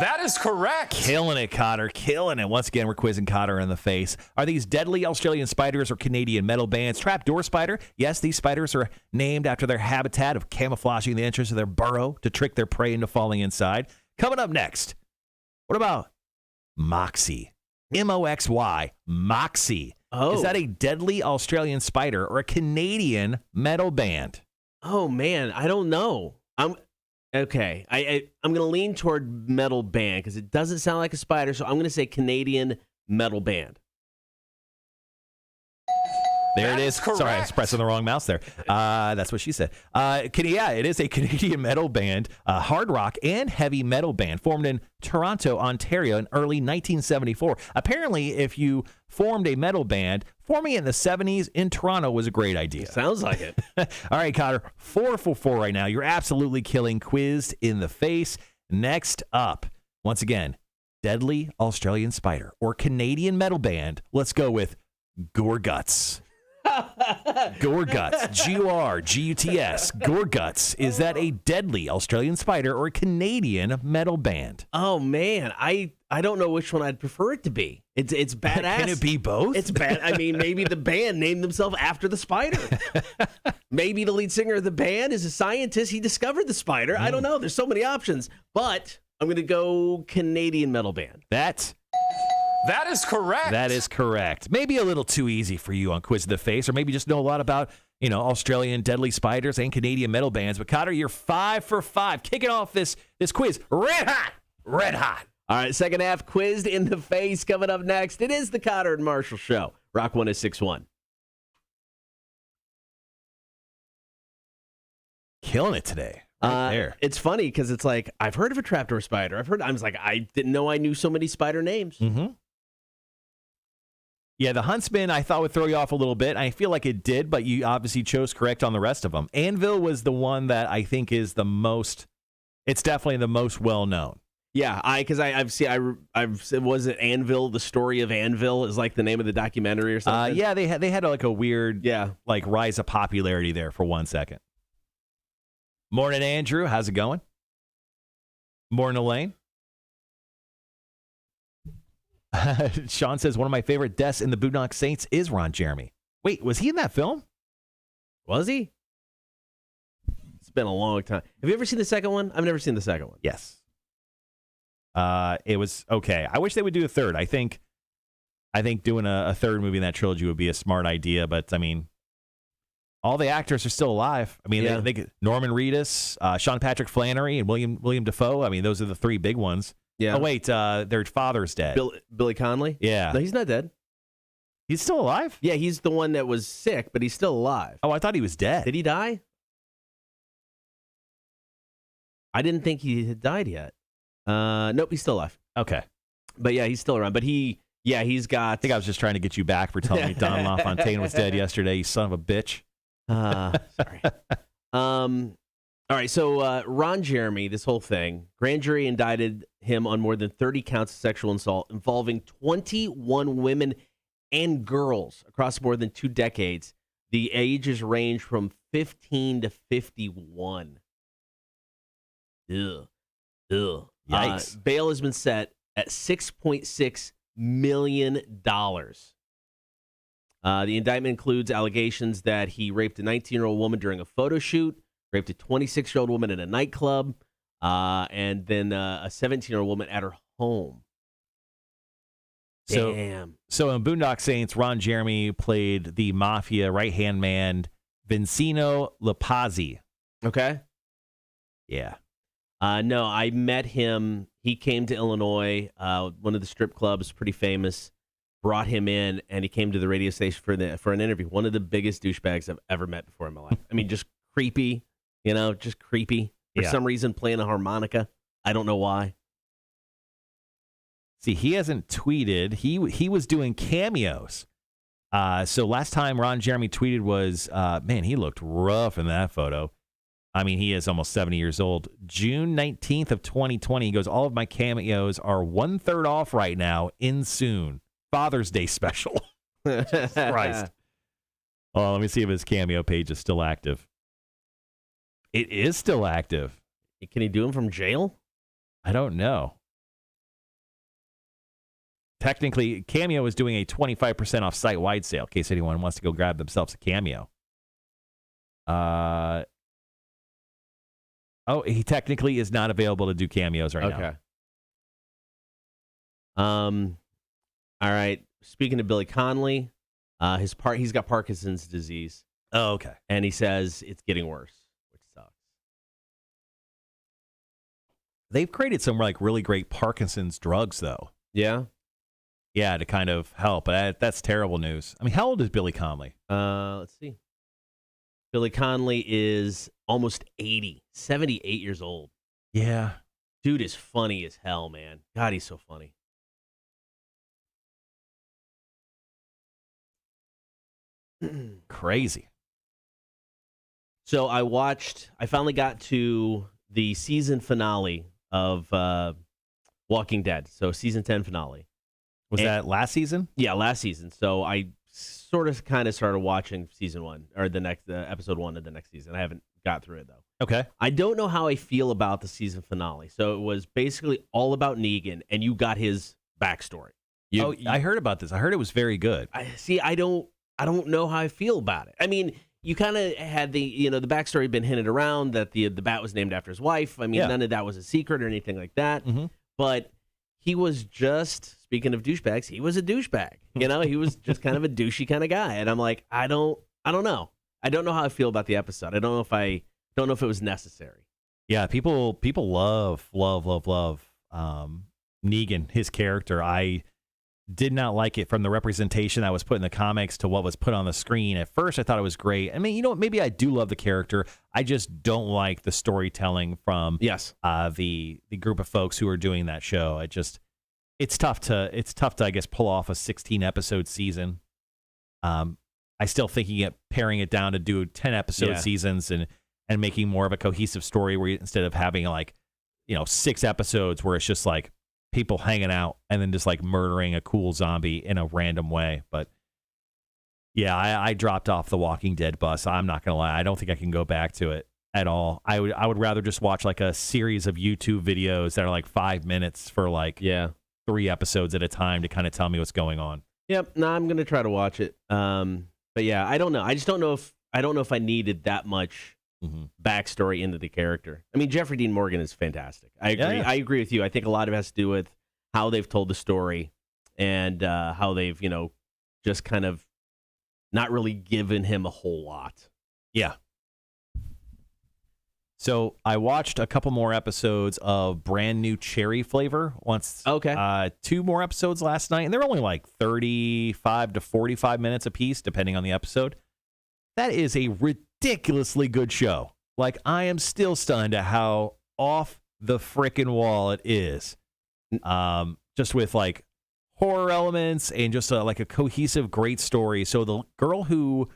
That is correct. Killing it, Kotter. Killing it. Once again, we're quizzing Kotter in the face. Are these deadly Australian spiders or Canadian metal bands? Trapdoor spider. Yes, these spiders are named after their habitat of camouflaging the entrance of their burrow to trick their prey into falling inside. Coming up next, what about Moxie? M-O-X-Y. Moxie. Oh. Is that a deadly Australian spider or a Canadian metal band? Oh, man, I don't know. I'm going to lean toward metal band because it doesn't sound like a spider, so I'm going to say Canadian metal band. There That it is is. Sorry, I was correct. pressing the wrong mouse there. That's what she said. It is a Canadian metal band, hard rock and heavy metal band formed in Toronto, Ontario in early 1974. Apparently, if you formed a metal band, forming it in the 70s in Toronto was a great idea. Sounds like it. All right, Kotter, 4 for 4 right now. You're absolutely killing Quizzed in the Face. Next up, once again, deadly Australian spider or Canadian metal band. Let's go with Gorguts. Gorguts. G-O-R-G-U-T-S. Gorguts. Is that a deadly Australian spider or a Canadian metal band? Oh, man, I don't know which one I'd prefer it to be. It's badass. Can it be both? It's bad. I mean, maybe the band named themselves after the spider. Maybe the lead singer of the band is a scientist. He discovered the spider. I don't know. There's so many options. But I'm going to go Canadian metal band. That is correct. That is correct. Maybe a little too easy for you on Quiz of the Face, or maybe just know a lot about, Australian deadly spiders and Canadian metal bands. But Kotter, you're 5 for 5. Kicking off this quiz red hot. Red hot. All right, second half, Quizzed in the Face coming up next. It is the Kotter and Marshall Show. Rock 106.1. Killing it today. Right there. It's funny because it's like, I've heard of a trapdoor spider. I didn't know I knew so many spider names. Mm-hmm. Yeah, the Huntsman I thought would throw you off a little bit. I feel like it did, but you obviously chose correct on the rest of them. Anvil was the one that I think is the most, it's definitely the most well-known. Yeah, was it Anvil? The Story of Anvil is like the name of the documentary or something. Yeah, they had like a weird like rise of popularity there for 1 second. Morning, Andrew. How's it going? Morning, Elaine. Sean says one of my favorite deaths in the Boondock Saints is Ron Jeremy. Wait, was he in that film? Was he? It's been a long time. Have you ever seen the second one? I've never seen the second one. Yes. It was okay. I wish they would do a third. I think doing a third movie in that trilogy would be a smart idea, but I mean, all the actors are still alive. I mean, they Norman Reedus, Sean Patrick Flannery, and William Dafoe. I mean, those are the three big ones. Yeah. Oh wait, their father's dead. Billy Connolly? Yeah. No, he's not dead. He's still alive? Yeah, he's the one that was sick, but he's still alive. Oh, I thought he was dead. Did he die? I didn't think he had died yet. Nope, he's still alive. Okay. But yeah, he's still around. But he's got... I think I was just trying to get you back for telling me Don LaFontaine was dead yesterday, you son of a bitch. Sorry. All right, so Ron Jeremy, this whole thing, grand jury indicted him on more than 30 counts of sexual assault involving 21 women and girls across more than 2 decades. The ages range from 15 to 51. Ugh. Yikes. Bail has been set at $6.6 million. The indictment includes allegations that he raped a 19-year-old woman during a photo shoot, raped a 26-year-old woman in a nightclub, and then a 17-year-old woman at her home. Damn. So in Boondock Saints, Ron Jeremy played the mafia right-hand man, Vincino Lapazzi. Okay. Yeah. No, I met him. He came to Illinois, one of the strip clubs, pretty famous, brought him in, and he came to the radio station for an interview. One of the biggest douchebags I've ever met before in my life. I mean, just creepy, just creepy. For some reason, playing a harmonica. I don't know why. See, he hasn't tweeted. He was doing cameos. So last time Ron Jeremy tweeted was, man, he looked rough in that photo. I mean, he is almost 70 years old. June 19th of 2020, he goes, all of my cameos are 1/3 off right now, in soon. Father's Day special. Jesus Christ. Oh, let me see if his cameo page is still active. It is still active. Can he do them from jail? I don't know. Technically, Cameo is doing a 25% off site-wide sale in case anyone wants to go grab themselves a Cameo. Oh, he technically is not available to do cameos right now. Okay. All right. Speaking of Billy Connolly, he's got Parkinson's disease. Oh, okay. And he says it's getting worse, which sucks. They've created some like really great Parkinson's drugs, though. Yeah. Yeah, to kind of help. But that's terrible news. I mean, how old is Billy Connolly? Let's see. Billy Connolly is almost 80, 78 years old. Yeah. Dude is funny as hell, man. God, he's so funny. Crazy. So I finally got to the season finale of Walking Dead. So season 10 finale. Was that last season? Yeah, last season. So I sort of kind of started watching season 1 or the next episode 1 of the next season. I haven't got through it though. Okay. I don't know how I feel about the season finale. So it was basically all about Negan, and you got his backstory. I heard about this. I heard it was very good. I don't know how I feel about it. I mean, you kind of had the backstory had been hinted around that the bat was named after his wife. I mean, none of that was a secret or anything like that. Mm-hmm. But he was just, speaking of douchebags, he was a douchebag. He was just kind of a douchey kind of guy. And I'm like, I don't know. I don't know how I feel about the episode. I don't know if it was necessary. Yeah, people love Negan, his character. I did not like it from the representation that was put in the comics to what was put on the screen. At first, I thought it was great. I mean, maybe I do love the character. I just don't like the storytelling from the group of folks who are doing that show. It's tough to I guess pull off a 16-episode season. I still thinking it paring it down to do 10-episode seasons and making more of a cohesive story where instead of having like 6 episodes where it's just like people hanging out and then just like murdering a cool zombie in a random way. But yeah, I dropped off the Walking Dead bus. I'm not gonna lie, I don't think I can go back to it at all. I would rather just watch like a series of YouTube videos that are like 5 minutes for like 3 episodes at a time to kind of tell me what's going on. Yep. No, I'm gonna try to watch it. But yeah, I don't know. I just don't know if I needed that much backstory into the character. I mean, Jeffrey Dean Morgan is fantastic. I agree. Yeah. I agree with you. I think a lot of it has to do with how they've told the story and how they've, just kind of not really given him a whole lot. Yeah. So I watched a couple more episodes of Brand New Cherry Flavor once. Okay. 2 more episodes last night, and they're only like 35 to 45 minutes a piece, depending on the episode. That is a ridiculously good show. Like, I am still stunned at how off the frickin' wall it is. Just with like horror elements and just like a cohesive, great story. So the girl who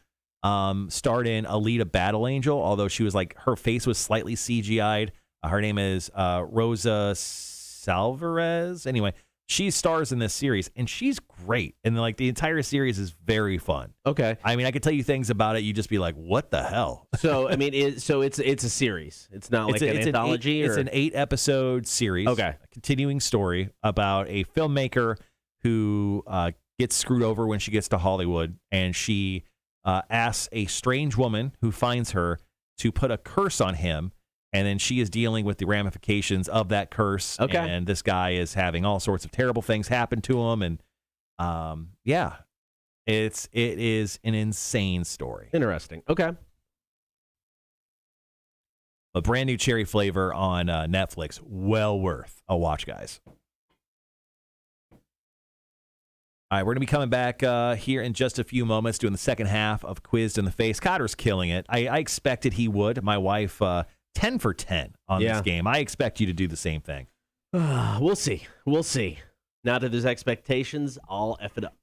starred in Alita Battle Angel, although she was like, her face was slightly CGI'd. Her name is Rosa Salvarez. Anyway, she stars in this series, and she's great. And like the entire series is very fun. Okay. I mean, I could tell you things about it. You just be like, what the hell? So, I mean, it's a series. It's not like an anthology? It's an 8-episode series. Okay. A continuing story about a filmmaker who gets screwed over when she gets to Hollywood, and she asks a strange woman who finds her to put a curse on him, and then she is dealing with the ramifications of that curse. Okay. And this guy is having all sorts of terrible things happen to him, and it is an insane story. Interesting. Okay. A Brand New Cherry Flavor on Netflix. Well worth a watch, guys. All right, we're going to be coming back here in just a few moments, doing the second half of Quizzed in the Face. Cotter's killing it. I expected he would. My wife, 10 for 10 on this game. I expect you to do the same thing. We'll see. We'll see. Now that there's expectations, I'll F it up.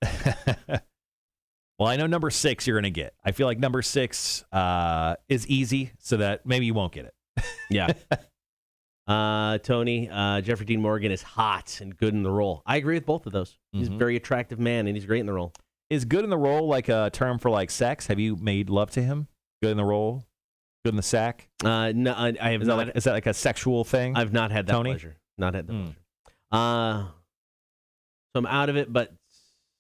Well, I know number 6 you're going to get. I feel like number 6 is easy, so that maybe you won't get it. Yeah. Tony, Jeffrey Dean Morgan is hot and good in the role. I agree with both of those. He's a very attractive man, and he's great in the role. Is good in the role like a term for like sex? Have you made love to him? Good in the role? Good in the sack? No, I have not. Is that like a sexual thing? I've not had that Tony? pleasure. Not had that pleasure. So I'm out of it, but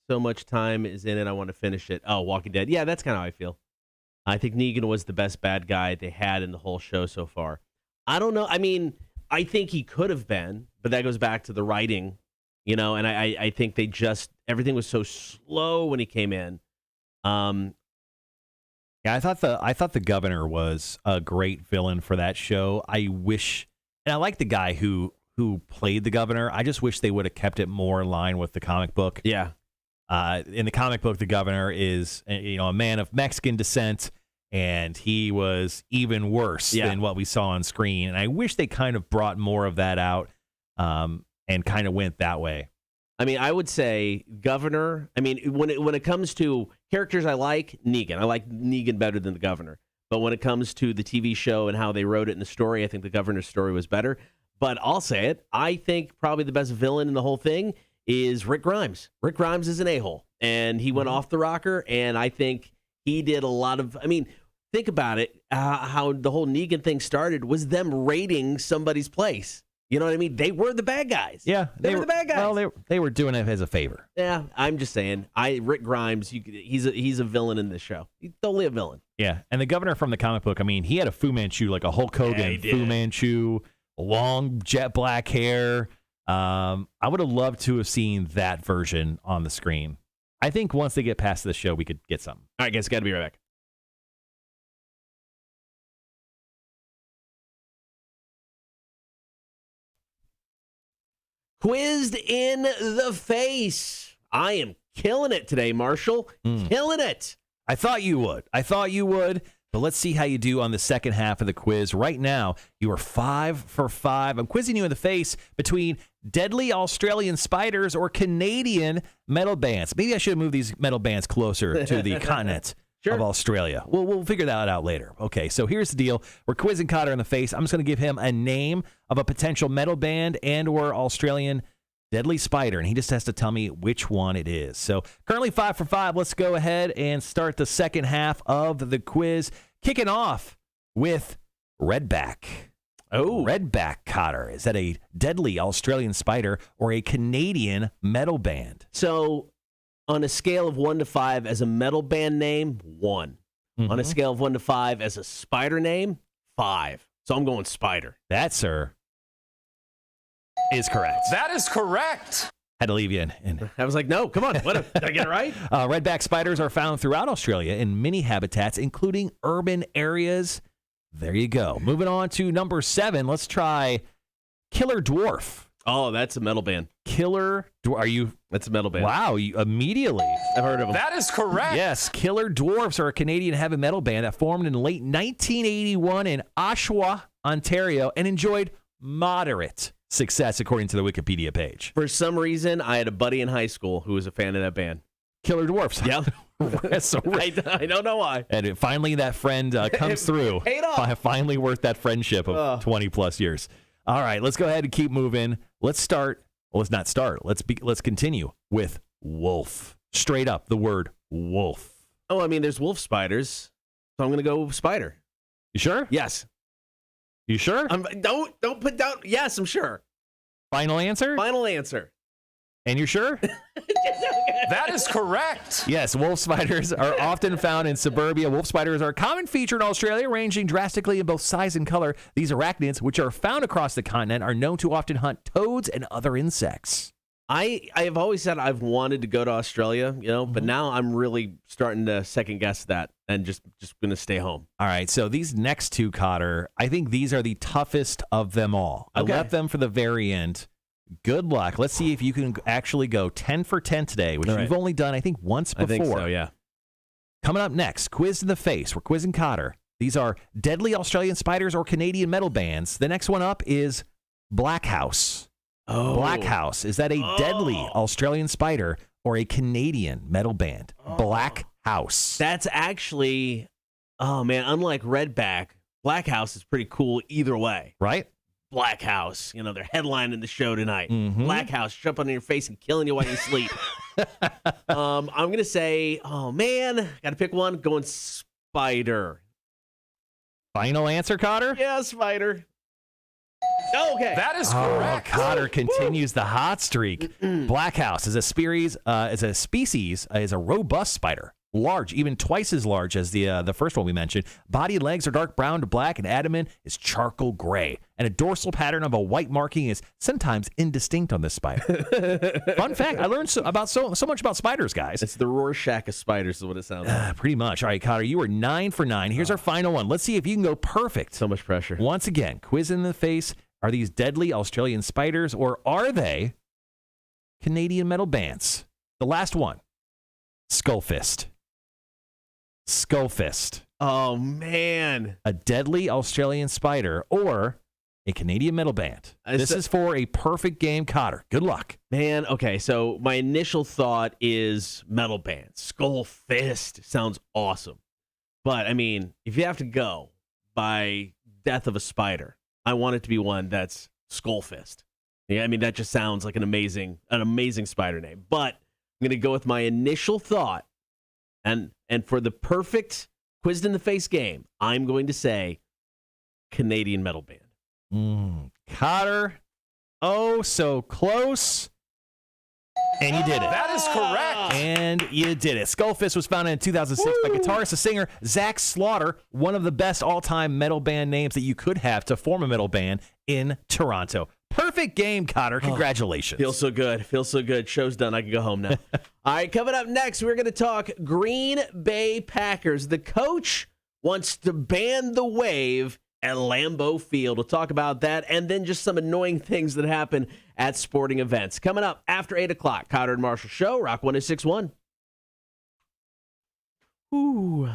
so much time is in it. I want to finish it. Oh, Walking Dead. Yeah, that's kind of how I feel. I think Negan was the best bad guy they had in the whole show so far. I don't know. I mean, I think he could have been, but that goes back to the writing, and I think everything was so slow when he came in. Yeah, I thought the governor was a great villain for that show. I wish, and I like the guy who played the governor. I just wish they would have kept it more in line with the comic book. Yeah. In the comic book, the governor is a man of Mexican descent, and he was even worse than what we saw on screen. And I wish they kind of brought more of that out and kind of went that way. I mean, I would say governor. I mean, when it comes to characters, I like Negan. I like Negan better than the governor. But when it comes to the TV show and how they wrote it in the story, I think the governor's story was better. But I'll say it. I think probably the best villain in the whole thing is Rick Grimes. Rick Grimes is an a-hole, and he went off the rocker, and I think he did a lot of, I mean, think about it, how the whole Negan thing started was them raiding somebody's place. You know what I mean? They were the bad guys. Yeah. They were the bad guys. Well, they were doing it as a favor. Yeah, I'm just saying. Rick Grimes, he's a villain in this show. He's totally a villain. Yeah, and the governor from the comic book, I mean, he had a Fu Manchu, like a Hulk Hogan Fu Manchu, long jet black hair. I would have loved to have seen that version on the screen. I think once they get past the show, we could get something. All right, guys, got to be right back. Quizzed in the Face. I am killing it today, Marshall. Killing it. I thought you would. But let's see how you do on the second half of the quiz. Right now, you are 5 for 5. I'm quizzing you in the face between deadly Australian spiders or Canadian metal bands. Maybe I should move these metal bands closer to the continent. Sure. of Australia. We'll figure that out later. Okay, so here's the deal. We're quizzing Kotter in the face. I'm just going to give him a name of a potential metal band and or Australian deadly spider, and he just has to tell me which one it is. So currently 5 for 5. Let's go ahead and start the second half of the quiz, kicking off with Redback. Oh, Redback, Kotter. Is that a deadly Australian spider or a Canadian metal band? So on a scale of 1 to 5 as a metal band name, 1. On a scale of 1 to 5 as a spider name, 5. So I'm going spider. That, sir, is correct. That is correct. Had to leave you in. I was like, no, come on. What? Did I get it right? Redback spiders are found throughout Australia in many habitats, including urban areas. There you go. Moving on to number 7. Let's try Killer Dwarf. Oh, that's a metal band. Killer Dwarf. That's a metal band. Wow, you immediately. I've heard of them. That is correct. Yes, Killer Dwarfs are a Canadian heavy metal band that formed in late 1981 in Oshawa, Ontario, and enjoyed moderate success, according to the Wikipedia page. For some reason, I had a buddy in high school who was a fan of that band. Killer Dwarfs. Yeah. So I don't know why. And finally, that friend comes through. Paid off. Finally worth that friendship of 20 plus years. All right, let's go ahead and keep moving. Let's not start. Let's continue with wolf. Straight up, the word wolf. Oh, I mean, there's wolf spiders, so I'm going to go spider. You sure? Yes. You sure? Don't put down. Yes, I'm sure. Final answer? Final answer. And you're sure? That is correct. Yes, wolf spiders are often found in suburbia. Wolf spiders are a common feature in Australia, ranging drastically in both size and color. These arachnids, which are found across the continent, are known to often hunt toads and other insects. I have always said I've wanted to go to Australia, but now I'm really starting to second guess that and just going to stay home. All right, so these next two, Kotter, I think these are the toughest of them all. Okay. I left them for the very end. Good luck. Let's see if you can actually go 10 for 10 today, which you've only done, I think, once before. I think so, yeah. Coming up next, Quiz in the Face. We're quizzing Kotter. These are deadly Australian spiders or Canadian metal bands. The next one up is Black House. Oh. Black House. Is that a deadly Australian spider or a Canadian metal band? Black House. That's actually, unlike Redback, Black House is pretty cool either way. Right? Black House, they're headlining the show tonight. Mm-hmm. Black House, jumping on your face and killing you while you sleep. I'm going to say, got to pick one, going spider. Final answer, Kotter? Yeah, spider. Okay. That is correct. Kotter continues the hot streak. Black House is a species, is a robust spider. Large, even twice as large as the first one we mentioned. Body and legs are dark brown to black, and abdomen is charcoal gray. And a dorsal pattern of a white marking is sometimes indistinct on this spider. Fun fact, I learned so much about spiders, guys. It's the Rorschach of spiders is what it sounds like. Pretty much. All right, Kotter, you were 9 for 9. Here's our final one. Let's see if you can go perfect. So much pressure. Once again, quiz in the face. Are these deadly Australian spiders, or are they Canadian metal bands? The last one, Skullfist. Skullfist. Oh, man. A deadly Australian spider or a Canadian metal band. This is for a perfect game, Kotter. Good luck. Man, okay, so my initial thought is metal band. Skull Fist sounds awesome. But, if you have to go by death of a spider, I want it to be one that's Skull Fist. Yeah, that just sounds like an amazing spider name. But I'm going to go with my initial thought. And for the perfect quizzed in the face game, I'm going to say Canadian metal band. Kotter, oh, so close. And you did it. That is correct. And you did it. Skullfist was founded in 2006 by guitarist and singer Zach Slaughter, one of the best all-time metal band names that you could have to form a metal band in Toronto. Perfect game, Kotter. Congratulations. Feels so good. Feels so good. Show's done. I can go home now. All right, coming up next, we're going to talk Green Bay Packers. The coach wants to ban the wave at Lambeau Field. We'll talk about that and then just some annoying things that happen at sporting events. Coming up after 8 o'clock, Kotter and Marshall Show, Rock 106.1. Ooh.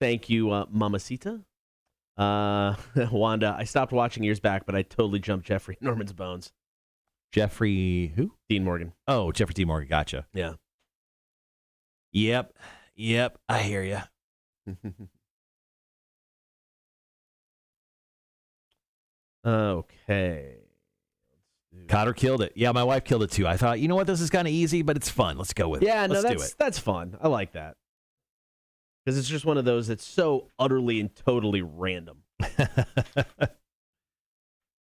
Thank you, Mamacita. Wanda, I stopped watching years back, but I totally jumped Jeffrey Norman's Bones. Jeffrey who? Dean Morgan. Oh, Jeffrey D. Morgan. Gotcha. Yeah. Yep. Yep, I hear you. Okay. Kotter killed it. Yeah, my wife killed it too. I thought, you know what, this is kind of easy, but it's fun. Let's go with it. Yeah, no, Let's do it. that's fun. I like that. Because it's just one of those that's so utterly and totally random,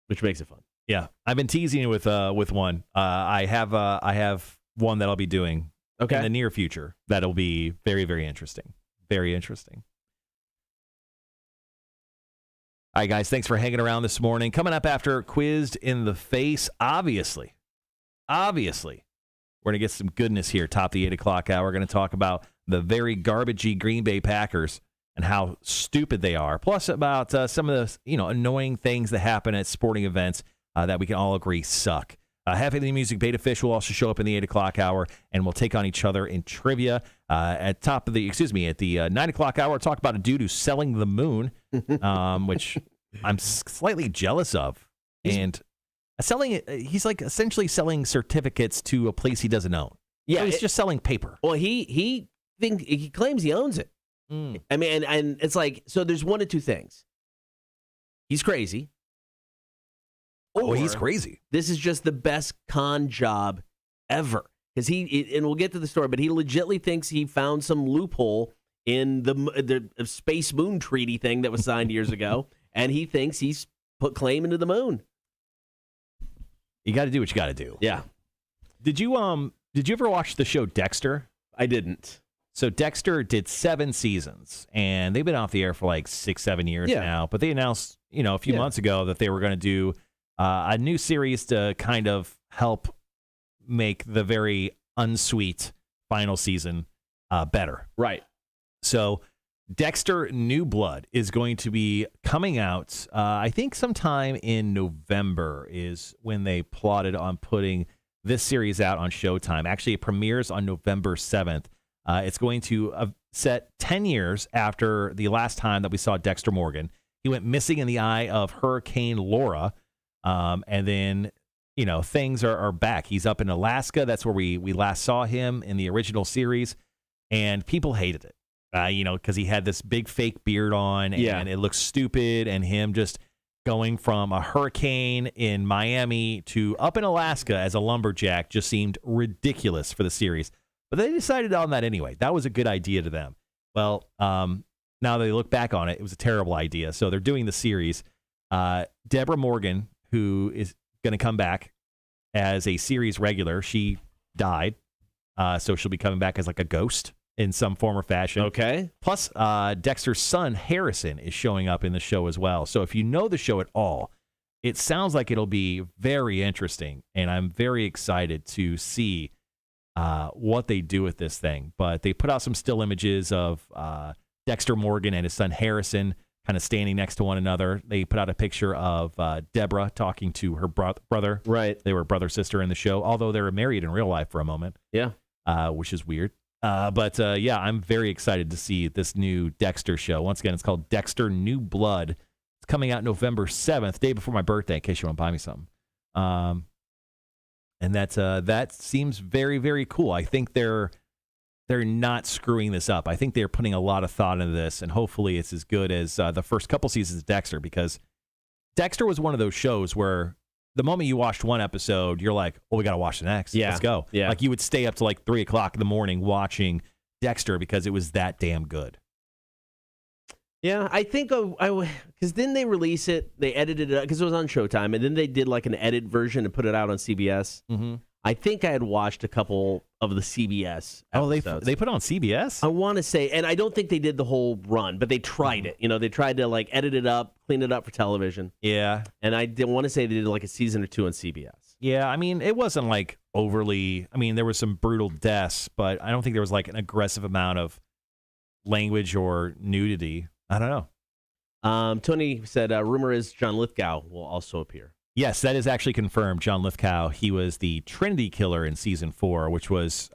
which makes it fun. Yeah, I've been teasing you with one. I have one that I'll be doing in the near future that'll be very, very interesting. Very interesting. All right, guys, thanks for hanging around this morning. Coming up after Quizzed in the Face, obviously, we're going to get some goodness here, top of the 8 o'clock hour. We're going to talk about the very garbagey Green Bay Packers and how stupid they are, plus about some of the annoying things that happen at sporting events that we can all agree suck. Half of the Music Beta Fish will also show up in the 8 o'clock hour, and we'll take on each other in trivia. At the 9 o'clock hour, we'll talk about a dude who's selling the moon, which I'm slightly jealous of. And he's like essentially selling certificates to a place he doesn't own. Yeah, so he's just selling paper. Well, he claims he owns it. I mean, and it's like, so there's one of two things. He's crazy. Oh, he's crazy. This is just the best con job ever. Because and we'll get to the story, but he legitimately thinks he found some loophole in the Space Moon Treaty thing that was signed years ago, and he thinks he's put claim into the moon. You got to do what you got to do. Yeah. Did you ever watch the show Dexter? I didn't. So Dexter did 7 seasons, and they've been off the air for like 6-7 years now. But they announced, a few months ago that they were going to do a new series to kind of help make the very unsweet final season better. Right. So Dexter New Blood is going to be coming out, I think sometime in November is when they plotted on putting this series out on Showtime. Actually, it premieres on November 7th. It's going to set 10 years after the last time that we saw Dexter Morgan. He went missing in the eye of Hurricane Laura. And then, things are back. He's up in Alaska. That's where we last saw him in the original series. And people hated it, because he had this big fake beard on and it looked stupid. And him just going from a hurricane in Miami to up in Alaska as a lumberjack just seemed ridiculous for the series. But they decided on that anyway. That was a good idea to them. Well, now they look back on it, it was a terrible idea. So they're doing the series. Deborah Morgan, who is going to come back as a series regular. She died, so she'll be coming back as like a ghost in some form or fashion. Okay. Plus, Dexter's son, Harrison, is showing up in the show as well. So if you know the show at all, it sounds like it'll be very interesting, and I'm very excited to see what they do with this thing. But they put out some still images of Dexter Morgan and his son, Harrison, kind of standing next to one another. They put out a picture of Deborah talking to her brother. Right. They were brother-sister in the show, although they were married in real life for a moment. Yeah. Which is weird. But I'm very excited to see this new Dexter show. Once again, it's called Dexter New Blood. It's coming out November 7th, day before my birthday, in case you want to buy me something. And that seems very, very cool. I think they're not screwing this up. I think they're putting a lot of thought into this, and hopefully it's as good as the first couple seasons of Dexter, because Dexter was one of those shows where the moment you watched one episode, you're like, oh, we got to watch the next. Yeah. Let's go. Yeah. Like you would stay up to like 3 o'clock in the morning watching Dexter because it was that damn good. Yeah, I think because then they release it, they edited it because it was on Showtime, and then they did like an edit version and put it out on CBS. Mm-hmm. I think I had watched a couple of the CBS episodes. Oh, they put it on CBS? I want to say, and I don't think they did the whole run, but they tried it. They tried to like edit it up, clean it up for television. Yeah. And I didn't want to say they did like a season or 2 on CBS. Yeah, I mean, it wasn't like overly, there was some brutal deaths, but I don't think there was like an aggressive amount of language or nudity. I don't know. Tony said, rumor is John Lithgow will also appear. Yes, that is actually confirmed. John Lithgow, he was the Trinity Killer in season 4, which was,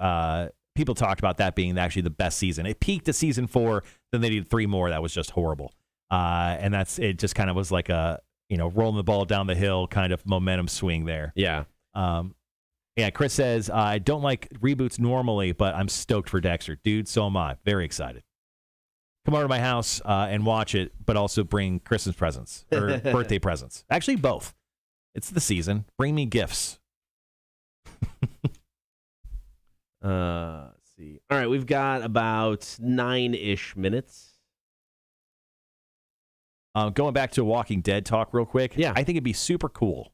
people talked about that being actually the best season. It peaked at season 4, then they did 3 more that was just horrible. And it just kind of was like a, rolling the ball down the hill kind of momentum swing there. Yeah. Yeah, Chris says, I don't like reboots normally, but I'm stoked for Dexter. Dude, so am I. Very excited. Come over to my house and watch it, but also bring Christmas presents or birthday presents. Actually, both. It's the season. Bring me gifts. Let's see. All right, we've got about 9-ish minutes. Going back to Walking Dead talk real quick. Yeah. I think it'd be super cool.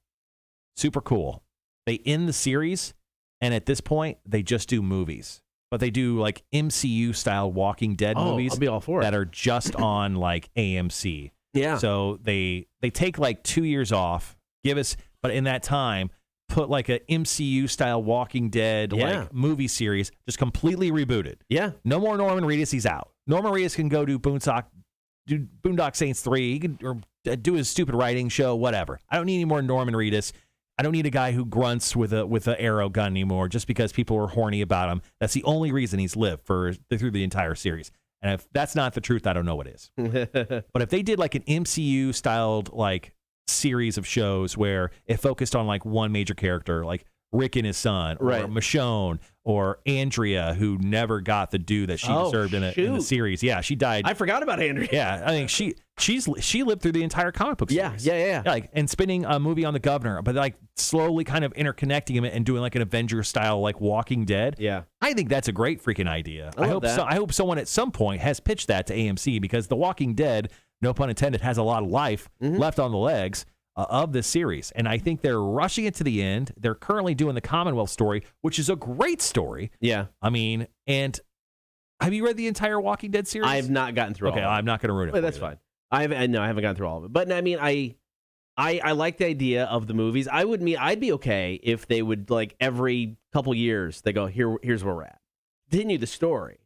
Super cool. They end the series, and at this point, they just do movies. But they do like MCU-style Walking Dead movies I'll be all for it. that are just on like AMC. Yeah. So they take like 2 years off, but in that time, put like a MCU-style Walking Dead like movie series, just completely rebooted. Yeah. No more Norman Reedus. He's out. Norman Reedus can go do Boondock Saints 3. He can do his stupid writing show, whatever. I don't need any more Norman Reedus. I don't need a guy who grunts with an arrow gun anymore just because people are horny about him. That's the only reason he's lived through the entire series. And if that's not the truth, I don't know what is. But if they did like an MCU-styled like series of shows where it focused on like one major character, like Rick and his son, or Michonne, or Andrea, who never got the due that she deserved in the series. Yeah, she died. I forgot about Andrea. Yeah, I think she lived through the entire comic book series. Yeah. Like, and spinning a movie on the governor, but like slowly kind of interconnecting him and doing like an Avengers style like Walking Dead. Yeah, I think that's a great freaking idea. I hope someone at some point has pitched that to AMC, because The Walking Dead, no pun intended, has a lot of life left on the legs of this series. And I think they're rushing it to the end. They're currently doing the Commonwealth story, which is a great story. Yeah. I mean, and have you read the entire Walking Dead series? I have not gotten through all of it. I'm not going to ruin it. Wait, that's fine. I haven't gotten through all of it. But I mean, I like the idea of the movies. I'd be okay if they would, like, every couple years they go, here's where we're at. Continue the story.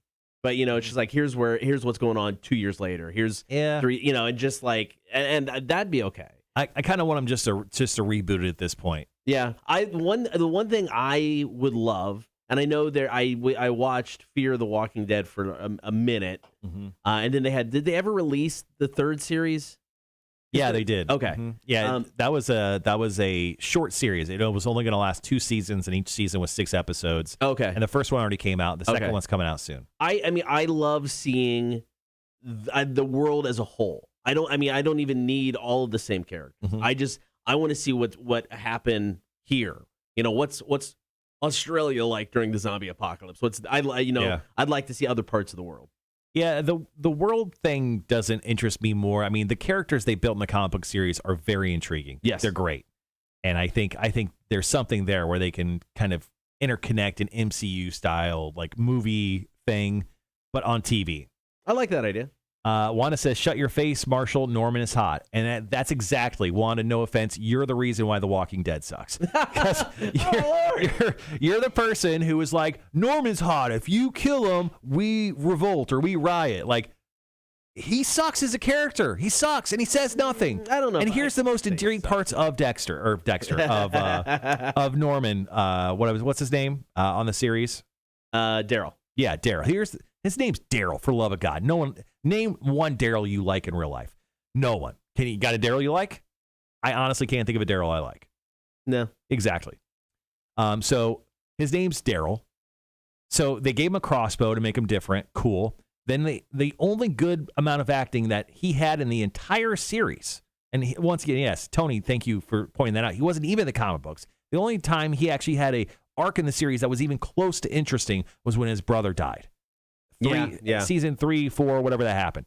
But, it's just like, here's what's going on 2 years later. Here's 3, and just like, and that'd be okay. I kind of want them just to reboot it at this point. Yeah, the one thing I would love, and I know I watched Fear the Walking Dead for a minute, and then did they ever release the third series? Yeah, they did. Okay, yeah, that was a short series. It was only going to last 2 seasons, and each season was 6 episodes. Okay, and the first one already came out. The second one's coming out soon. I love seeing the world as a whole. I don't even need all of the same characters. I want to see what happened here. What's Australia like during the zombie apocalypse? I'd like to see other parts of the world. Yeah, the world thing doesn't interest me more. I mean, the characters they built in the comic book series are very intriguing. Yes, they're great, and I think there's something there where they can kind of interconnect an MCU style like movie thing, but on TV. I like that idea. Wanda says, "Shut your face, Marshall. Norman is hot," and that's exactly, Wanda. No offense, you're the reason why The Walking Dead sucks. Because you're the person who is like, Norman's hot. If you kill him, we revolt or we riot. Like, he sucks as a character. He sucks, and he says nothing. I don't know. And here's the most endearing parts of Dexter of Norman. What's his name on the series? Daryl. Yeah, Daryl. His name's Daryl, for love of God. No one, name one Daryl you like in real life. No one. You got a Daryl you like? I honestly can't think of a Daryl I like. No. Exactly. So his name's Daryl. So they gave him a crossbow to make him different. Cool. Then the only good amount of acting that he had in the entire series, and once again, yes, Tony, thank you for pointing that out. He wasn't even in the comic books. The only time he actually had a arc in the series that was even close to interesting was when his brother died. Season 3, 4, whatever that happened.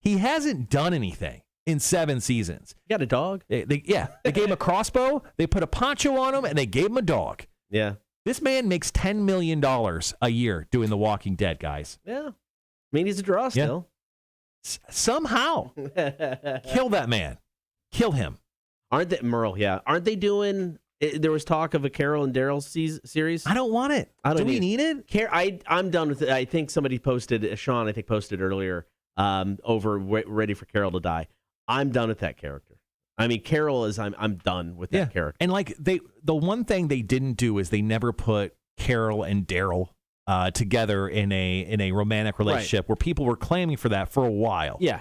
He hasn't done anything in 7 seasons. You got a dog? They gave him a crossbow, they put a poncho on him, and they gave him a dog. Yeah. This man makes $10 million a year doing The Walking Dead, guys. Yeah. I mean, he's a draw still. Somehow. Kill that man. Kill him. Aren't they doing... There was talk of a Carol and Daryl series. I don't want it. Do we need it? I'm done with it. I think somebody posted, Sean, posted earlier, ready for Carol to die. I'm done with that character. I mean, Carol is, I'm done with that character. And like the one thing they didn't do is they never put Carol and Daryl together in a romantic relationship where people were claiming for that for a while. Yeah.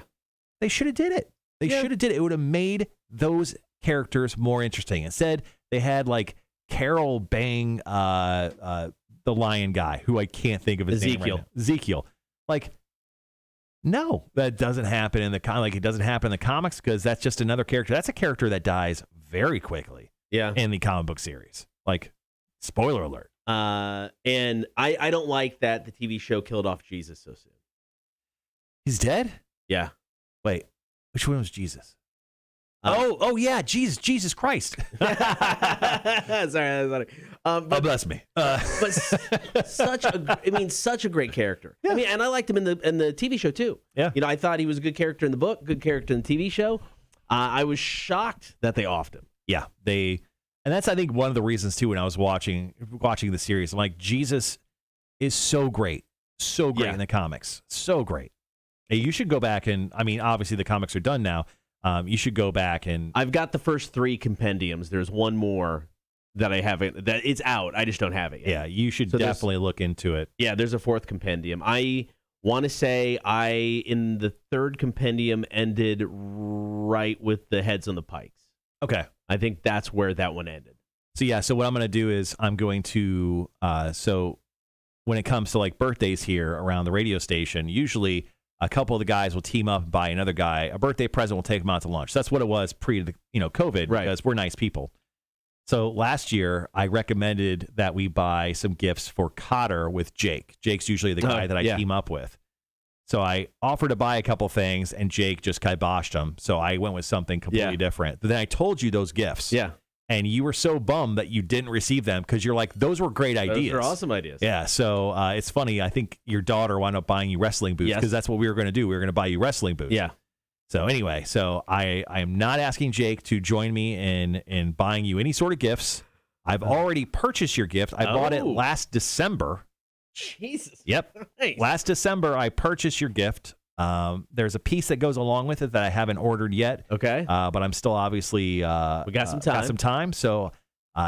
They should have did it. It would have made those characters more interesting. Instead, they had like Carol bang the lion guy, who I can't think of his name right now. Ezekiel. Like, no, that doesn't happen in the it doesn't happen in the comics because that's just another character. That's a character that dies very quickly. Yeah. In the comic book series. Like, spoiler alert. And I don't like that the TV show killed off Jesus so soon. He's dead? Yeah. Wait, which one was Jesus? Yeah, Jesus Christ. sorry. Bless me. But such a great character. Yeah. I mean, and I liked him in the TV show too. Yeah. You know, I thought he was a good character in the book, good character in the TV show. I was shocked that they offed him. Yeah, and that's, I think, one of the reasons too when I was watching the series. I'm like, Jesus is so great in the comics, so great. Hey, you should go back and, I mean, obviously the comics are done now. You should go back and. I've got the first 3 compendiums. There's one more that I haven't. That it's out. I just don't have it yet. Yeah, you should definitely look into it. Yeah, there's a 4th compendium. I want to say in the 3rd compendium ended right with the heads on the pikes. Okay. I think that's where that one ended. So what I'm going to do is I'm going to so when it comes to like birthdays here around the radio station, usually a couple of the guys will team up and buy another guy a birthday present. We'll take them out to lunch. That's what it was pre COVID, right? Because we're nice people. So last year I recommended that we buy some gifts for Kotter with Jake. Jake's usually the guy that I team up with. So I offered to buy a couple things, and Jake just kiboshed them. So I went with something completely different. But then I told you those gifts. Yeah. And you were so bummed that you didn't receive them because you're like, those were great ideas. Those are awesome ideas. Yeah. So it's funny. I think your daughter wound up buying you wrestling boots because that's what we were going to do. We were going to buy you wrestling boots. Yeah. So anyway, I am not asking Jake to join me in buying you any sort of gifts. I've already purchased your gift. I bought it last December. Jesus. Yep. Nice. Last December, I purchased your gift. There's a piece that goes along with it that I haven't ordered yet. Okay. But I'm still obviously we got some time. Got some time. So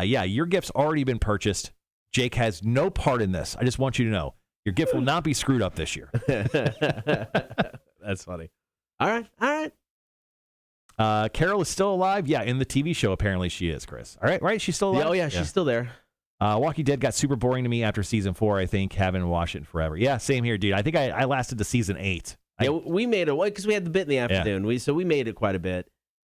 your gift's already been purchased. Jake has no part in this. I just want you to know your gift will not be screwed up this year. That's funny. All right. Carol is still alive. Yeah, in the TV show apparently she is, Chris. All right, right? She's still alive. Oh yeah, she's still there. Walking Dead got super boring to me after season 4, I think. Haven't watched it in forever. Yeah, same here, dude. I think I lasted to season 8. Yeah, we made it because we had the bit in the afternoon. We made it quite a bit.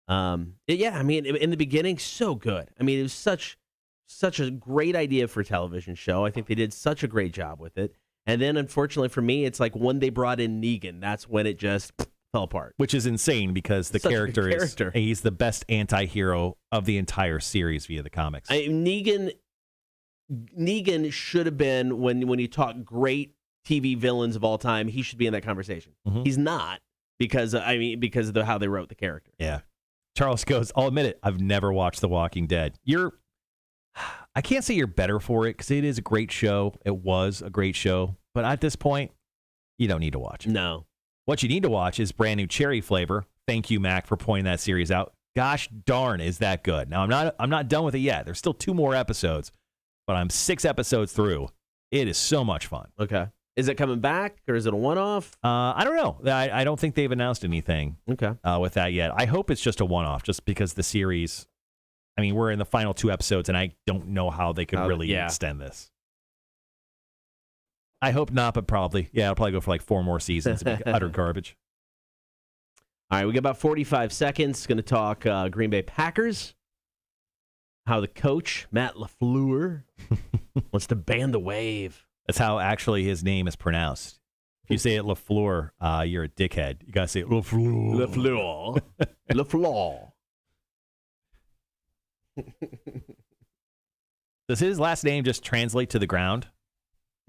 I mean, in the beginning, so good. I mean, it was such a great idea for a television show. I think they did such a great job with it. And then, unfortunately for me, it's like when they brought in Negan, that's when it just fell apart. Which is insane because the character is he's the best anti-hero of the entire series via the comics. Negan should have been, when you talk great TV villains of all time, he should be in that conversation. Mm-hmm. He's not because of how they wrote the character. Yeah. Charles goes, I'll admit it, I've never watched The Walking Dead. I can't say you're better for it because it is a great show. It was a great show. But at this point, you don't need to watch it. No. What you need to watch is Brand New Cherry Flavor. Thank you, Mac, for pointing that series out. Gosh darn, is that good. Now, I'm not done with it yet. There's still 2 more episodes, but I'm 6 episodes through. It is so much fun. Okay. Is it coming back, or is it a one-off? I don't know. I don't think they've announced anything with that yet. I hope it's just a one-off, just because the series, I mean, we're in the final 2 episodes, and I don't know how they could really extend this. I hope not, but probably. Yeah, it'll probably go for like 4 more seasons. It'll be utter garbage. All right, we got about 45 seconds. Going to talk Green Bay Packers. How the coach, Matt LaFleur, wants to ban the wave. That's how actually his name is pronounced. If you say it LaFleur, you're a dickhead. You got to say it LaFleur. LaFleur. LaFleur. Does his last name just translate to the ground?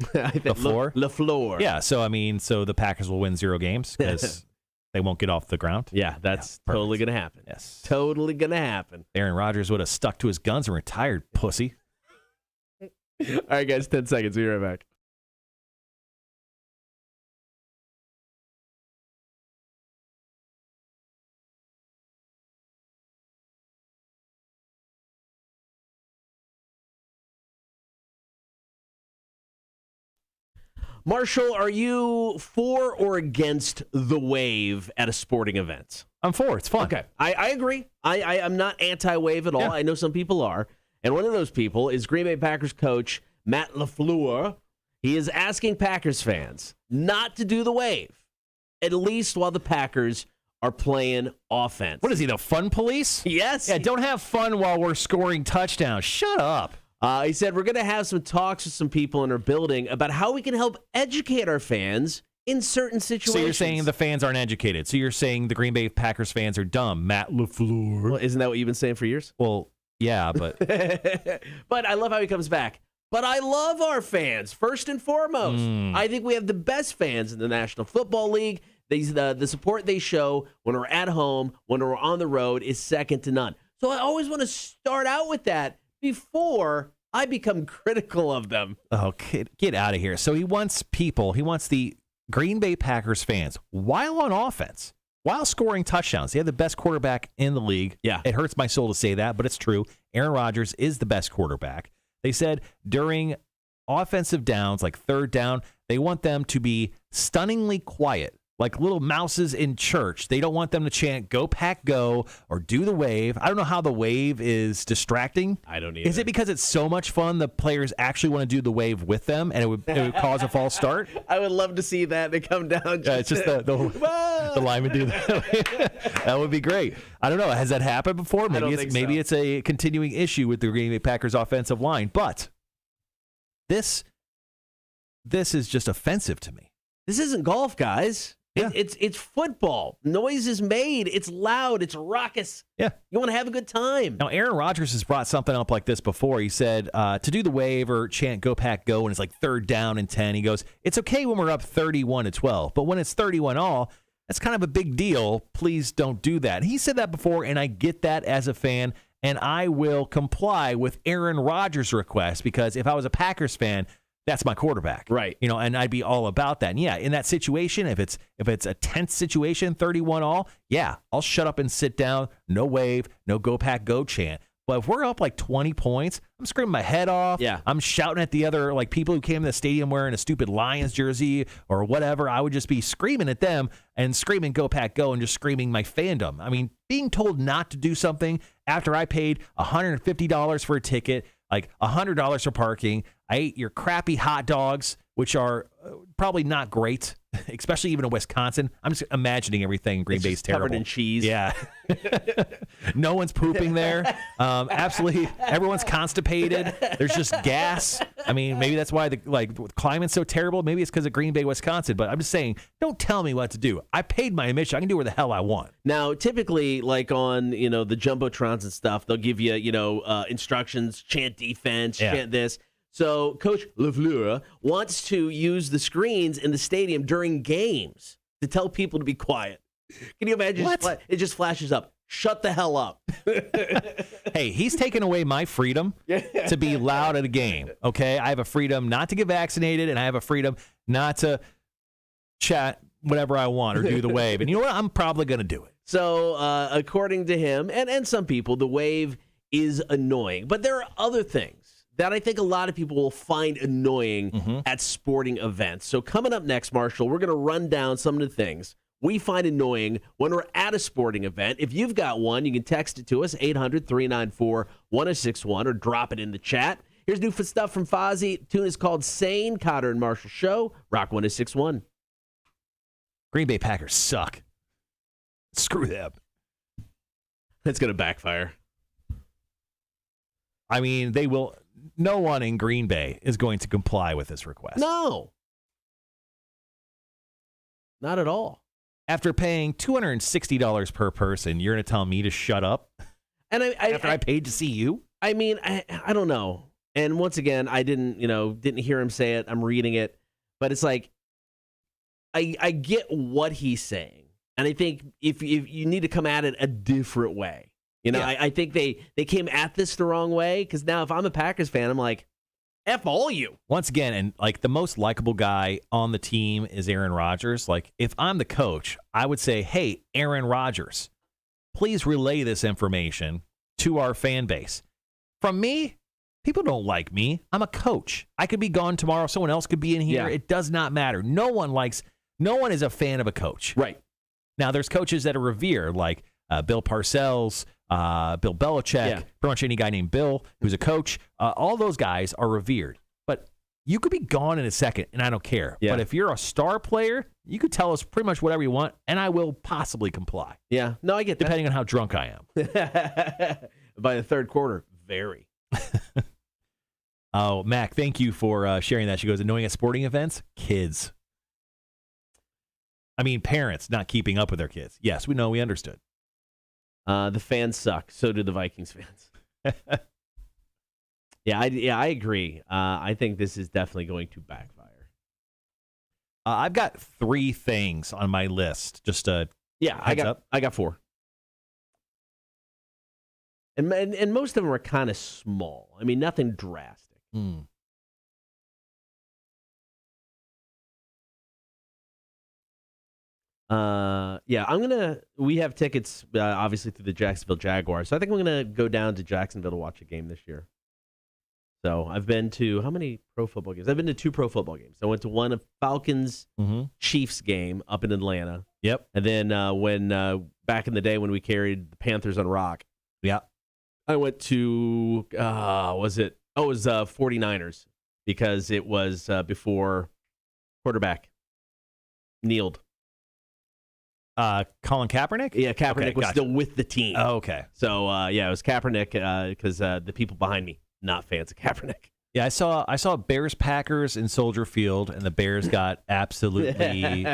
LaFleur? LaFleur. Yeah, so the Packers will win 0 games because they won't get off the ground. Yeah, that's totally going to happen. Yes. Totally going to happen. Aaron Rodgers would have stuck to his guns and retired, pussy. All right, guys, 10 seconds. We'll be right back. Marshall, are you for or against the wave at a sporting event? I'm for. It's fun. Okay. I agree. I'm not anti-wave at all. Yeah. I know some people are. And one of those people is Green Bay Packers coach Matt LaFleur. He is asking Packers fans not to do the wave, at least while the Packers are playing offense. What is he, the fun police? Yes. Yeah, don't have fun while we're scoring touchdowns. Shut up. He said, we're going to have some talks with some people in our building about how we can help educate our fans in certain situations. So you're saying the fans aren't educated. So you're saying the Green Bay Packers fans are dumb. Matt LaFleur. Well, isn't that what you've been saying for years? Well, yeah, but But I love how he comes back. But I love our fans, first and foremost. I think we have the best fans in the National Football League. The support they show when we're at home, when we're on the road, is second to none. So I always want to start out with that before I become critical of them. oh, get out of here. So he wants the Green Bay Packers fans, while on offense, while scoring touchdowns. They have the best quarterback in the league. Yeah. It hurts my soul to say that, but it's true. Aaron Rodgers is the best quarterback. They said during offensive downs, like third down, they want them to be stunningly quiet, like little mouses in church. They don't want them to chant, "Go Pack Go," or do the wave. I don't know how the wave is distracting. I don't either. Is it because it's so much fun the players actually want to do the wave with them and it would cause a false start? I would love to see that. They come down. It's just the linemen do that. That would be great. I don't know. Has that happened before? Maybe it's a continuing issue with the Green Bay Packers offensive line. But this is just offensive to me. This isn't golf, guys. Yeah. It's football. Noise is made. It's loud. It's raucous. Yeah. You want to have a good time. Now, Aaron Rodgers has brought something up like this before. He said to do the wave or chant "Go Pack Go" when it's like third down and 10. He goes, it's okay when we're up 31-12, but when it's 31-all, that's kind of a big deal. Please don't do that. He said that before, and I get that as a fan, and I will comply with Aaron Rodgers' request because if I was a Packers fan, that's my quarterback. Right. And I'd be all about that. And yeah, in that situation, if it's a tense situation, 31-all, yeah, I'll shut up and sit down. No wave, no Go Pack Go chant. But if we're up like 20 points, I'm screaming my head off. Yeah. I'm shouting at the other people who came to the stadium wearing a stupid Lions jersey or whatever. I would just be screaming at them and screaming Go Pack Go and just screaming my fandom. I mean, being told not to do something after I paid $150 for a ticket, like $100 for parking. I ate your crappy hot dogs, which are probably not great, especially even in Wisconsin. I'm just imagining everything. Green Bay's terrible. Covered in cheese. Yeah. No one's pooping there. Absolutely. Everyone's constipated. There's just gas. I mean, maybe that's why the climate's so terrible. Maybe it's because of Green Bay, Wisconsin. But I'm just saying, don't tell me what to do. I paid my admission. I can do where the hell I want. Now, typically, like on the jumbotrons and stuff, they'll give you instructions: chant defense, chant this. So Coach LaFleur wants to use the screens in the stadium during games to tell people to be quiet. Can you imagine? It just flashes up. Shut the hell up. Hey, he's taken away my freedom to be loud at a game, okay? I have a freedom not to get vaccinated, and I have a freedom not to chat whatever I want or do the wave. And you know what? I'm probably going to do it. So according to him and some people, the wave is annoying. But there are other things that I think a lot of people will find annoying at sporting events. So coming up next, Marshall, we're going to run down some of the things we find annoying when we're at a sporting event. If you've got one, you can text it to us, 800-394-1061, or drop it in the chat. Here's new stuff from Fozzy. The tune is called Sane. Kotter and Marshall Show. Rock 1061. Green Bay Packers suck. Screw them. That's going to backfire. I mean, they will. No one in Green Bay is going to comply with this request. No. Not at all. After paying $260 per person, you're going to tell me to shut up? And after I paid to see you? I mean, I don't know. And once again, I didn't hear him say it. I'm reading it. But it's like, I get what he's saying. And I think if you need to come at it a different way. I think they came at this the wrong way, because now if I'm a Packers fan, I'm like, F all you. Once again, and the most likable guy on the team is Aaron Rodgers. If I'm the coach, I would say, hey, Aaron Rodgers, please relay this information to our fan base. From me, people don't like me. I'm a coach. I could be gone tomorrow. Someone else could be in here. Yeah. It does not matter. No one is a fan of a coach. Right. Now, there's coaches that are revered, like Bill Parcells, Bill Belichick, pretty much any guy named Bill who's a coach. All those guys are revered. But you could be gone in a second, and I don't care. Yeah. But if you're a star player, you could tell us pretty much whatever you want, and I will possibly comply. Yeah. No, I get that. Depending on how drunk I am. By the third quarter, very. Oh, Mac, thank you for sharing that. She goes, annoying at sporting events? Kids. I mean, parents not keeping up with their kids. Yes, we know. We understood. The fans suck. So do the Vikings fans. I agree. I think this is definitely going to backfire. I've got 3 things on my list. Just I got 4. And most of them are kind of small. I mean, nothing drastic. We have tickets, obviously, through the Jacksonville Jaguars. So I think I'm going to go down to Jacksonville to watch a game this year. So I've been to, how many pro football games? I've been to 2 pro football games. I went to one of Falcons-Chiefs game up in Atlanta. Yep. And then when back in the day when we carried the Panthers on Rock. Yeah. I went to, it was 49ers because it was before quarterback kneeled. Colin Kaepernick? Yeah, Kaepernick was still with the team. Oh, okay. So, it was Kaepernick because the people behind me, not fans of Kaepernick. Yeah, I saw Bears Packers in Soldier Field, and the Bears got absolutely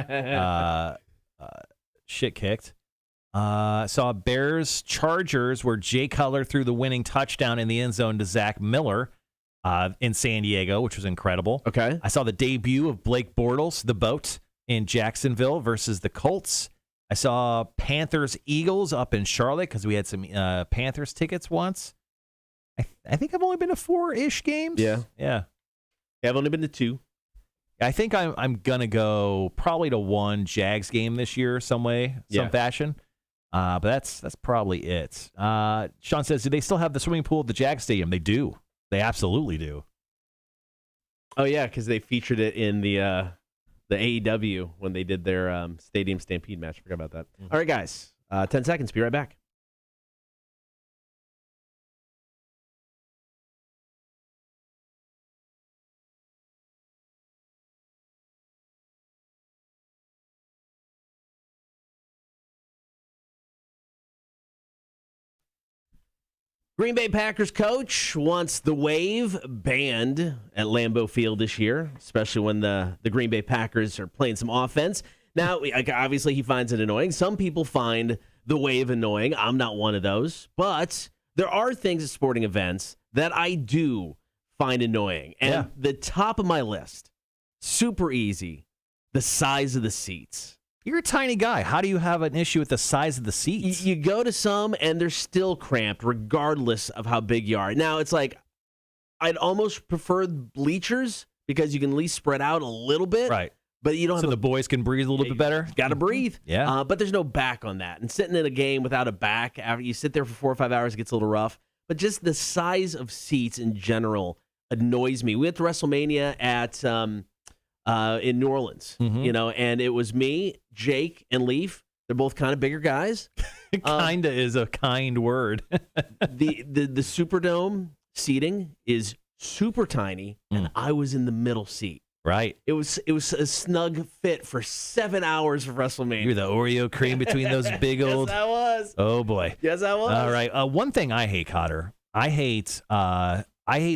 shit kicked. Saw Bears Chargers where Jay Cutler threw the winning touchdown in the end zone to Zach Miller in San Diego, which was incredible. Okay. I saw the debut of Blake Bortles, the boat, in Jacksonville versus the Colts. I saw Panthers Eagles up in Charlotte because we had some Panthers tickets once. I think I've only been to 4-ish games. Yeah. I've only been to 2. I think I'm gonna go probably to 1 Jags game this year, some fashion. But that's probably it. Sean says, do they still have the swimming pool at the Jag Stadium? They do. They absolutely do. Oh yeah, because they featured it in the AEW when they did their Stadium Stampede match. Forgot about that. All right, guys. 10 seconds. Be right back. Green Bay Packers coach wants the wave banned at Lambeau Field this year, especially when the Green Bay Packers are playing some offense. Now, obviously, he finds it annoying. Some people find the wave annoying. I'm not one of those. But there are things at sporting events that I do find annoying. And the top of my list, super easy, the size of the seats. You're a tiny guy. How do you have an issue with the size of the seats? You go to some, and they're still cramped, regardless of how big you are. Now, it's like, I'd almost prefer bleachers because you can at least spread out a little bit. Right. But you don't so the boys can breathe a little bit better? Got to breathe. Yeah. But there's no back on that. And sitting in a game without a back, after you sit there for 4 or 5 hours, it gets a little rough. But just the size of seats in general annoys me. We went to WrestleMania at in New Orleans, and it was me, Jake, and Leaf. They're both kind of bigger guys. Kinda is a kind word. the Superdome seating is super tiny, and I was in the middle seat. Right. It was a snug fit for 7 hours of WrestleMania. You're the Oreo cream between those big old. Yes, I was. Oh boy. Yes, I was. All right. One thing I hate, Kotter. I hate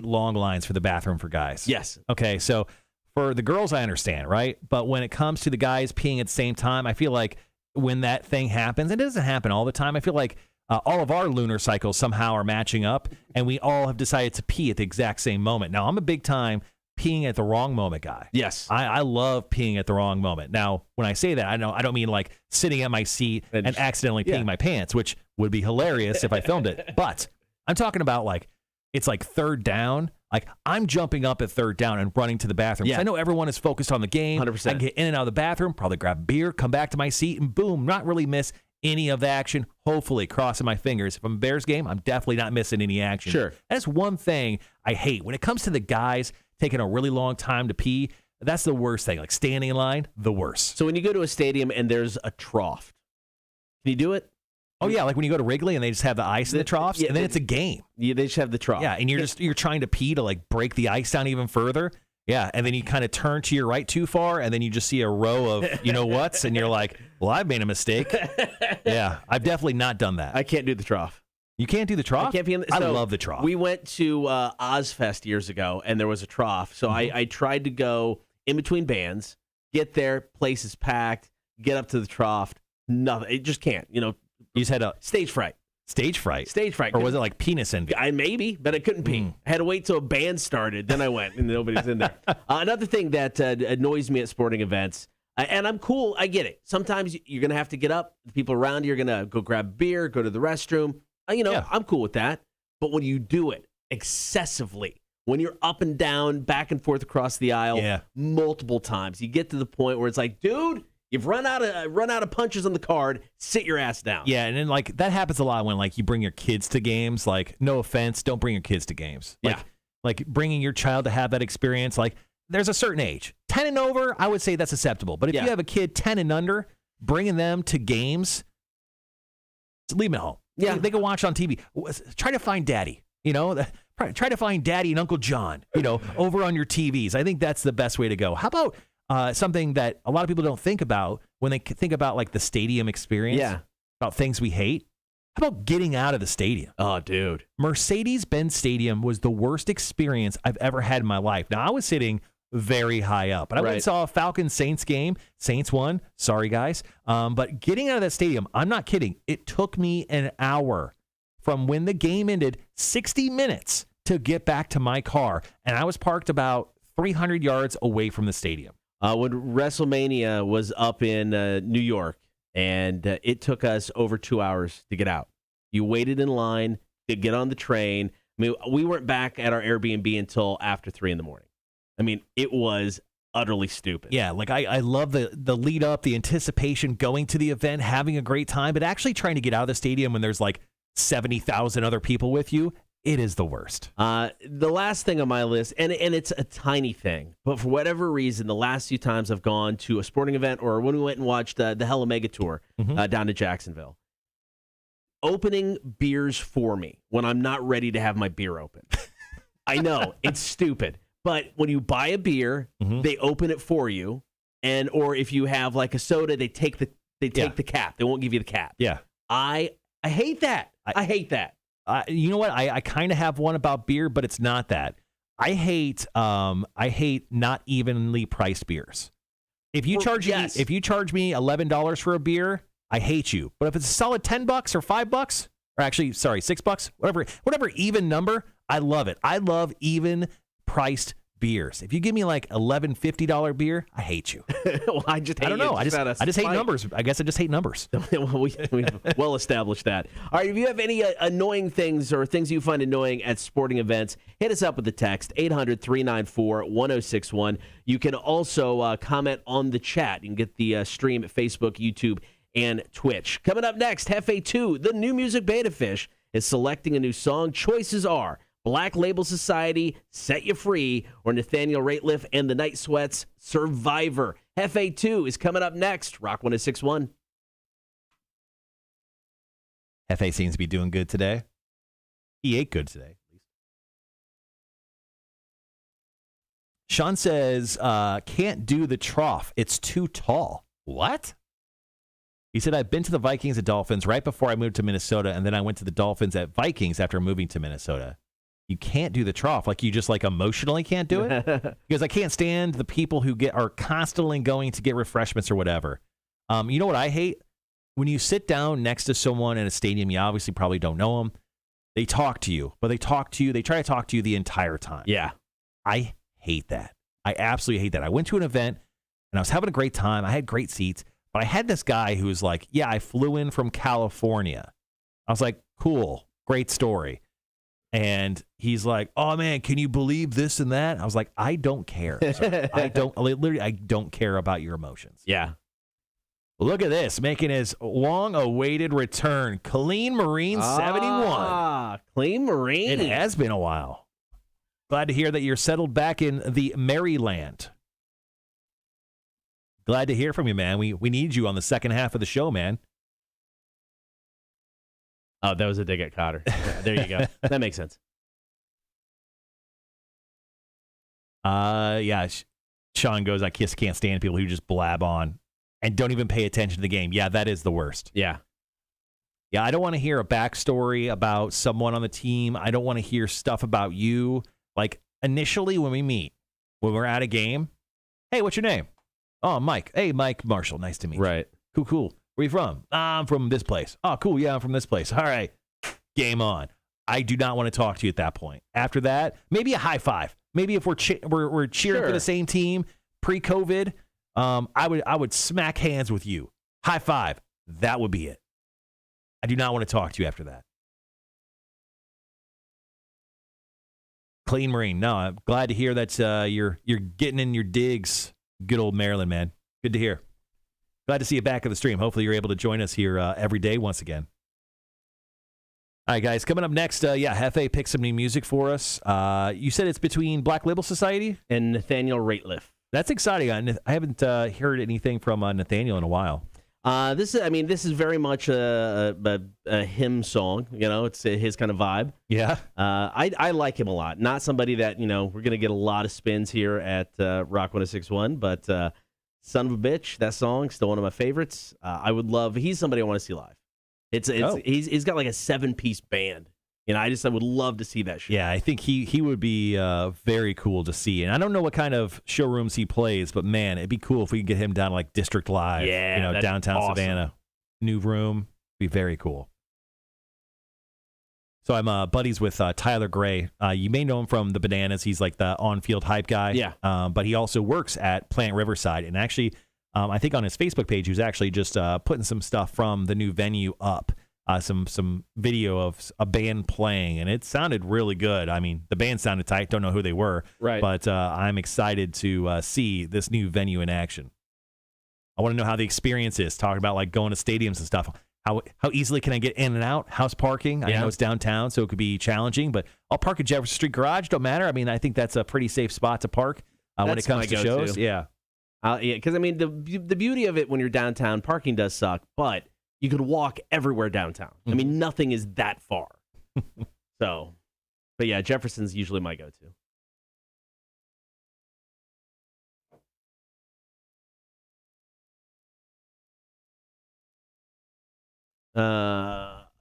long lines for the bathroom for guys. Yes. Okay. So for the girls, I understand, right? But when it comes to the guys peeing at the same time, I feel like when that thing happens, it doesn't happen all the time. I feel like all of our lunar cycles somehow are matching up, and we all have decided to pee at the exact same moment. Now, I'm a big time peeing at the wrong moment guy. Yes. I love peeing at the wrong moment. Now, when I say that, I don't mean like sitting at my seat and accidentally peeing my pants, which would be hilarious if I filmed it. But I'm talking about like, it's like third down. Like, I'm jumping up at third down and running to the bathroom. Yeah. I know everyone is focused on the game. 100%. I can get in and out of the bathroom, probably grab a beer, come back to my seat, and boom, not really miss any of the action. Hopefully, crossing my fingers. If I'm a Bears game, I'm definitely not missing any action. Sure. That's one thing I hate. When it comes to the guys taking a really long time to pee, that's the worst thing. Like, standing in line, the worst. So when you go to a stadium and there's a trough, can you do it? Oh, yeah, like when you go to Wrigley and they just have the ice in the troughs, and then it's a game. Yeah, they just have the trough. Yeah, and you're trying to pee to like break the ice down even further. Yeah, and then you kind of turn to your right too far, and then you just see a row of you-know-whats, and you're like, well, I've made a mistake. Yeah, I've definitely not done that. I can't do the trough. You can't do the trough? I can't be in I love the trough. We went to Ozfest years ago, and there was a trough. So I tried to go in between bands, get there, place is packed, get up to the trough. Nothing. It just can't. You just had a stage fright. Stage fright? Stage fright. Or was it like penis envy? Maybe, but I couldn't pee. I had to wait till a band started. Then I went, and nobody's in there. Another thing that annoys me at sporting events, and I'm cool, I get it. Sometimes you're going to have to get up. The people around you are going to go grab beer, go to the restroom. I'm cool with that. But when you do it excessively, when you're up and down, back and forth across the aisle multiple times, you get to the point where it's like, dude, you've run out of punches on the card. Sit your ass down. Yeah, and then like that happens a lot when like you bring your kids to games. Like, no offense, don't bring your kids to games. Like bringing your child to have that experience. Like, there's a certain age, 10 and over, I would say that's acceptable. But if you have a kid 10 and under, bringing them to games, leave them at home. Yeah, they can watch on TV. Try to find daddy. Try to find daddy and Uncle John. Over on your TVs. I think that's the best way to go. How about something that a lot of people don't think about when they think about like the stadium experience? Yeah, about things we hate. How about getting out of the stadium? Oh, dude, Mercedes-Benz Stadium was the worst experience I've ever had in my life. Now I was sitting very high up. But I went and saw a Falcons-Saints game. Saints won. Sorry, guys. But getting out of that stadium, I'm not kidding. It took me an hour from when the game ended, 60 minutes, to get back to my car. And I was parked about 300 yards away from the stadium. When WrestleMania was up in New York, and it took us over 2 hours to get out. You waited in line to get on the train. I mean, we weren't back at our Airbnb until after 3 in the morning. I mean, it was utterly stupid. Yeah, like I love the lead up, the anticipation, going to the event, having a great time, but actually trying to get out of the stadium when there's like 70,000 other people with you, it is the worst. The last thing on my list, and it's a tiny thing, but for whatever reason, the last few times I've gone to a sporting event or when we went and watched the Hella Mega Tour down to Jacksonville, opening beers for me when I'm not ready to have my beer open. I know, it's stupid. But when you buy a beer, they open it for you, or if you have like a soda, they take the cap. They won't give you the cap. Yeah, I hate that. I hate that. You know what? I kind of have one about beer, but it's not that. I hate not evenly priced beers. If you charge me $11 for a beer, I hate you. But if it's a solid $10 or $5, or actually, sorry, $6, whatever even number, I love it. I love even priced beers. If you give me like $11.50 beer, I hate you. Well, I don't know. I just hate numbers. I guess I just hate numbers. We've well established that. All right. If you have any annoying things or things you find annoying at sporting events, hit us up with the text 800-394-1061. You can also comment on the chat. You can get the stream at Facebook, YouTube, and Twitch. Coming up next, Hefe 2, the new music beta fish, is selecting a new song. Choices are Black Label Society, Set You Free, or Nathaniel Rateliff and the Night Sweats, Survivor. Hefe 2 is coming up next. Rock 106.1. Hefe seems to be doing good today. He ate good today. Sean says, can't do the trough. It's too tall. What? He said, I've been to the Vikings and Dolphins right before I moved to Minnesota, and then I went to the Dolphins at Vikings after moving to Minnesota. You can't do the trough. Like, you just like emotionally can't do it? Because I can't stand the people who are constantly going to get refreshments or whatever. You know what I hate? When you sit down next to someone in a stadium, you obviously probably don't know them. They talk to you, but they try to talk to you the entire time. Yeah. I hate that. I absolutely hate that. I went to an event and I was having a great time. I had great seats, but I had this guy who was like, yeah, I flew in from California. I was like, cool, great story. And he's like, oh man, can you believe this and that? I was like, I don't care. I don't care about your emotions. Yeah. Look at this, making his long-awaited return. Clean Marine 71. Clean Marine. It has been a while. Glad to hear that you're settled back in the Maryland. Glad to hear from you, man. We need you on the second half of the show, man. Oh, that was a dig at Kotter. Yeah, there you go. That makes sense. Yeah. Sean goes, I just can't stand people who just blab on and don't even pay attention to the game. Yeah, that is the worst. Yeah. Yeah, I don't want to hear a backstory about someone on the team. I don't want to hear stuff about you. Like, initially when we meet, when we're at a game, hey, what's your name? Oh, Mike. Hey, Mike Marshall. Nice to meet you. Right. Cool. Where you from? I'm from this place. Oh, cool. Yeah, I'm from this place. All right. Game on. I do not want to talk to you at that point. After that, maybe a high five. Maybe if we're cheering for the same team pre-COVID, I would smack hands with you. High five. That would be it. I do not want to talk to you after that. Clean Marine. No, I'm glad to hear that you're getting in your digs. Good old Maryland, man. Good to hear. Glad to see you back at the stream. Hopefully you're able to join us here every day once again. All right, guys. Coming up next, Hefe picked some new music for us. You said it's between Black Label Society and Nathaniel Rateliff. That's exciting. I haven't heard anything from Nathaniel in a while. This is very much a hymn song. You know, it's his kind of vibe. Yeah. I like him a lot. Not somebody that, we're going to get a lot of spins here at Rock 106.1, but Son of a Bitch, that song, still one of my favorites. He's somebody I want to see live. He's got like a 7-piece band. I would love to see that show. Yeah, I think he would be very cool to see. And I don't know what kind of showrooms he plays, but man, it'd be cool if we could get him down to like District Live. Yeah, downtown awesome. Savannah. New room. Be very cool. So I'm buddies with Tyler Gray. You may know him from the Bananas. He's like the on-field hype guy. Yeah. But he also works at Plant Riverside. And actually, I think on his Facebook page, he was actually just putting some stuff from the new venue up. Some video of a band playing, and it sounded really good. I mean, the band sounded tight. Don't know who they were. Right. But I'm excited to see this new venue in action. I want to know how the experience is. Talking about like going to stadiums and stuff. How easily can I get in and out? How's parking? I know it's downtown, so it could be challenging, but I'll park at Jefferson Street Garage. Don't matter. I mean, I think that's a pretty safe spot to park when it comes to shows. Yeah. Because, the beauty of it when you're downtown, parking does suck, but you could walk everywhere downtown. I mean, nothing is that far. But yeah, Jefferson's usually my go-to.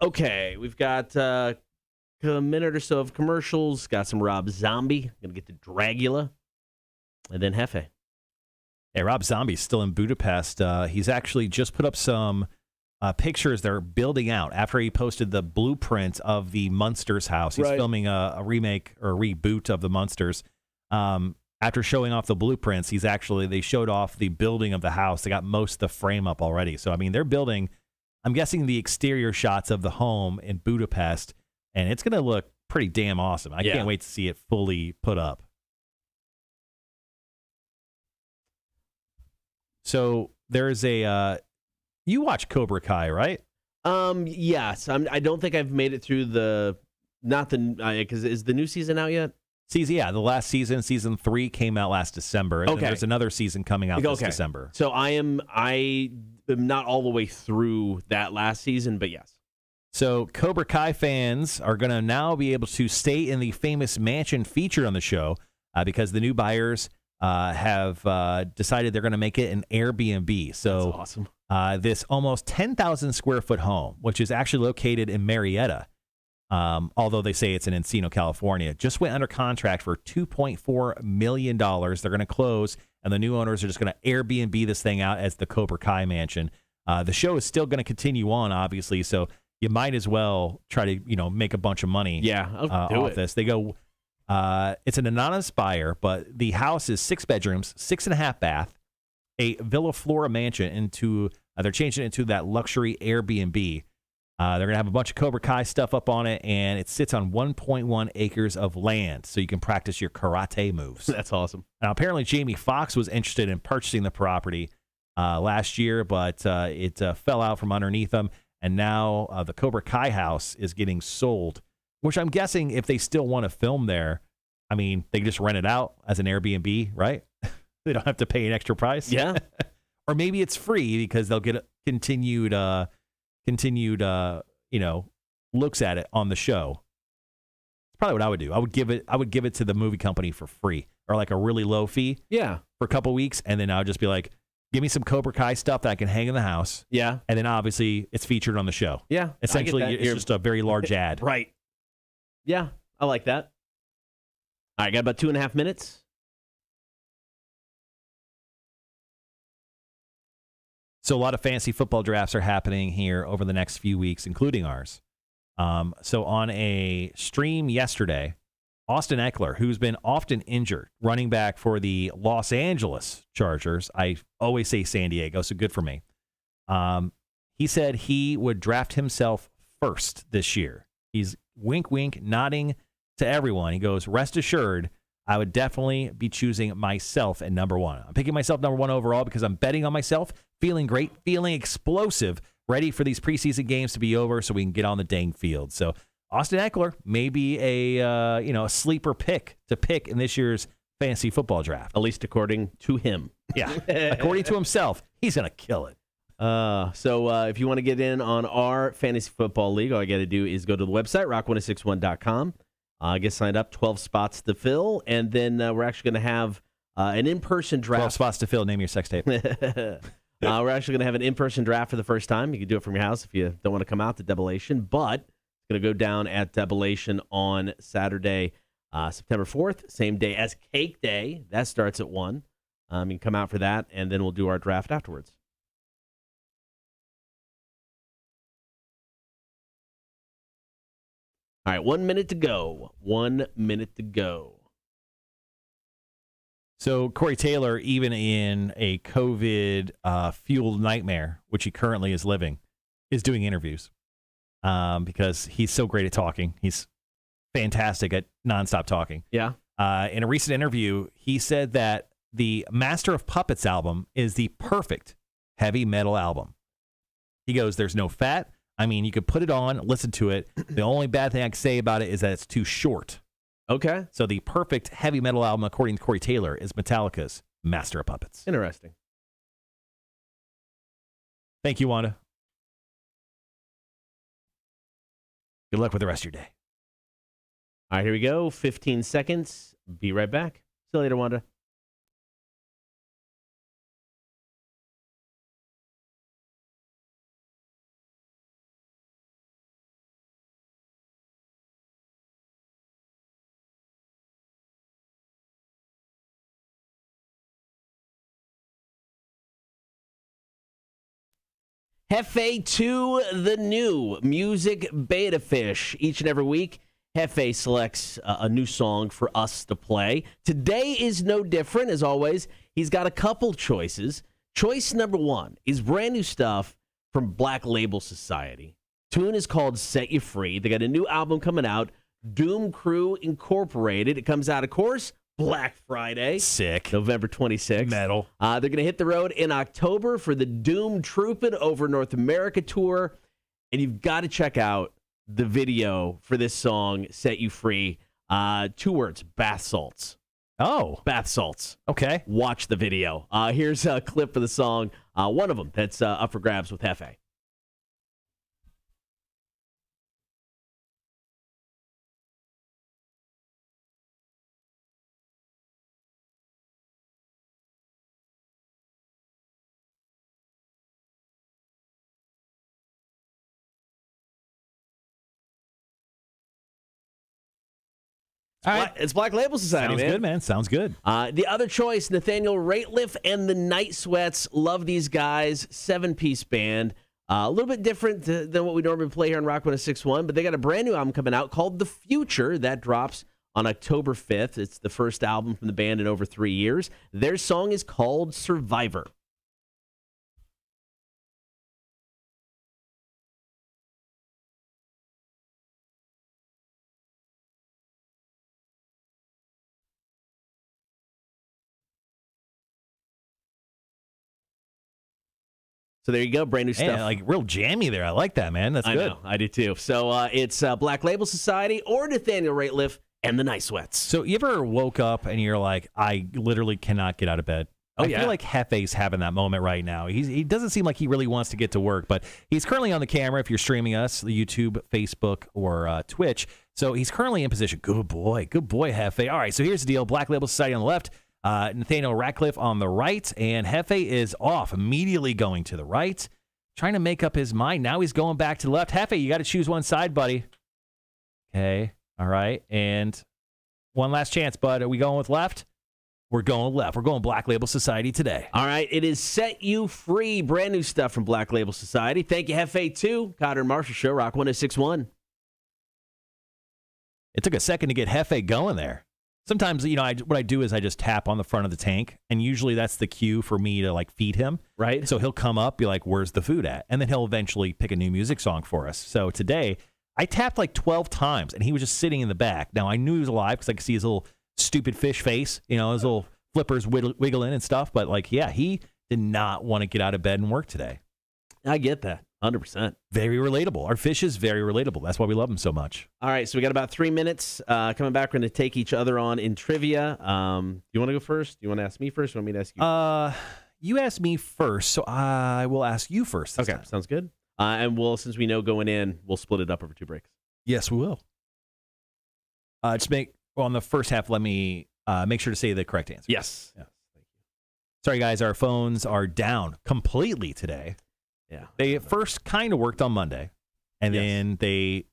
Okay, we've got a minute or so of commercials. Got some Rob Zombie. Gonna get to Dragula, and then Hefe. Hey, Rob Zombie's still in Budapest. He's actually just put up some pictures they're building out after he posted the blueprint of the Munsters house. He's filming a remake or a reboot of the Munsters. After showing off the blueprints, they showed off the building of the house. They got most of the frame up already. So, I mean, they're building, I'm guessing, the exterior shots of the home in Budapest, and it's going to look pretty damn awesome. I can't wait to see it fully put up. So there's you watch Cobra Kai, right? Yes. I don't think I've made it through because is the new season out yet? The last season, season 3, came out last December. And there's another season coming out this December. So I am not all the way through that last season, but yes. So Cobra Kai fans are going to now be able to stay in the famous mansion featured on the show because the new buyers have decided they're going to make it an Airbnb. So that's awesome. This almost 10,000 square foot home, which is actually located in Marietta, although they say it's in Encino, California, just went under contract for $2.4 million. They're going to close, and the new owners are just going to Airbnb this thing out as the Cobra Kai mansion. The show is still going to continue on, obviously, so you might as well try to make a bunch of money off this. They go, it's an anonymous buyer, but the house is 6 bedrooms, 6.5 bath, a Villa Flora mansion they're changing it into that luxury Airbnb. They're going to have a bunch of Cobra Kai stuff up on it, and it sits on 1.1 acres of land, so you can practice your karate moves. That's awesome. Now, apparently Jamie Foxx was interested in purchasing the property last year, but it fell out from underneath them, and now the Cobra Kai house is getting sold, which I'm guessing if they still want to film there, I mean, they can just rent it out as an Airbnb, right? They don't have to pay an extra price. Yeah. Or maybe it's free because they'll get continued looks at it on the show, it's probably what I would do. I would give it to the movie company for free or like a really low fee. Yeah. For a couple weeks, and then I would just be like, give me some Cobra Kai stuff that I can hang in the house. Yeah. And then obviously it's featured on the show. Yeah. Essentially, it's just a very large ad. Right. Yeah. I like that. All right. Got about 2.5 minutes. So a lot of fantasy football drafts are happening here over the next few weeks, including ours. So on a stream yesterday, Austin Eckler, who's been often injured, running back for the Los Angeles Chargers. I always say San Diego, so good for me. He said he would draft himself first this year. He's wink, wink, nodding to everyone. He goes, rest assured, I would definitely be choosing myself at number 1. I'm picking myself number 1 overall because I'm betting on myself, feeling great, feeling explosive, ready for these preseason games to be over so we can get on the dang field. So Austin Eckler may be a sleeper pick to pick in this year's fantasy football draft. At least according to him. Yeah. According to himself, he's going to kill it. So if you want to get in on our fantasy football league, all you got to do is go to the website, rock1061.com. Get signed up, 12 spots to fill, and then we're actually going to have an in-person draft. 12 spots to fill, name your sex tape. We're actually going to have an in-person draft for the first time. You can do it from your house if you don't want to come out to Debilation, but it's going to go down at Debilation on Saturday, September 4th, same day as Cake Day. That starts at 1. You can come out for that, and then we'll do our draft afterwards. All right, 1 minute to go. 1 minute to go. So Corey Taylor, even in a COVID-fueled nightmare, which he currently is living, is doing interviews because he's so great at talking. He's fantastic at nonstop talking. Yeah. In a recent interview, he said that the Master of Puppets album is the perfect heavy metal album. He goes, there's no fat. I mean, you could put it on, listen to it. The only bad thing I can say about it is that it's too short. Okay. So the perfect heavy metal album, according to Corey Taylor, is Metallica's Master of Puppets. Interesting. Thank you, Wanda. Good luck with the rest of your day. All right, here we go. 15 seconds. Be right back. See you later, Wanda. Hefe to the new music beta fish. Each and every week, Hefe selects a new song for us to play. Today is no different. As always, he's got a couple choices. Choice number 1 is brand new stuff from Black Label Society. Tune is called Set You Free. They got a new album coming out, Doom Crew Incorporated. It comes out, of course, Black Friday. Sick. November 26th. Metal. They're going to hit the road in October for the Doom Troopin' Over North America tour. And you've got to check out the video for this song, Set You Free. 2 words, bath salts. Oh. Bath salts. Okay. Watch the video. Here's a clip for the song. One of them that's up for grabs with Hefe. All right. It's Black Label Society, Sounds good, man. Sounds good. The other choice, Nathaniel Rateliff and the Night Sweats. Love these guys. 7-piece band. A little bit different than what we normally play here on Rock 106.1, but they got a brand new album coming out called The Future. That drops on October 5th. It's the first album from the band in over 3 years. Their song is called Survivor. So there you go, brand new stuff. Yeah, like real jammy there. I like that, man. That's I good. know, I do too. So it's Black Label Society or Nathaniel Rateliff and the Night Sweats. So you ever woke up and you're like, I literally cannot get out of bed? Oh, I yeah. feel like Hefe's having that moment right now. He doesn't seem like he really wants to get to work, but he's currently on the camera if you're streaming us, the YouTube, Facebook, or Twitch. So he's currently in position. Good boy, Hefe. All right, so here's the deal. Black Label Society on the left, Nathaniel Ratcliffe on the right, and Hefe is off, immediately going to the right, trying to make up his mind. Now he's going back to the left. Hefe, you got to choose one side, buddy. Okay, all right, and one last chance, bud. Are we going with left? We're going left. We're going Black Label Society today. All right, it is Set You Free. Brand new stuff from Black Label Society. Thank you, Hefe, too. Kotter and Marshall Show, Rock 106.1. It took a second to get Hefe going there. Sometimes, what I do is I just tap on the front of the tank, and usually that's the cue for me to, feed him. Right. So he'll come up, be like, where's the food at? And then he'll eventually pick a new music song for us. So today, I tapped 12 times, and he was just sitting in the back. Now, I knew he was alive because I could see his little stupid fish face, his little flippers wiggling and stuff. But, he did not want to get out of bed and work today. I get that. 100%. Very relatable. Our fish is very relatable. That's why we love him so much. All right, so we got about 3 minutes. Coming back, we're going to take each other on in trivia. Do you want to go first? Do you want to ask me first? Or want me to ask you? You asked me first, so I will ask you first this Okay, time. sounds good. And since we know going in, we'll split it up over 2 breaks. Yes, we will. On the first half, let me make sure to say the correct answer. Yes. Thank you. Sorry, guys, our phones are down completely today. Yeah. They at first kind of worked on Monday, and then they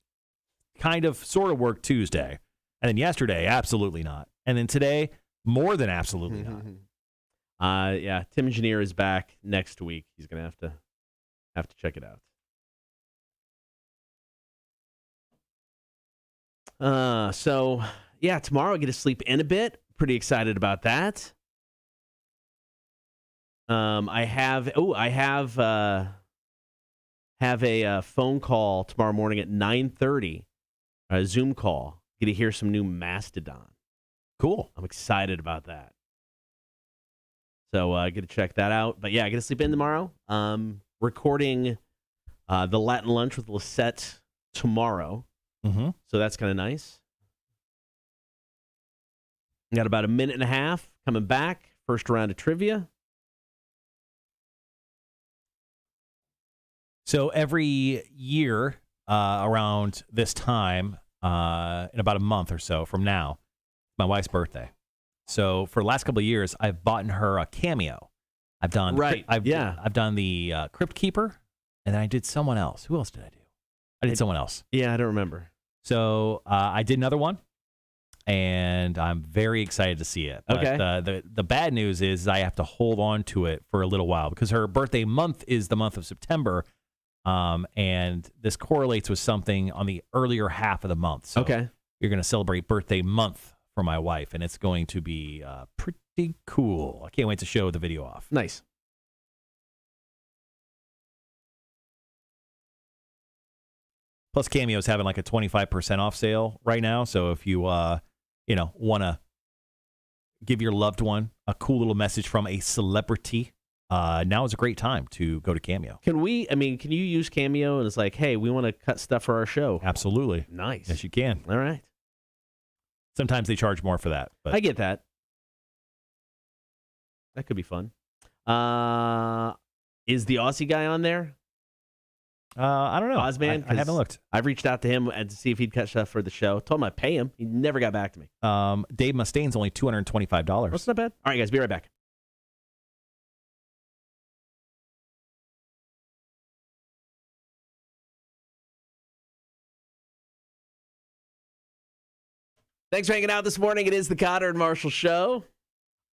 sort of worked Tuesday, and then yesterday, absolutely not. And then today, more than absolutely not. Yeah, Tim Engineer is back next week. He's going to have to check it out. So yeah, tomorrow I get to sleep in a bit. Pretty excited about that. I have a phone call tomorrow morning at 9:30, a Zoom call. Get to hear some new Mastodon. Cool. I'm excited about that. So I get to check that out. But yeah, I get to sleep in tomorrow. Recording the Latin Lunch with Lisette tomorrow. Mm-hmm. So that's kind of nice. Got about a minute and a half coming back. First round of trivia. So every year around this time, in about a month or so from now, my wife's birthday. So for the last couple of years, I've bought her a cameo. I've done I've done the Crypt Keeper, and then I did someone else. Who else did I do? I did someone else. Yeah, I don't remember. So I did another one, and I'm very excited to see it. But Okay. the bad news is I have to hold on to it for a little while because her birthday month is the month of September, and this correlates with something on the earlier half of the month. So Okay. you're going to celebrate birthday month for my wife, and it's going to be pretty cool. I can't wait to show the video off. Nice. Plus, Cameo's having like a 25% off sale right now. So if you, want to give your loved one a cool little message from a celebrity, now is a great time to go to Cameo. Can you use Cameo and it's like, hey, we want to cut stuff for our show? Absolutely. Nice. Yes, you can. All right. Sometimes they charge more for that. But I get that. That could be fun. Is the Aussie guy on there? I don't know. Ozman? I haven't looked. I've reached out to him to see if he'd cut stuff for the show. Told him I'd pay him. He never got back to me. Dave Mustaine's only $225. That's not bad. All right, guys, be right back. Thanks for hanging out this morning. It is the Kotter and Marshall Show.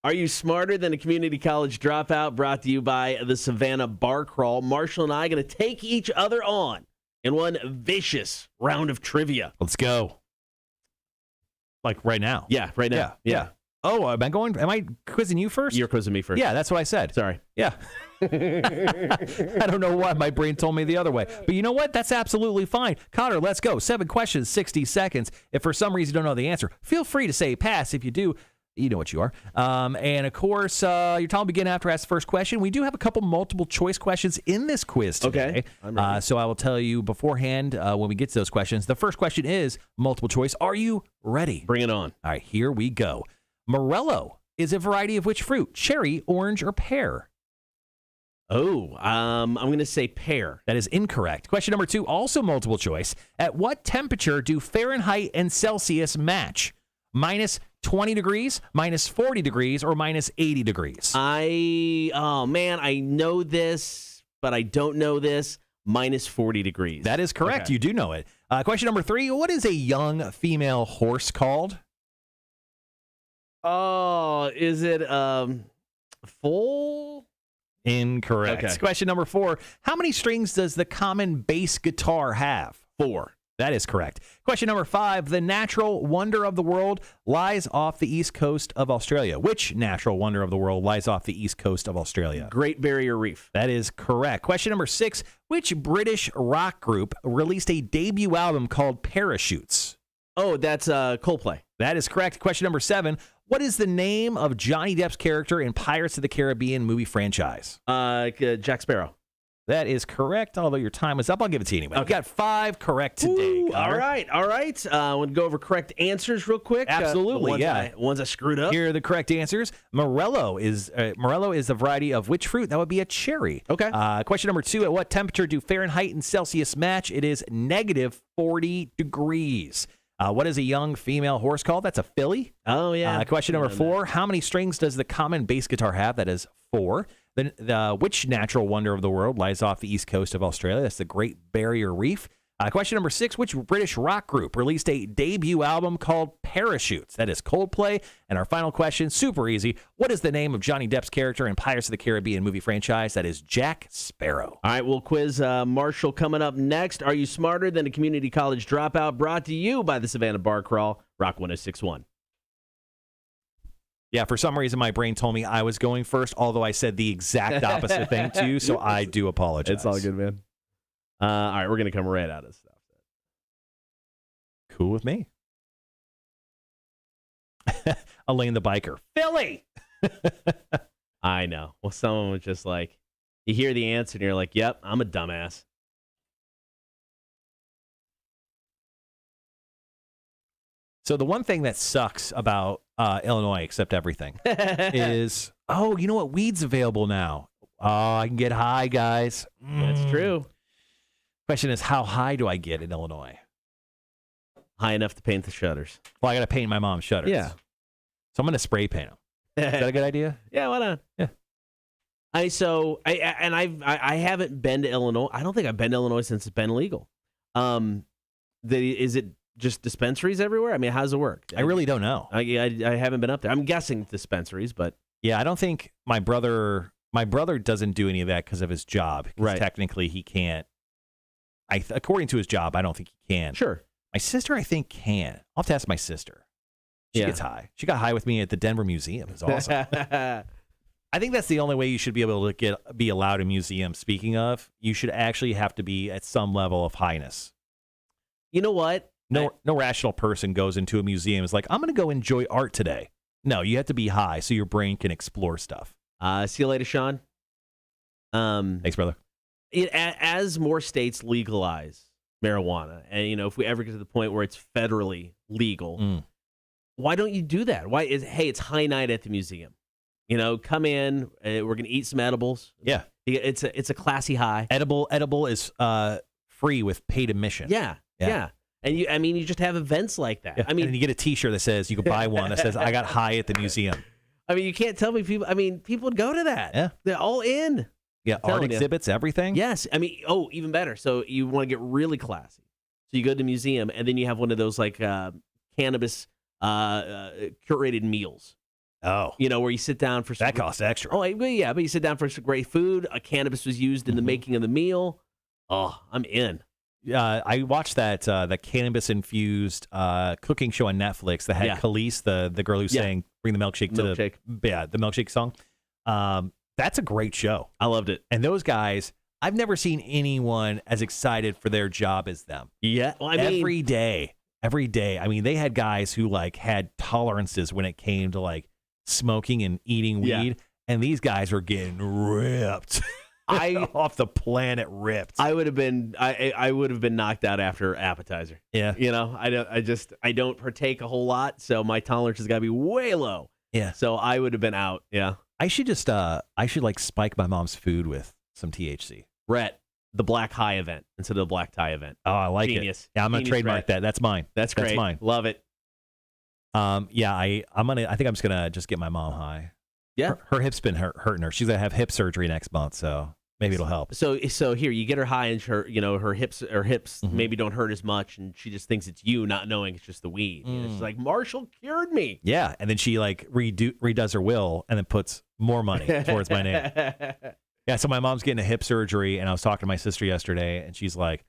Are you smarter than a community college dropout? Brought to you by the Savannah Bar Crawl. Marshall and I are going to take each other on in one vicious round of trivia. Let's go. Like right now. Yeah, right now. Yeah. Oh, am I quizzing you first? You're quizzing me first. Yeah, that's what I said. Sorry. Yeah. I don't know why my brain told me the other way. But you know what? That's absolutely fine. Kotter, let's go. 7 questions, 60 seconds. If for some reason you don't know the answer, feel free to say pass. If you do, you know what you are. And, of course, your time will begin after I ask the first question. We do have a couple multiple choice questions in this quiz today. Okay. I'm ready. So I will tell you beforehand when we get to those questions. The first question is multiple choice. Are you ready? Bring it on. All right, here we go. Morello is a variety of which fruit? Cherry, orange, or pear? Oh, I'm going to say pear. That is incorrect. Question number 2, also multiple choice. At what temperature do Fahrenheit and Celsius match? Minus 20 degrees, minus 40 degrees, or minus 80 degrees? I know this, but I don't know this. Minus 40 degrees. That is correct. Okay. You do know it. Question number 3, what is a young female horse called? Oh, is it full? Incorrect. Okay. Question number 4, how many strings does the common bass guitar have? 4. That is correct. Question number 5, the natural wonder of the world lies off the east coast of Australia. Which natural wonder of the world lies off the east coast of Australia? Great Barrier Reef. That is correct. Question number 6, which British rock group released a debut album called Parachutes? Oh, that's Coldplay. That is correct. Question number 7, what is the name of Johnny Depp's character in Pirates of the Caribbean movie franchise? Jack Sparrow. That is correct. Although your time is up, I'll give it to you anyway. Okay. You got 5 correct today. Ooh, all right. I want to go over correct answers real quick. Absolutely, Ones I screwed up. Here are the correct answers. Morello is the variety of which fruit? That would be a cherry. Okay. Question number 2, at what temperature do Fahrenheit and Celsius match? It is negative 40 degrees. What is a young female horse called? That's a filly. Oh, yeah. Question number 4, how many strings does the common bass guitar have? That is 4. Which natural wonder of the world lies off the east coast of Australia? That's the Great Barrier Reef. Question number 6, which British rock group released a debut album called Parachutes? That is Coldplay. And our final question, super easy. What is the name of Johnny Depp's character in Pirates of the Caribbean movie franchise? That is Jack Sparrow. All right, we'll quiz Marshall coming up next. Are you smarter than a community college dropout? Brought to you by the Savannah Bar Crawl, Rock 106.1. Yeah, for some reason, my brain told me I was going first, although I said the exact opposite thing too, so I do apologize. It's all good, man. All right, we're going to come right out of stuff. Cool with me. Elaine the biker. Philly! I know. Well, someone was just like, you hear the answer and you're like, yep, I'm a dumbass. So the one thing that sucks about Illinois, except everything, is, oh, you know what? Weed's available now. Oh, I can get high, guys. That's true. Question is, how high do I get in Illinois? High enough to paint the shutters. Well, I got to paint my mom's shutters. Yeah. So I'm going to spray paint them. Is that a good idea? Yeah, why not? Yeah. I haven't been to Illinois. I don't think I've been to Illinois since it's been legal. Is it just dispensaries everywhere? I mean, how does it work? I really don't know. I haven't been up there. I'm guessing dispensaries, but yeah, I don't think my brother doesn't do any of that because of his job. Right. Technically, he can't. According to his job, I don't think he can. Sure. My sister, I think, can. I'll have to ask my sister. She gets high. She got high with me at the Denver Museum. It was awesome. I think that's the only way you should be able to be allowed in museums. Speaking of, you should actually have to be at some level of highness. You know what? No rational person goes into a museum and is like, I'm going to go enjoy art today. No, you have to be high so your brain can explore stuff. See you later, Sean. Thanks, brother. As more states legalize marijuana, and if we ever get to the point where it's federally legal, why don't you do that? It's high night at the museum. Come in. We're gonna eat some edibles. Yeah, it's a classy high. Edible is free with paid admission. Yeah. And you just have events like that. Yeah. And you get a T-shirt that says you can buy one that says I got high at the museum. I mean, you can't tell me people. I mean, people would go to that. Yeah, they're all in. Yeah, art exhibits, everything. Yes, I mean, even better. So you want to get really classy. So you go to the museum, and then you have one of those like cannabis curated meals. Oh, where you sit down for some, that costs extra. Oh, yeah, but you sit down for some great food. Cannabis was used in the making of the meal. Oh, I'm in. I watched that cannabis infused cooking show on Netflix that had Khalees, the girl who sang "Bring the Milkshake" to the milkshake song. That's a great show. I loved it. And those guys, I've never seen anyone as excited for their job as them. Yeah, well, every day. I mean, they had guys who had tolerances when it came to smoking and eating weed, and these guys were getting ripped. Off the planet ripped. I would have been knocked out after appetizer. Yeah. I don't partake a whole lot, so my tolerance has got to be way low. Yeah. So I would have been out. Yeah. I should just like spike my mom's food with some THC. Rhett, the black high event instead of the black tie event. Oh, I like Genius. it. Yeah, I'm gonna Genius, trademark Rhett. that. That's mine. That's great. That's mine. Love it. Yeah, I think I'm just gonna get my mom high. Yeah. Her hip's been hurting her. She's gonna have hip surgery next month, so maybe it'll help. So here you get her high, and her hips Mm-hmm. maybe don't hurt as much, and she just thinks it's you, not knowing it's just the weed. You know, she's like, Marshall cured me. Yeah, and then she like redoes her will and then puts more money towards my name. Yeah, so my mom's getting a hip surgery, and I was talking to my sister yesterday, and she's like,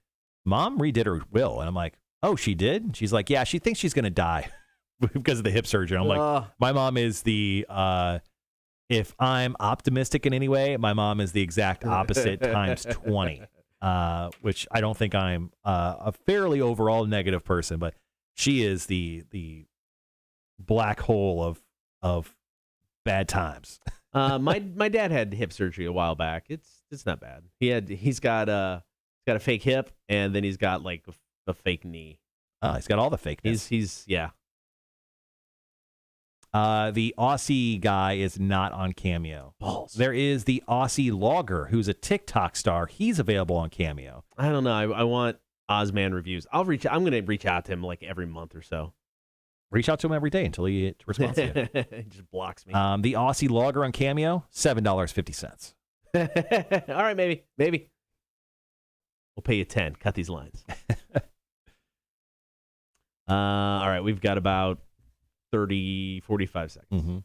Mom redid her will. And I'm like, oh, she did? And she's like, yeah, she thinks she's going to die because of the hip surgery. I'm like, my mom is the, if I'm optimistic in any way, my mom is the exact opposite times 20, which I don't think I'm a fairly overall negative person, but she is the black hole of bad times. My dad had hip surgery a while back. It's not bad. He's got a fake hip, and then he's got like a fake knee. Oh, he's got all the fakeness. He's yeah. The Aussie guy is not on Cameo. Balls. There is the Aussie Logger, who's a TikTok star. He's available on Cameo. I don't know. I want Ozman reviews. I'm going to reach out to him like every month or so. Reach out to him every day until he responds to you. He just blocks me. The Aussie Logger on Cameo, $7.50. All right, maybe. We'll pay you 10. Cut these lines. All right, we've got about 45 seconds. Mm-hmm.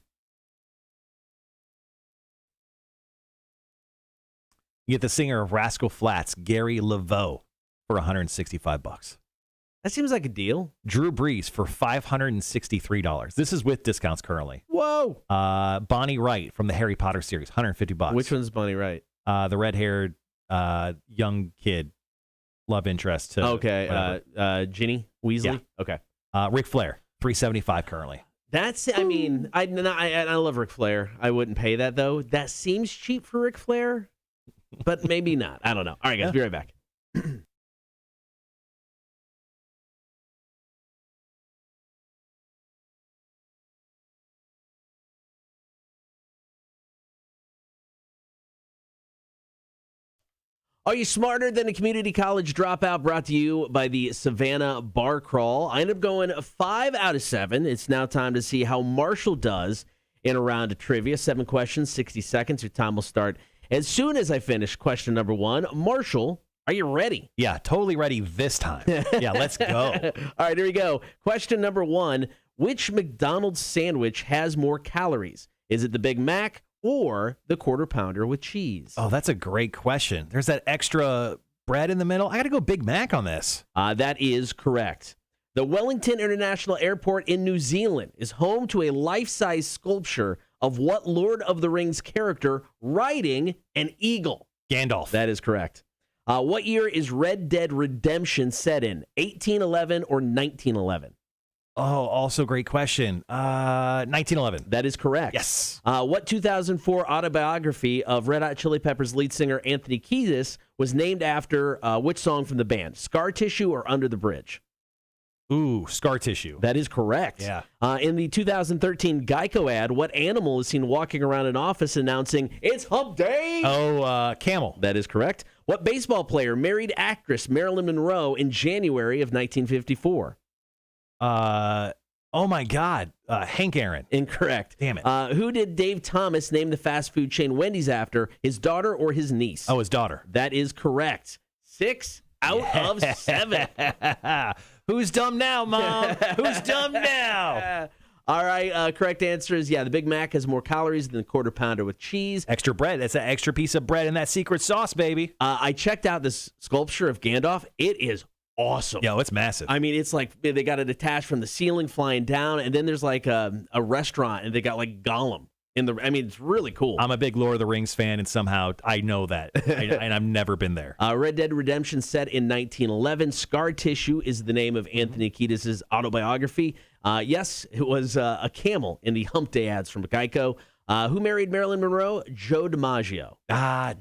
You get the singer of Rascal Flatts, Gary Laveau, for $165. That seems like a deal. Drew Brees for $563. This is with discounts currently. Whoa. Bonnie Wright from the Harry Potter series, $150. Which one's Bonnie Wright? The red-haired young kid, love interest. To Okay. Ginny Weasley? Yeah. Okay. Ric Flair, $375 currently. That's, I mean, I love Ric Flair. I wouldn't pay that, though. That seems cheap for Ric Flair, but maybe not. I don't know. All right, guys, be right back. Are you smarter than a community college dropout? Brought to you by the Savannah Bar Crawl. I ended up going 5 out of 7. It's now time to see how Marshall does in a round of trivia. 7 questions, 60 seconds. Your time will start as soon as I finish question number 1. Marshall, are you ready? Yeah, totally ready this time. Yeah, let's go. All right, here we go. Question number 1. Which McDonald's sandwich has more calories? Is it the Big Mac or the Quarter Pounder with cheese? Oh, that's a great question. There's that extra bread in the middle. I got to go Big Mac on this. That is correct. The Wellington International Airport in New Zealand is home to a life-size sculpture of what Lord of the Rings character riding an eagle? Gandalf. That is correct. What year is Red Dead Redemption set in? 1811 or 1911? Oh, also great question. 1911. That is correct. Yes. What 2004 autobiography of Red Hot Chili Peppers lead singer Anthony Kiedis was named after which song from the band? Scar Tissue or Under the Bridge? Ooh, Scar Tissue. That is correct. Yeah. In the 2013 Geico ad, what animal is seen walking around an office announcing, "It's Hump Day"? Oh, camel. That is correct. What baseball player married actress Marilyn Monroe in January of 1954? Oh my God. Hank Aaron. Incorrect. Damn it. Who did Dave Thomas name the fast food chain Wendy's after? His daughter or his niece? Oh, his daughter. That is correct. 6 out of 7. Who's dumb now, Mom? Who's dumb now? All right. Correct answer is, the Big Mac has more calories than the Quarter Pounder with cheese. Extra bread. That's an extra piece of bread in that secret sauce, baby. I checked out this sculpture of Gandalf. It is awesome. Yo, it's massive. I mean, it's like they got it attached from the ceiling flying down, and then there's like a restaurant, and they got like Gollum in the. I mean, it's really cool. I'm a big Lord of the Rings fan, and somehow I know that, and I've never been there. Red Dead Redemption set in 1911. Scar Tissue is the name of Anthony Kiedis' autobiography. Yes, it was a camel in the Hump Day ads from Geico. Who married Marilyn Monroe? Joe DiMaggio.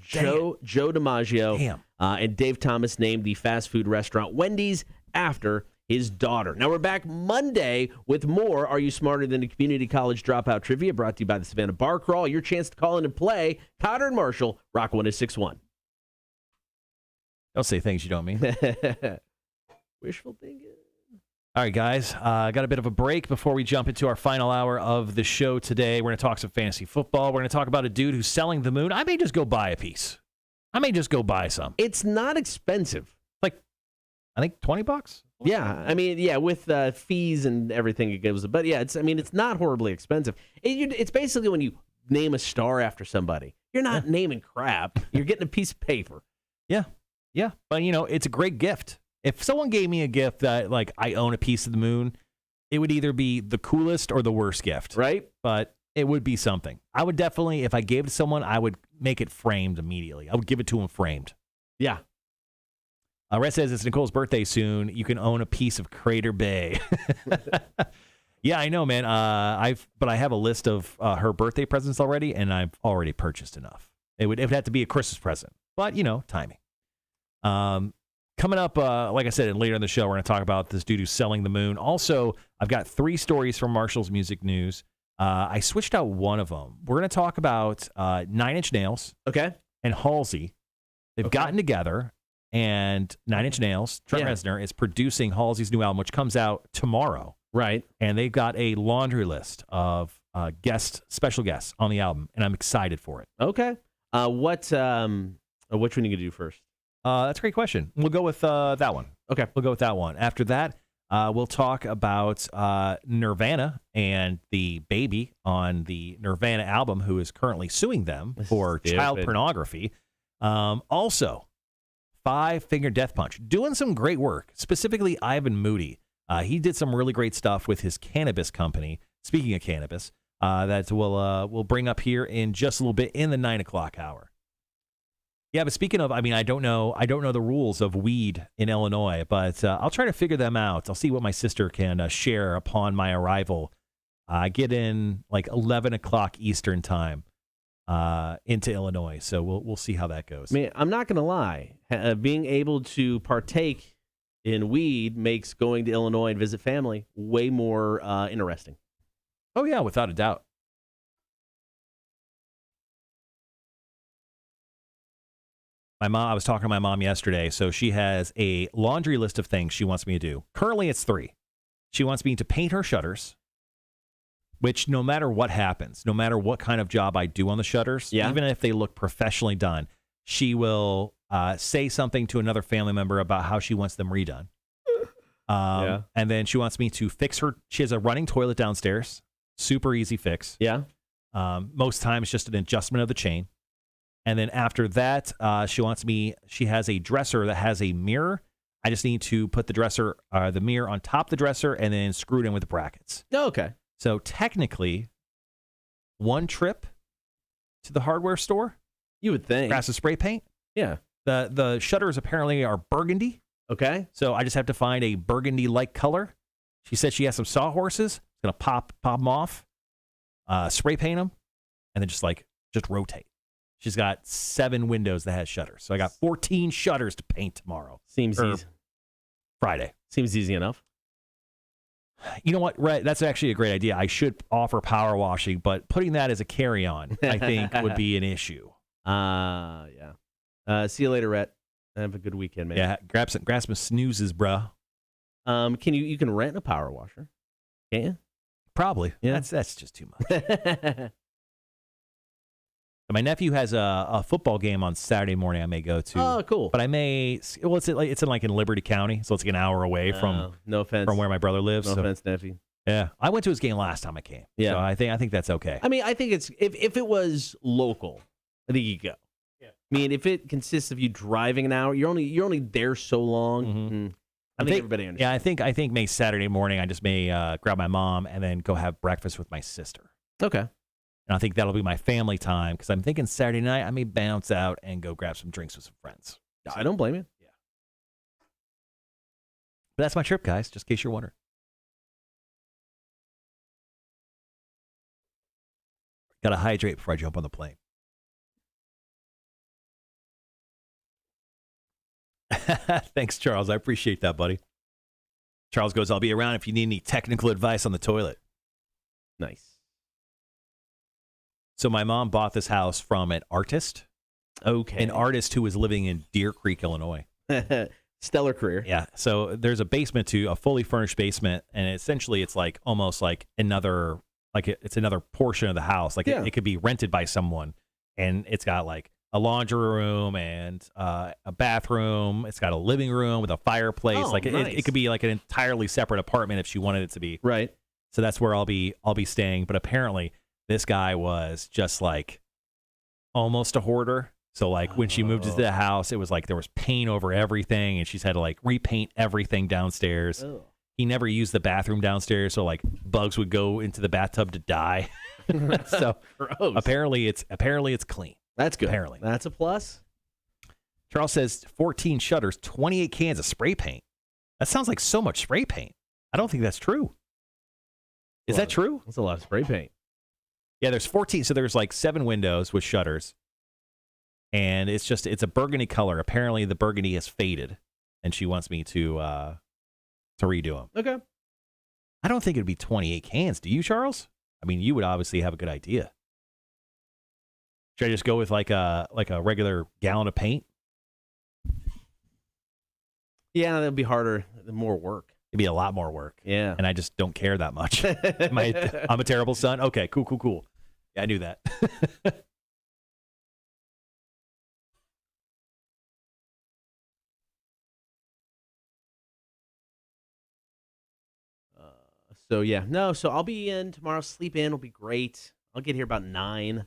Joe DiMaggio. Damn. And Dave Thomas named the fast food restaurant Wendy's after his daughter. Now we're back Monday with more Are You Smarter Than a Community College Dropout Trivia, brought to you by the Savannah Bar Crawl. Your chance to call in and play. Kotter and Marshall, Rock 106.1. Don't say things you don't mean. Wishful thinking. All right, guys. Got a bit of a break before we jump into our final hour of the show today. We're going to talk some fantasy football. We're going to talk about a dude who's selling the moon. I may just go buy a piece. I may just go buy some. It's not expensive. Like, I think $20. Yeah, I mean, yeah, with fees and everything it gives. But yeah, it's not horribly expensive. It's basically when you name a star after somebody. You're not naming crap. You're getting a piece of paper. Yeah, yeah. But, it's a great gift. If someone gave me a gift that, like, I own a piece of the moon, it would either be the coolest or the worst gift. Right? But it would be something. I would definitely, if I gave it to someone, I would make it framed immediately. I would give it to him framed. Yeah. Red says it's Nicole's birthday soon. You can own a piece of Crater Bay. Yeah, I know, man. But I have a list of her birthday presents already, and I've already purchased enough. It would have to be a Christmas present, but timing. Coming up, like I said, later in the show, we're going to talk about this dude who's selling the moon. Also, I've got 3 stories from Marshall's Music News. I switched out one of them. We're going to talk about 9 Inch Nails and Halsey. They've gotten together, and 9 Inch Nails, Trent Reznor, is producing Halsey's new album, which comes out tomorrow. Right. And they've got a laundry list of special guests on the album, and I'm excited for it. Okay. Which one are you going to do first? That's a great question. We'll go with that one. Okay. We'll go with that one. After that, we'll talk about Nirvana and the baby on the Nirvana album who is currently suing them for child pornography. Also, Five Finger Death Punch, doing some great work, specifically Ivan Moody. He did some really great stuff with his cannabis company. Speaking of cannabis, that we'll bring up here in just a little bit in the 9 o'clock hour. Yeah, but speaking of, I don't know the rules of weed in Illinois, but I'll try to figure them out. I'll see what my sister can share upon my arrival. I get in like 11 o'clock Eastern time into Illinois, so we'll see how that goes. I mean, I'm not going to lie. Being able to partake in weed makes going to Illinois and visit family way more interesting. Oh, yeah, without a doubt. I was talking to my mom yesterday, so she has a laundry list of things she wants me to do. Currently, it's 3. She wants me to paint her shutters, which no matter what happens, no matter what kind of job I do on the shutters, even if they look professionally done, she will say something to another family member about how she wants them redone. And then she wants me to fix her. She has a running toilet downstairs. Super easy fix. Yeah. Most times just an adjustment of the chain. And then after that, she has a dresser that has a mirror. I just need to put the mirror on top of the dresser and then screw it in with the brackets. Oh, okay. So technically, one trip to the hardware store. You would think. Grab some spray paint. Yeah. The shutters apparently are burgundy. Okay. So I just have to find a burgundy-like color. She said she has some sawhorses. Gonna pop them off, spray paint them, and then just rotate. She's got 7 windows that has shutters. So I got 14 shutters to paint tomorrow. Seems easy. Friday. Seems easy enough. You know what, Rhett? That's actually a great idea. I should offer power washing, but putting that as a carry-on, I think, would be an issue. Yeah. See you later, Rhett. Have a good weekend, man. Yeah, grab some snoozes, bro. You can rent a power washer? Can't you? Probably. Yeah. That's just too much. My nephew has a football game on Saturday morning I may go to. Oh, cool. But I may, it's in Liberty County, so it's like an hour away from no offense. From where my brother lives. No offense, nephew. Yeah. I went to his game last time I came. Yeah. So I think that's okay. I mean, I think it's, if it was local, I think you go. Yeah. I mean, if it consists of you driving an hour, you're only there so long. Mm-hmm. I think everybody understands. Yeah, I think maybe Saturday morning I just may grab my mom and then go have breakfast with my sister. Okay. And I think that'll be my family time because I'm thinking Saturday night I may bounce out and go grab some drinks with some friends. I don't blame you. Yeah. But that's my trip, guys, just in case you're wondering. Got to hydrate before I jump on the plane. Thanks, Charles. I appreciate that, buddy. Charles goes, I'll be around if you need any technical advice on the toilet. Nice. So my mom bought this house from an artist. Okay. An artist who was living in Deer Creek, Illinois. Stellar career. Yeah. So there's a basement to a fully furnished basement, and essentially it's like almost like another, like it's another portion of the house. Like it could be rented by someone, and it's got like a laundry room and a bathroom. It's got a living room with a fireplace. Oh, like nice. it could be like an entirely separate apartment if she wanted it to be. Right. So that's where I'll be staying. But apparently this guy was just like almost a hoarder. So like when she moved into the house, it was like there was paint over everything, and she's had to like repaint everything downstairs. Oh. He never used the bathroom downstairs, so like bugs would go into the bathtub to die. So Gross. apparently it's clean. That's good. Apparently. That's a plus. Charles says 14 shutters, 28 cans of spray paint. That sounds like so much spray paint. I don't think that's true. Is that true? That's a lot of spray paint. Yeah, there's 14. So there's like 7 windows with shutters. And it's a burgundy color. Apparently the burgundy has faded, and she wants me to redo them. Okay. I don't think it'd be 28 cans. Do you, Charles? I mean, you would obviously have a good idea. Should I just go with like a regular gallon of paint? Yeah, that'd be harder. More work. It'd be a lot more work. Yeah. And I just don't care that much. I'm a terrible son. Okay, cool. Yeah, I knew that. So I'll be in tomorrow. Sleep in will be great. I'll get here about 9.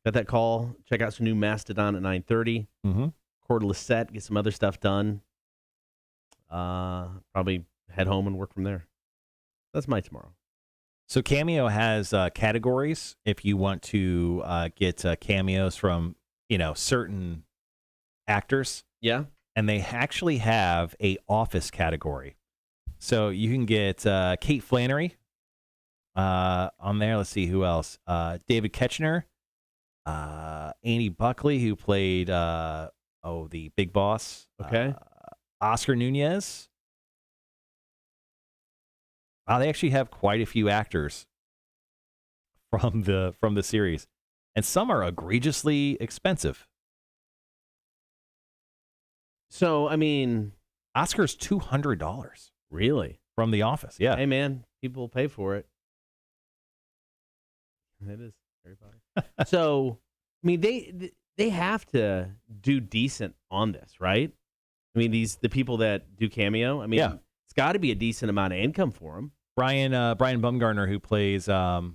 Got that call. Check out some new Mastodon at 9:30. Mm-hmm. Cordless set. Get some other stuff done. Probably head home and work from there. That's my tomorrow. So Cameo has categories if you want to get cameos from certain actors. Yeah. And they actually have a office category. So you can get Kate Flannery on there. Let's see who else. David Ketchner, Annie Buckley, who played the Big Boss. Okay. Oscar Nunez. Wow, they actually have quite a few actors from the series, and some are egregiously expensive. So I mean, Oscar's $200. Really? From The Office, yeah. Hey, man, people pay for it. It is very funny. So, I mean, they have to do decent on this, right? I mean, the people that do Cameo, I mean, it's got to be a decent amount of income for them. Brian Bumgarner, who plays the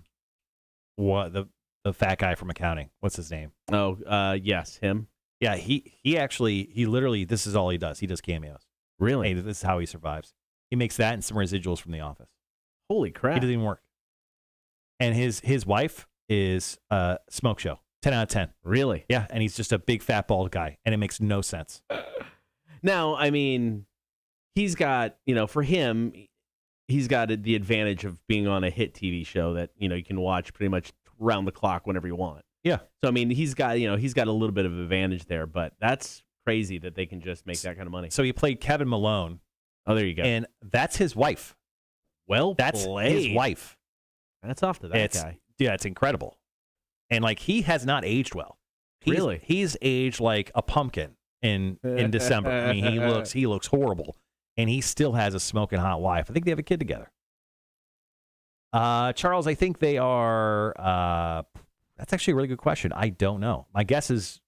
fat guy from accounting. What's his name? Oh, yes, him. Yeah, he literally, this is all he does. He does cameos. Really? Hey, this is how he survives. He makes that and some residuals from The Office. Holy crap. He doesn't even work. And his wife is Smoke Show. 10 out of 10. Really? Yeah, and he's just a big fat bald guy, and it makes no sense. Now, I mean, he's got, for him, he's got the advantage of being on a hit TV show that, you can watch pretty much round the clock whenever you want. Yeah. So, I mean, he's got a little bit of advantage there, but that's crazy that they can just make that kind of money. So he played Kevin Malone. Oh, there you go. And that's his wife. Well That's played. his wife. That's off to that guy. Yeah, it's incredible. And like he has not aged well. Really? He's aged like a pumpkin in December. I mean, he looks horrible. And he still has a smoking hot wife. I think they have a kid together. Charles, I think they are that's actually a really good question. I don't know. My guess is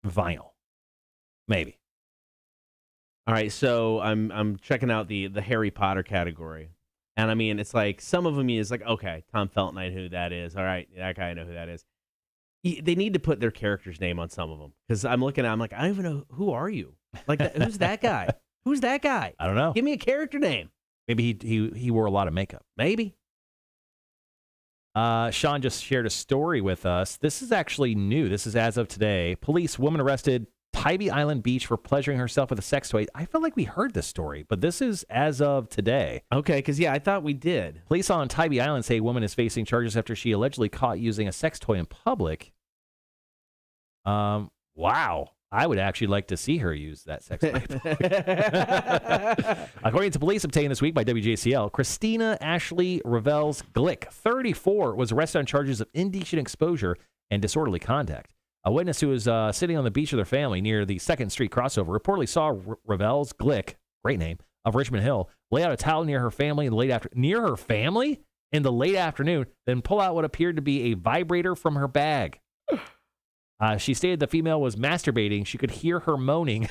vinyl. Maybe. All right, so I'm checking out the Harry Potter category. And I mean, it's like some of them is like, okay, Tom Felton, I know who that is. All right, that guy, I know who that is. They need to put their character's name on some of them because I'm looking at, I'm like, I don't even know, who are you? Like, who's that guy? Who's that guy? I don't know. Give me a character name. Maybe he wore a lot of makeup. Maybe. Sean just shared a story with us. This is actually new. This is as of today. Police, woman arrested Tybee Island Beach for pleasuring herself with a sex toy. I feel like we heard this story, but this is as of today. Okay, because, I thought we did. Police on Tybee Island say a woman is facing charges after she allegedly caught using a sex toy in public. Wow. I would actually like to see her use that sex pipe. According to police obtained this week by WJCL, Christina Ashley Revels Glick, 34, was arrested on charges of indecent exposure and disorderly conduct. A witness who was sitting on the beach with her family near the 2nd Street crossover reportedly saw Revels Glick, great name, of Richmond Hill, lay out a towel near her family in the late afternoon, then pull out what appeared to be a vibrator from her bag. She stated the female was masturbating. She could hear her moaning.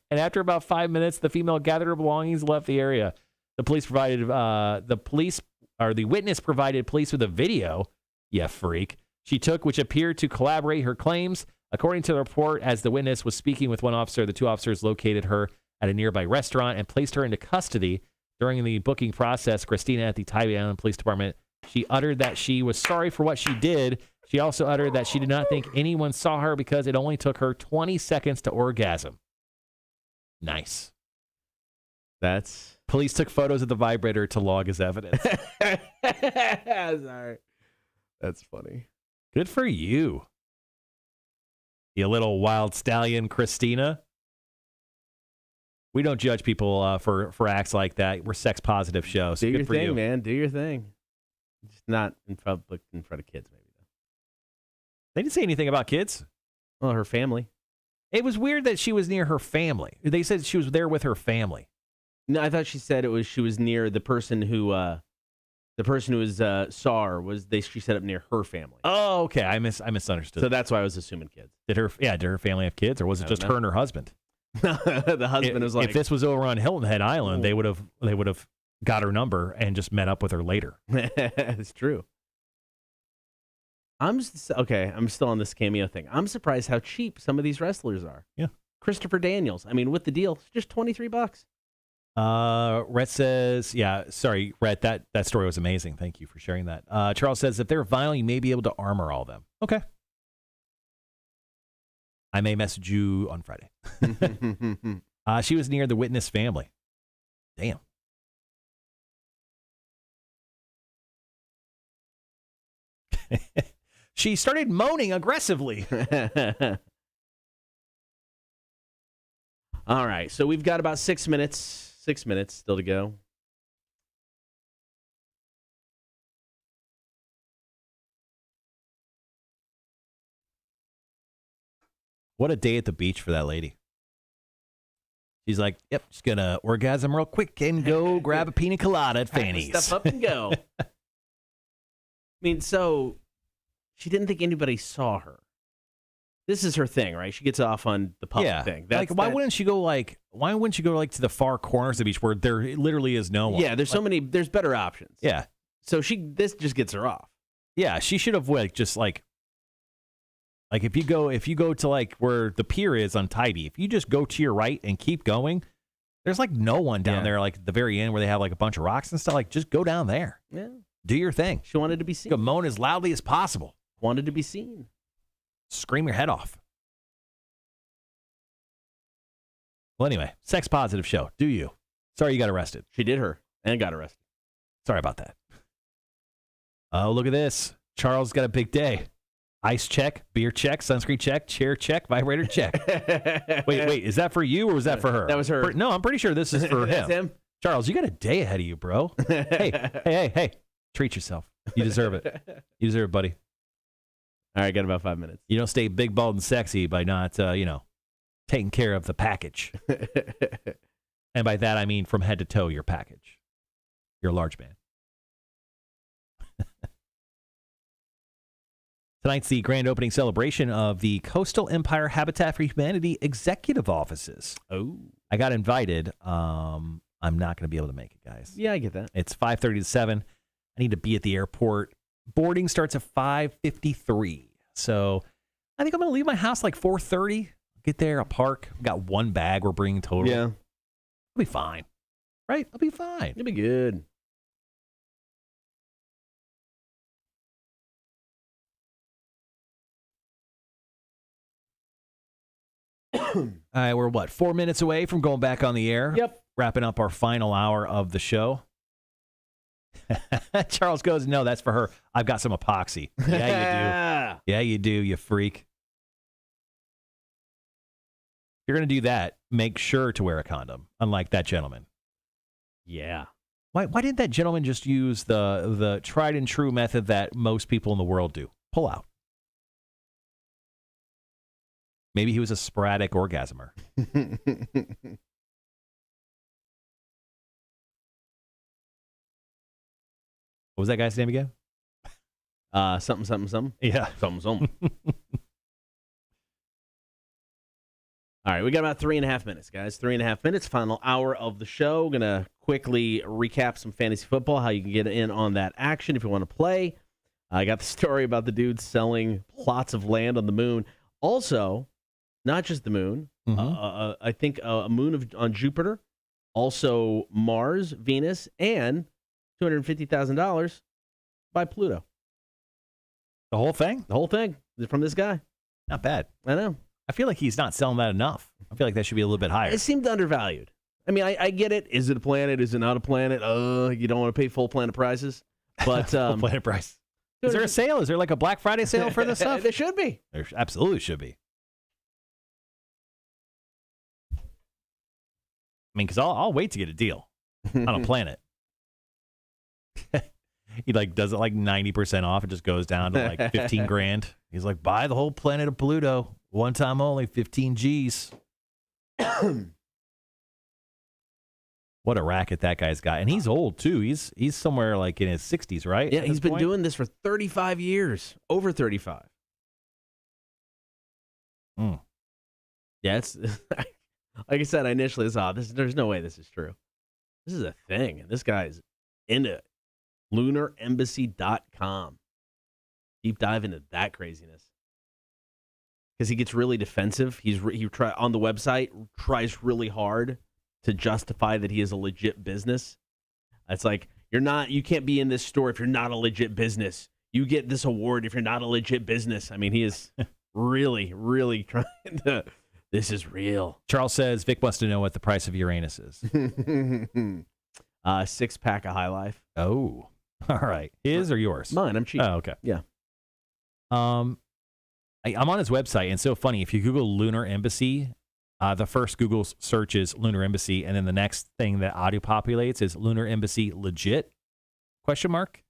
And after about 5 minutes, the female gathered her belongings and left the area. The witness provided police with a video, yeah, freak, she took, which appeared to corroborate her claims. According to the report, as the witness was speaking with one officer, the two officers located her at a nearby restaurant and placed her into custody. During the booking process, Christina at the Tybee Island Police Department, she uttered that she was sorry for what she did. She also uttered that she did not think anyone saw her because it only took her 20 seconds to orgasm. Nice. Police took photos of the vibrator to log as evidence. Sorry. That's funny. Good for you. You little wild stallion, Christina. We don't judge people for acts like that. We're a sex-positive show. So Do good your for thing, you. man. Do your thing. Just not in public, in front of kids, maybe. They didn't say anything about kids. Well, her family. It was weird that she was near her family. They said she was there with her family. No, I thought she said she was near the person who saw her she set up near her family. Oh, okay. I misunderstood. So that's why I was assuming kids. Did her family have kids, or was it just her and her husband? The husband was like, if this was over on Hilton Head Island, they would have got her number and just met up with her later. It's true. I'm still on this cameo thing. I'm surprised how cheap some of these wrestlers are. Yeah. Christopher Daniels. I mean, with the deal, it's just $23. Rhett says, sorry, Rhett, that story was amazing. Thank you for sharing that. Charles says, if they're vinyl, you may be able to armor all them. Okay. I may message you on Friday. She was near the witness family. Damn. She started moaning aggressively. All right, so we've got about 6 minutes. 6 minutes still to go. What a day at the beach for that lady. She's like, yep, just gonna orgasm real quick and go grab a pina colada at Fanny's. Stuff up and go. I mean, so she didn't think anybody saw her. This is her thing, right? She gets off on the public thing. Why wouldn't you go to the far corners of the beach where there literally is no one? Yeah, there's better options. Yeah. So this just gets her off. Yeah, she should have if you go to where the pier is on Tybee, if you just go to your right and keep going, there's no one down there at the very end where they have a bunch of rocks and stuff. Just go down there. Yeah. Do your thing. She wanted to be seen. Go moan as loudly as possible. Wanted to be seen. Scream your head off. Well, anyway, sex positive show. Do you? Sorry you got arrested. She did her and got arrested. Sorry about that. Oh, look at this. Charles got a big day. Ice check, beer check, sunscreen check, chair check, vibrator check. Wait, is that for you or was that for her? That was her. No, I'm pretty sure this is for him. That's him? Charles, you got a day ahead of you, bro. Hey. Treat yourself. You deserve it. You deserve it, buddy. All right, got about 5 minutes. You don't stay big, bald, and sexy by not, taking care of the package. And by that, I mean from head to toe, your package. You're a large man. Tonight's the grand opening celebration of the Coastal Empire Habitat for Humanity executive offices. Oh. I got invited. I'm not going to be able to make it, guys. Yeah, I get that. It's 5:30 to 7. I need to be at the airport. Boarding starts at 5:53. So I think I'm going to leave my house 4:30. Get there, I'll park. I've got one bag we're bringing total. Yeah. I'll be fine. Right? I'll be fine. It'll be good. All right, we're 4 minutes away from going back on the air? Yep. Wrapping up our final hour of the show. Charles goes, no, that's for her. I've got some epoxy. Yeah, you do. Yeah, you do, you freak. you're going to do that, make sure to wear a condom, unlike that gentleman. Yeah. Why didn't that gentleman just use the tried and true method that most people in the world do? Pull out. Maybe he was a sporadic orgasmer. What was that guy's name again? Something. Yeah. Something. All right, we got about 3.5 minutes, guys. 3.5 minutes, final hour of the show. Going to quickly recap some fantasy football, how you can get in on that action if you want to play. I got the story about the dude selling plots of land on the moon. Also, not just the moon, I think a moon on Jupiter, also Mars, Venus, and $250,000 by Pluto. The whole thing? The whole thing from this guy. Not bad. I know. I feel like he's not selling that enough. I feel like that should be a little bit higher. It seemed undervalued. I mean, I get it. Is it a planet? Is it not a planet? You don't want to pay full planet prices. But full planet price. Is there a sale? Is there like a Black Friday sale for this stuff? There should be. There absolutely should be. I mean, because I'll wait to get a deal on a planet. He does it 90% off. It just goes down to 15 grand. He's like, buy the whole planet of Pluto. One time only, 15 G's. What a racket that guy's got. And he's old, too. He's somewhere in his 60s, right? Yeah, he's been doing this for 35 years. Over 35. Mm. Yeah, it's like I said initially, there's no way this is true. This is a thing. And this guy's into lunaремbassy.com. Deep dive into that craziness. Because he gets really defensive. On the website, tries really hard to justify that he is a legit business. It's like, you can't be in this store if you're not a legit business. You get this award if you're not a legit business. I mean, he is really, really trying to, this is real. Charles says, Vic wants to know what the price of Uranus is. 6-pack of High Life. Oh, all right. His or yours? Mine, I'm cheap. Oh, okay. Yeah. I'm on his website, and it's so funny. If you Google Lunar Embassy, the first Google search is Lunar Embassy, and then the next thing that audio populates is Lunar Embassy legit? Question mark?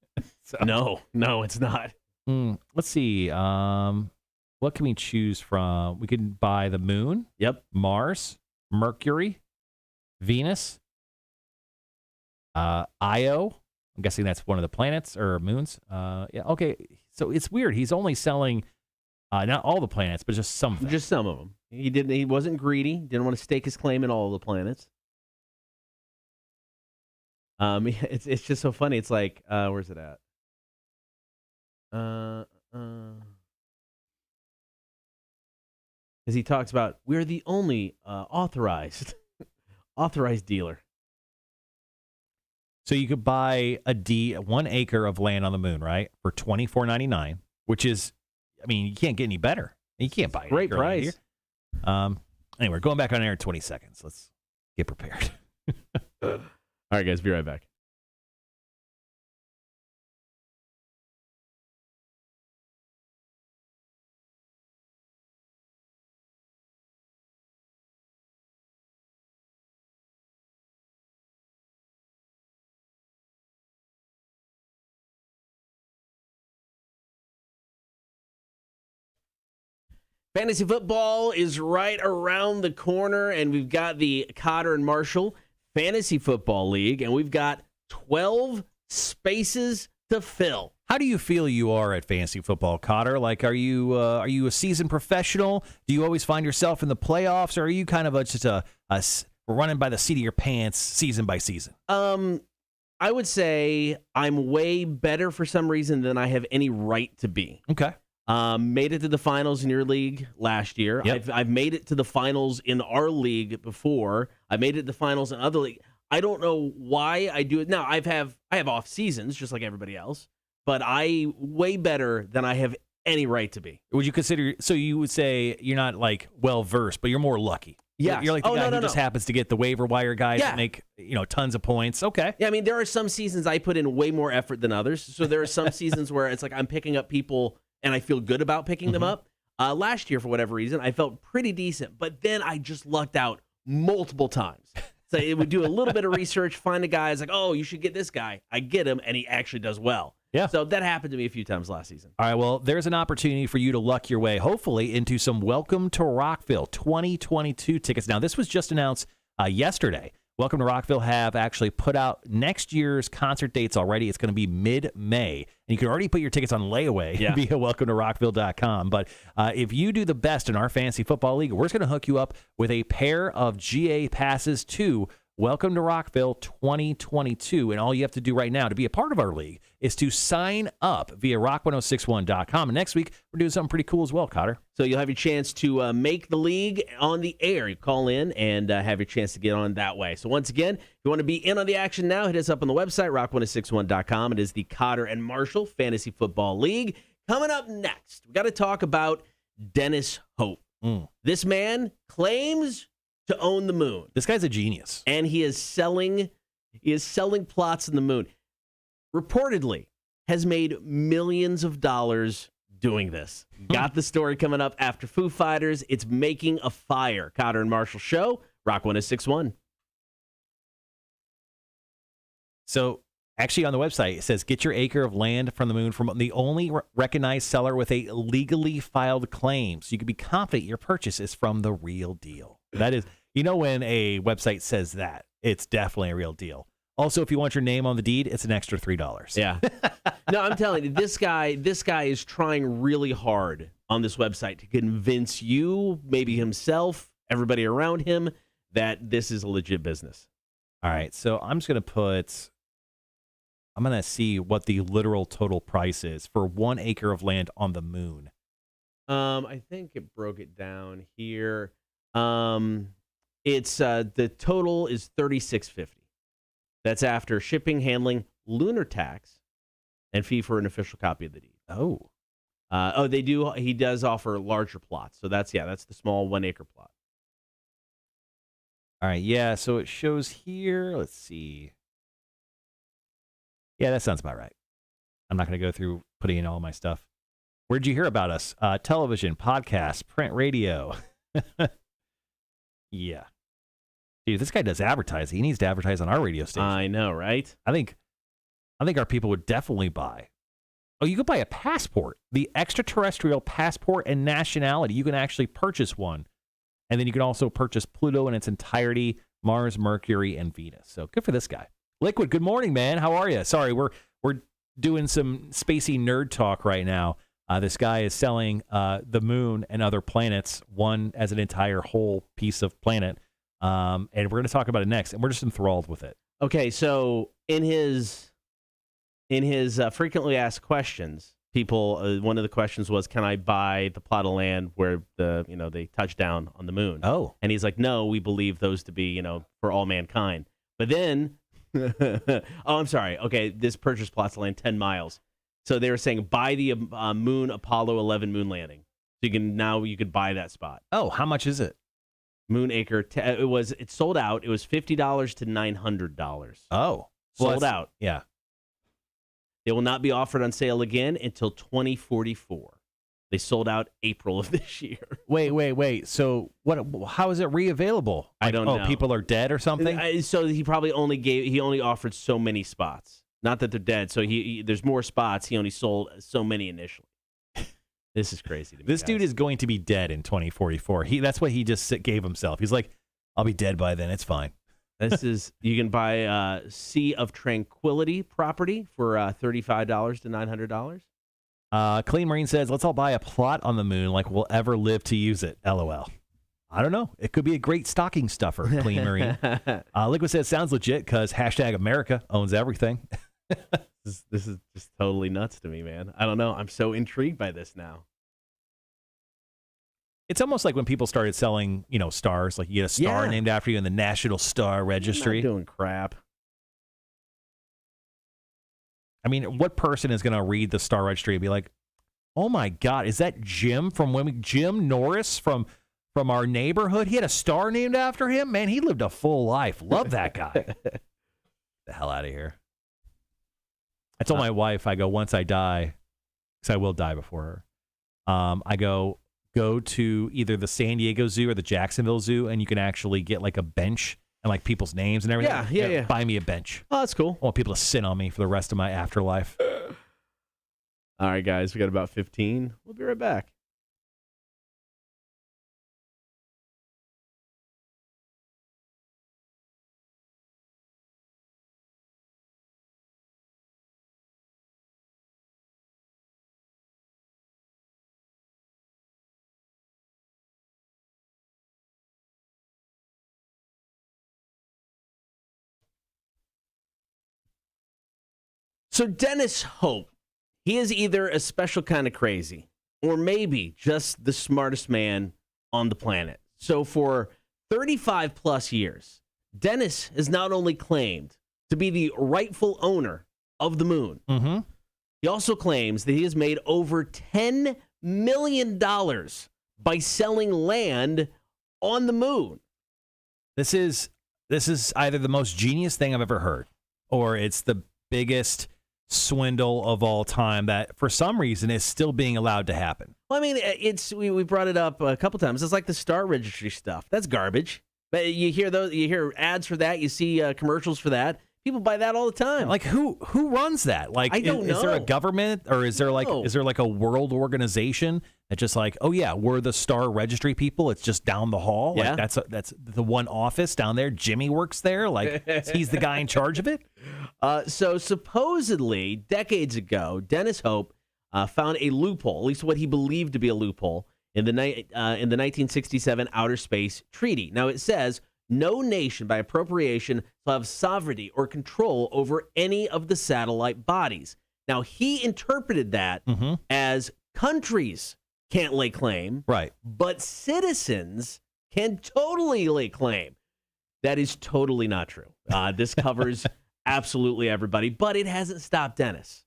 So. No, it's not. Let's see. What can we choose from? We can buy the moon. Yep. Mars, Mercury, Venus, Io. I'm guessing that's one of the planets or moons. Yeah. Okay. So it's weird. He's only selling not all the planets, but just some of them. Just some of them. He wasn't greedy. Didn't want to stake his claim in all of the planets. It's just so funny. It's like, where's it at? Because he talks about we're the only authorized dealer. So you could buy 1 acre of land on the moon, right, for $24.99, which is, I mean, you can't get any better. You can't buy it. Great price. Anyway, going back on air in 20 seconds. Let's get prepared. All right, guys, be right back. Fantasy football is right around the corner, and we've got the Kotter and Marshall Fantasy Football League, and we've got 12 spaces to fill. How do you feel you are at fantasy football, Kotter? Like, are you a seasoned professional? Do you always find yourself in the playoffs, or are you kind of just a running by the seat of your pants season by season? I would say I'm way better for some reason than I have any right to be. Okay. Made it to the finals in your league last year. Yep. I've made it to the finals in our league before. I made it to the finals in other league. I don't know why I do it now. I have off seasons just like everybody else, but I way better than I have any right to be. Would you consider? So you would say you're not like well versed, but you're more lucky. Yeah, you're like the guy who just happens to get the waiver wire guys that make tons of points. Okay. Yeah, I mean there are some seasons I put in way more effort than others. So there are some seasons where it's like I'm picking up people and I feel good about picking them up. Last year, for whatever reason, I felt pretty decent, but then I just lucked out multiple times. So it would do a little bit of research, find a guy, it's like, oh, you should get this guy. I get him, and he actually does well. Yeah. So that happened to me a few times last season. All right, well, there's an opportunity for you to luck your way, hopefully, into some Welcome to Rockville 2022 tickets. Now, this was just announced yesterday. Welcome to Rockville have actually put out next year's concert dates already. It's going to be mid-May, and you can already put your tickets on layaway via welcometorockville.com. But if you do the best in our fantasy football league, we're just going to hook you up with a pair of GA passes to Welcome to Rockville 2022. And all you have to do right now to be a part of our league is to sign up via rock1061.com. And next week, we're doing something pretty cool as well, Kotter. So you'll have your chance to make the league on the air. You call in and have your chance to get on that way. So once again, if you want to be in on the action now, hit us up on the website, rock1061.com. It is the Kotter and Marshall Fantasy Football League. Coming up next, we got to talk about Dennis Hope. This man claims to own the moon. This guy's a genius. And he is selling plots in the moon. Reportedly has made millions of dollars doing this. Got the story coming up after Foo Fighters. It's making a fire. Kotter and Marshall Show, Rock 1061. So actually on the website, it says, get your acre of land from the moon from the only recognized seller with a legally filed claim. So you can be confident your purchase is from the real deal. That is, when a website says that, it's definitely a real deal. Also, if you want your name on the deed, it's an extra $3. Yeah. No, I'm telling you, this guy is trying really hard on this website to convince you, maybe himself, everybody around him, that this is a legit business. All right. So I'm going to see what the literal total price is for 1 acre of land on the moon. I think it broke it down here. It's the total is $36.50. That's after shipping, handling, lunar tax, and fee for an official copy of the deed. They do. He does offer larger plots. So that's the small 1 acre plot. All right. Yeah. So it shows here. Let's see. Yeah, that sounds about right. I'm not going to go through putting in all my stuff. Where'd you hear about us? Television, podcast, print, radio. Yeah. Dude, this guy does advertising. He needs to advertise on our radio station. I know, right? I think our people would definitely buy. Oh, you could buy a passport, the extraterrestrial passport and nationality. You can actually purchase one. And then you can also purchase Pluto in its entirety, Mars, Mercury, and Venus. So good for this guy. Liquid, good morning, man. How are you? Sorry, we're doing some spacey nerd talk right now. This guy is selling the moon and other planets, one as an entire whole piece of planet. And we're going to talk about it next, and we're just enthralled with it. Okay, so in his frequently asked questions, people one of the questions was, "Can I buy the plot of land where they touch down on the moon?" Oh, and he's like, "No, we believe those to be for all mankind." But then, oh, I'm sorry. Okay, this purchase plot's land 10 miles. So they were saying buy the moon Apollo 11 moon landing. So you could buy that spot. Oh, how much is it? Moon acre. It sold out. It was $50 to $900. Oh, sold out. Yeah. They will not be offered on sale again until 2044. They sold out April of this year. Wait. So what? How is it reavailable? I don't know. Oh, people are dead or something? So he probably only offered so many spots. Not that they're dead. So there's more spots. He only sold so many initially. This is crazy to me. This dude is going to be dead in 2044. That's what he just gave himself. He's like, I'll be dead by then. It's fine. You can buy Sea of Tranquility property for $35 to $900. Clean Marine says, let's all buy a plot on the moon like we'll ever live to use it. LOL. I don't know. It could be a great stocking stuffer, Clean Marine. Liquid says, sounds legit because #America owns everything. This is just totally nuts to me, man. I don't know. I'm so intrigued by this now. It's almost like when people started selling, stars. Like you get a star named after you in the National Star Registry. I'm not doing crap. I mean, what person is going to read the Star Registry and be like, "Oh my God, is that Jim Jim Norris from our neighborhood? He had a star named after him. Man, he lived a full life. Love that guy." The hell out of here. I told my wife, I go, once I die, because I will die before her. I go, go to either the San Diego Zoo or the Jacksonville Zoo, and you can actually get like a bench and like people's names and everything. Yeah. Buy me a bench. Oh, that's cool. I want people to sit on me for the rest of my afterlife. All right, guys, we got about 15. We'll be right back. So Dennis Hope, he is either a special kind of crazy or maybe just the smartest man on the planet. So for 35 plus years, Dennis has not only claimed to be the rightful owner of the moon, he also claims that he has made over $10 million by selling land on the moon. This is either the most genius thing I've ever heard, or it's the biggest swindle of all time that for some reason is still being allowed to happen. Well, I mean, we brought it up a couple times. It's like the Star Registry stuff. That's garbage. But you hear ads for that. You see commercials for that. People buy that all the time. Like who runs that? Like I don't know. Is there a government or is there like a world organization that just like, oh yeah, we're the Star Registry people. It's just down the hall. Yeah. Like that's the one office down there. Jimmy works there. Like he's the guy in charge of it. So supposedly decades ago, Dennis Hope found a loophole, at least what he believed to be a loophole in the 1967 Outer Space Treaty. Now it says, no nation by appropriation shall have sovereignty or control over any of the satellite bodies. Now, he interpreted that as countries can't lay claim, right? But citizens can totally lay claim. That is totally not true. This covers absolutely everybody, but it hasn't stopped Dennis.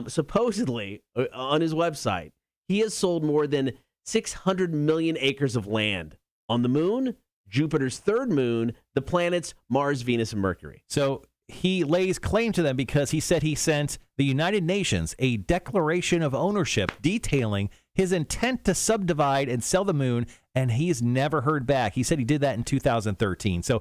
Supposedly, on his website, he has sold more than 600 million acres of land on the moon, Jupiter's third moon, the planets Mars, Venus, and Mercury. So he lays claim to them because he said he sent the United Nations a declaration of ownership detailing his intent to subdivide and sell the moon, and he's never heard back. He said he did that in 2013. So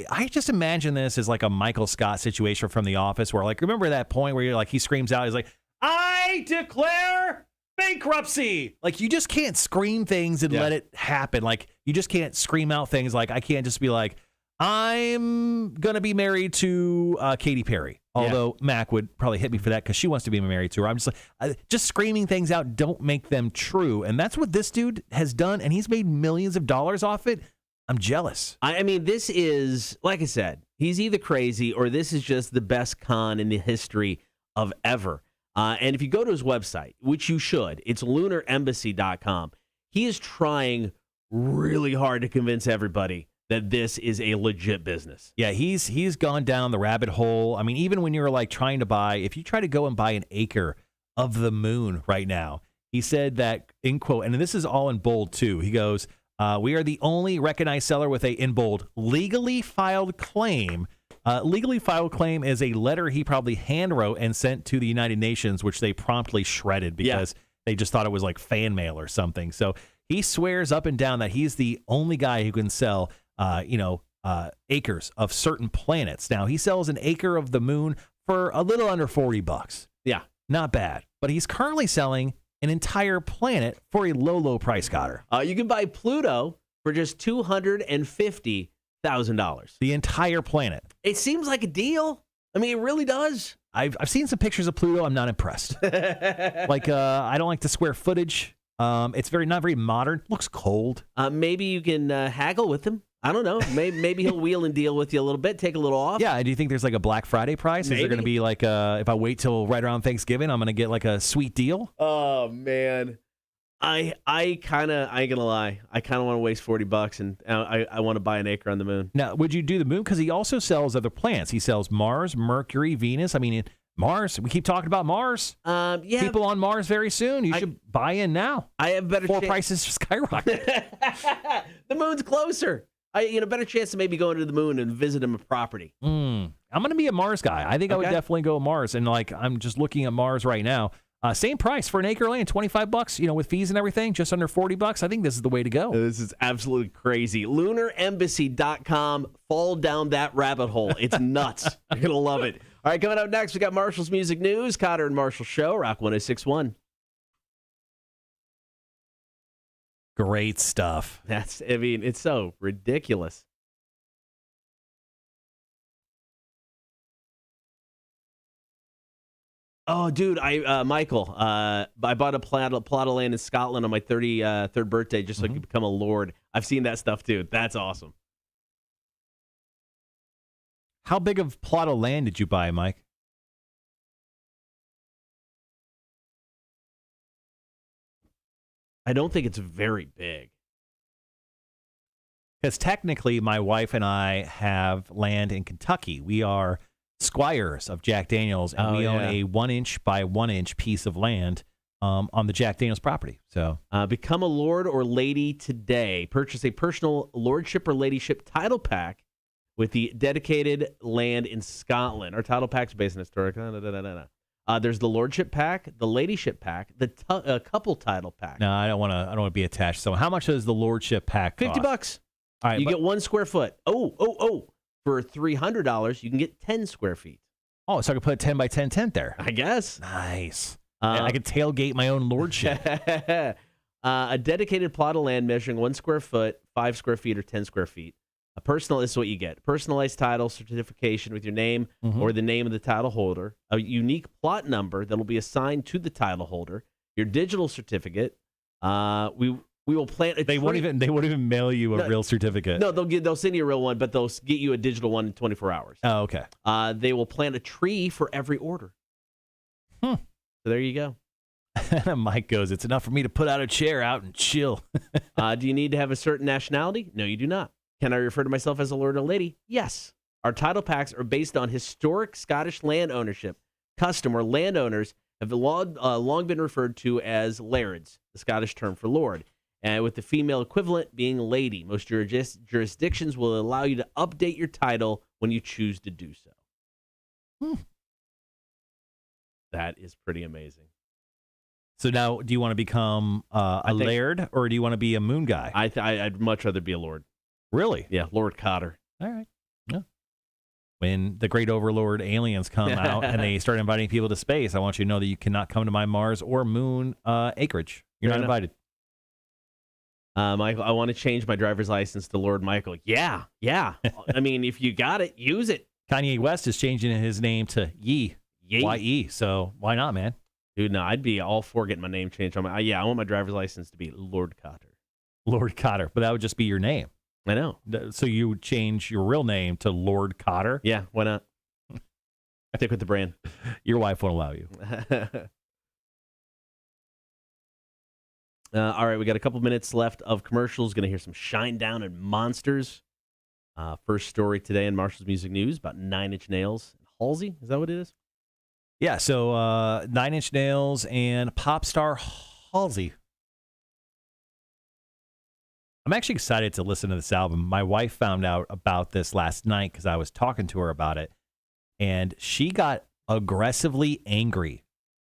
I just imagine this as like a Michael Scott situation from The Office where, like, remember that point where you're like, he screams out, he's like, I declare bankruptcy. Like, you just can't scream things and let it happen. Like, you just can't scream out things. Like, I can't just be like, I'm going to be married to Katy Perry. Although Mac would probably hit me for that because she wants to be married to her. I'm just like, just screaming things out don't make them true. And that's what this dude has done. And he's made millions of dollars off it. I'm jealous. I mean, this is, like I said, he's either crazy or this is just the best con in the history of ever. And if you go to his website, which you should, it's lunaремbassy.com. He is trying really hard to convince everybody that this is a legit business. Yeah, he's gone down the rabbit hole. I mean, even when you're like trying to buy, if you try to go and buy an acre of the moon right now, he said that, in quote, and this is all in bold too, he goes, we are the only recognized seller with a, in bold, legally filed claim. Legally filed claim is a letter he probably handwrote and sent to the United Nations, which they promptly shredded because they just thought it was like fan mail or something. So he swears up and down that he's the only guy who can sell, acres of certain planets. Now, he sells an acre of the moon for a little under $40. Yeah. Not bad. But he's currently selling an entire planet for a low price, Kotter. You can buy Pluto for just $250,000. The entire planet. It seems like a deal. I mean, it really does. I've seen some pictures of Pluto. I'm not impressed. Like, I don't like the square footage. It's not very modern. Looks cold. Maybe you can haggle with him. I don't know. Maybe he'll wheel and deal with you a little bit, take a little off. Yeah. Do you think there's like a Black Friday price? Maybe. Is there going to be like, if I wait till right around Thanksgiving, I'm going to get like a sweet deal? Oh, man. I ain't gonna lie. I kind of want to waste $40 and I want to buy an acre on the moon. Now, would you do the moon? Because he also sells other planets. He sells Mars, Mercury, Venus. I mean, Mars. We keep talking about Mars. Yeah. People on Mars very soon. You should buy in now. I have better before prices skyrocket. The moon's closer. Better chance to maybe going to the moon and visit him a property. I'm going to be a Mars guy. I think I would definitely go Mars. And like, I'm just looking at Mars right now. Same price for an acre of land, $25, with fees and everything, just under $40. I think this is the way to go. This is absolutely crazy. LunarEmbassy.com. Fall down that rabbit hole. It's nuts. You're going to love it. All right, coming up next, we got Marshall's Music News. Kotter and Marshall Show, Rock 106.1. Great stuff. It's so ridiculous. Oh, dude, Michael, I bought a plot of land in Scotland on my 33rd birthday just so I could become a lord. I've seen that stuff, too. That's awesome. How big of plot of land did you buy, Mike? I don't think it's very big. Because technically, my wife and I have land in Kentucky. We are squires of Jack Daniels, and we own a 1-inch by 1-inch piece of land on the Jack Daniels property. So, become a lord or lady today. Purchase a personal lordship or ladyship title pack with the dedicated land in Scotland. Our title pack's based on historic. There's the lordship pack, the ladyship pack, the couple title pack. No, I don't want to be attached. So, how much does the lordship pack cost? $50. All right, you get 1 square foot. For $300, you can get 10 square feet. Oh, so I could put a 10 by 10 tent there. I guess. Nice. I could tailgate my own lordship. A dedicated plot of land measuring 1 square foot, 5 square feet, or 10 square feet. This is what you get. Personalized title certification with your name or the name of the title holder. A unique plot number that will be assigned to the title holder. Your digital certificate. We will plant a tree. They won't even mail you a real certificate. No, they'll send you a real one, but they'll get you a digital one in 24 hours. Oh, okay. They will plant a tree for every order. So there you go. Mike goes, it's enough for me to put out a chair out and chill. Do you need to have a certain nationality? No, you do not. Can I refer to myself as a lord or lady? Yes. Our title packs are based on historic Scottish land ownership. Custom or landowners have long been referred to as lairds, the Scottish term for lord, and with the female equivalent being lady. Most jurisdictions will allow you to update your title when you choose to do so. That is pretty amazing. So now, do you want to become a laird, or do you want to be a moon guy? I'd much rather be a lord. Really? Yeah, Lord Kotter. All right. Yeah. When the great overlord aliens come out and they start inviting people to space, I want you to know that you cannot come to my Mars or moon acreage. You're not invited. Michael, I want to change my driver's license to Lord Michael. Yeah. I mean, if you got it, use it. Kanye West is changing his name to Ye. Y-E. So why not, man? Dude, no, I'd be all for getting my name changed. I want my driver's license to be Lord Kotter. Lord Kotter. But that would just be your name. I know. So you would change your real name to Lord Kotter? Yeah, why not? Stick with the brand. Your wife won't allow you. All right, we got a couple minutes left of commercials. Going to hear some Shine Down and Monsters. First story today in Marshall's Music News about 9 Inch Nails. Halsey, is that what it is? Yeah, so 9 Inch Nails and pop star Halsey. I'm actually excited to listen to this album. My wife found out about this last night because I was talking to her about it, and she got aggressively angry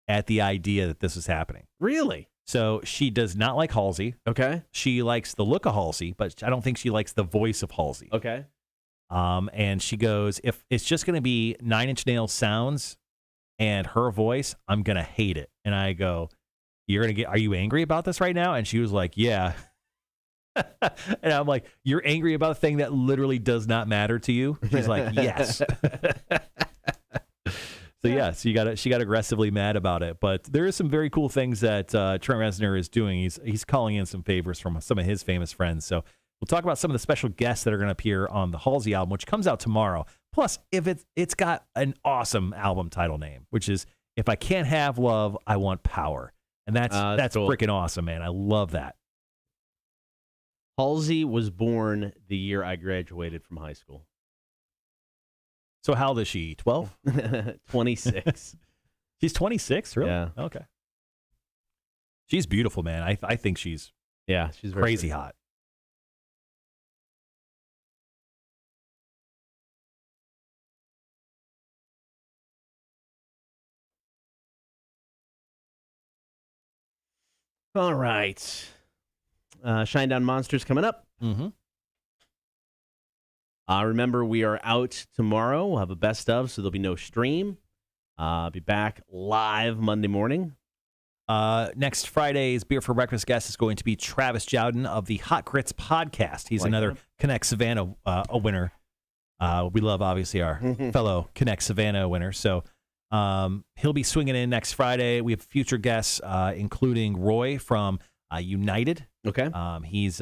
at the idea that this was happening. Really? So she does not like Halsey. Okay. She likes the look of Halsey, but I don't think she likes the voice of Halsey. Okay. And she goes, if it's just going to be 9 Inch Nails sounds and her voice, I'm going to hate it. And I go, are you angry about this right now? And she was like, yeah. And I'm like, you're angry about a thing that literally does not matter to you? She's like, yes. So yeah, so she got aggressively mad about it. But there is some very cool things that Trent Reznor is doing. He's calling in some favors from some of his famous friends. So we'll talk about some of the special guests that are going to appear on the Halsey album, which comes out tomorrow. Plus, if it's got an awesome album title name, which is "If I Can't Have Love, I Want Power," and that's cool. Freaking awesome, man. I love that. Halsey was born the year I graduated from high school. So how old is she? 12? 26. She's 26, really? Yeah. Okay. She's beautiful, man. I think she's she's very crazy pretty. hot. All right. Shinedown Monsters coming up. Mm-hmm. Remember, we are out tomorrow. We'll have a best of, so there'll be no stream. Be back live Monday morning. Next Friday's Beer for Breakfast guest is going to be Travis Jowden of the Hot Grits podcast. He's another Connect Savannah a winner. We love, obviously, our fellow Connect Savannah winner. So he'll be swinging in next Friday. We have future guests, including Roy from United. Okay. He's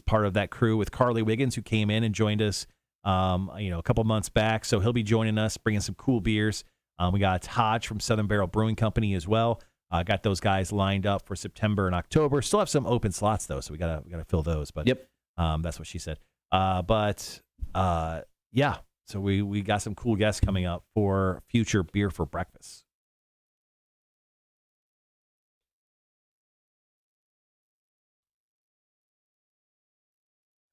part of that crew with Carly Wiggins, who came in and joined us a couple months back. So he'll be joining us, bringing some cool beers. We got Hodge from Southern Barrel Brewing Company as well. Got those guys lined up for September and October. Still have some open slots though, so we gotta fill those. But yep, that's what she said. Yeah. So we got some cool guests coming up for future Beer for Breakfast.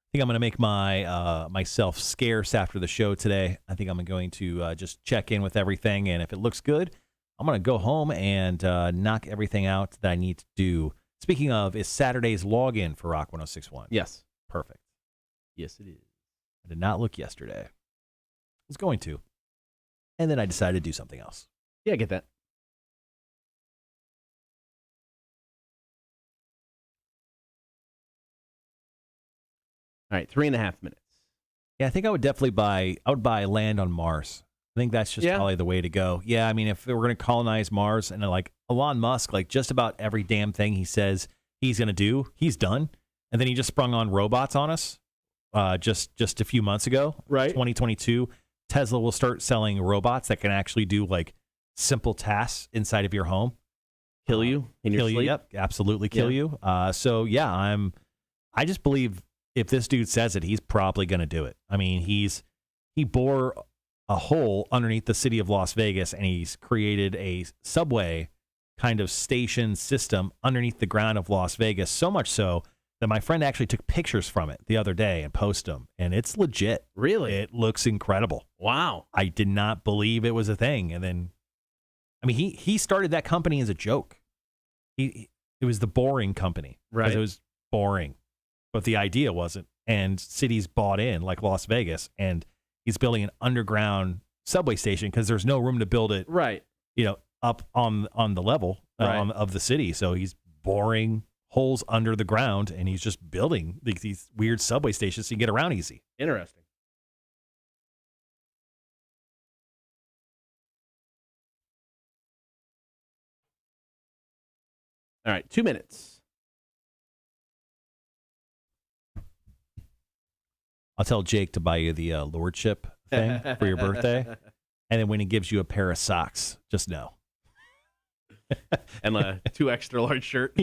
I think I'm going to make myself scarce after the show today. I think I'm going to just check in with everything, and if it looks good, I'm going to go home and knock everything out that I need to do. Speaking of, is Saturday's login for Rock 106.1? Yes. Perfect. Yes, it is. I did not look yesterday. I was going to, and then I decided to do something else. Yeah, I get that. All right, 3.5 minutes. Yeah, I think I would definitely buy land on Mars. I think that's just probably the way to go. Yeah, I mean, if we're going to colonize Mars, and like Elon Musk, like just about every damn thing he says he's going to do, he's done. And then he just sprung on robots on us just a few months ago. Right. 2022, Tesla will start selling robots that can actually do like simple tasks inside of your home. Kill you in your sleep? Yep, absolutely kill you. So yeah, I just believe if this dude says it, he's probably going to do it. I mean, he bore a hole underneath the city of Las Vegas, and he's created a subway kind of station system underneath the ground of Las Vegas, so much so that my friend actually took pictures from it the other day and posted them, and it's legit. Really? It looks incredible. Wow. I did not believe it was a thing, and then, I mean, he started that company as a joke. It was the Boring Company. Right. Because it was boring. But the idea wasn't, and cities bought in, like Las Vegas, and he's building an underground subway station because there's no room to build it, right? Up on the level of the city. So he's boring holes under the ground, and he's just building these weird subway stations so you can get around easy. Interesting. All right, 2 minutes. I'll tell Jake to buy you the lordship thing for your birthday, and then when he gives you a pair of socks, just know. And a 2 extra large shirt.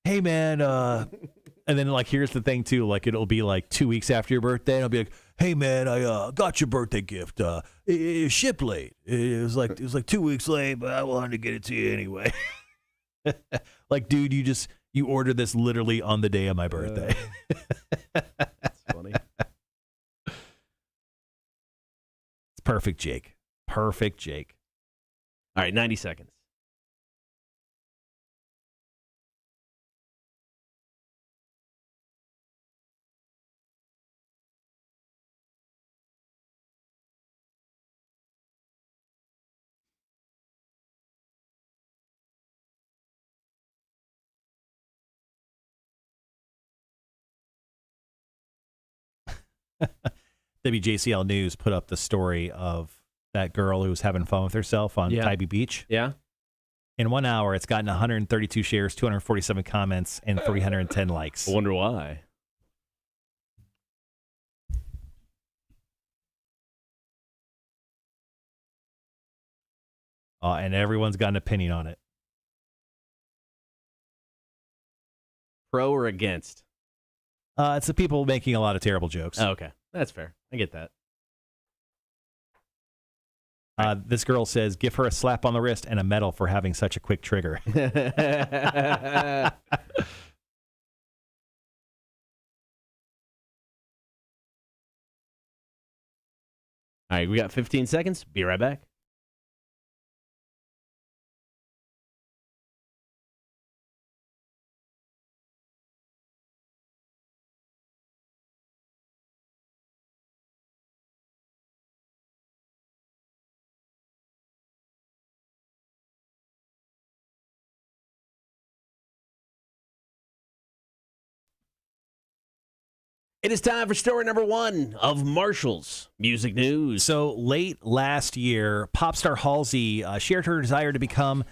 Hey man, and then like here's the thing too, like it'll be like 2 weeks after your birthday, and I'll be like, hey man, I got your birthday gift. It shipped late. It was like 2 weeks late, but I wanted to get it to you anyway. Like, dude, you ordered this literally on the day of my birthday. That's funny. It's perfect, Jake. Perfect, Jake. All right, 90 seconds. WJCL News put up the story of that girl who was having fun with herself on Tybee Beach. Yeah. In 1 hour, it's gotten 132 shares, 247 comments, and 310 likes. I wonder why. And everyone's got an opinion on it. Pro or against? It's the people making a lot of terrible jokes. Oh, okay. That's fair. I get that. This girl says, give her a slap on the wrist and a medal for having such a quick trigger. All right, we got 15 seconds. Be right back. It is time for story number 1 of Marshall's Music News. So late last year, pop star Halsey shared her desire to become,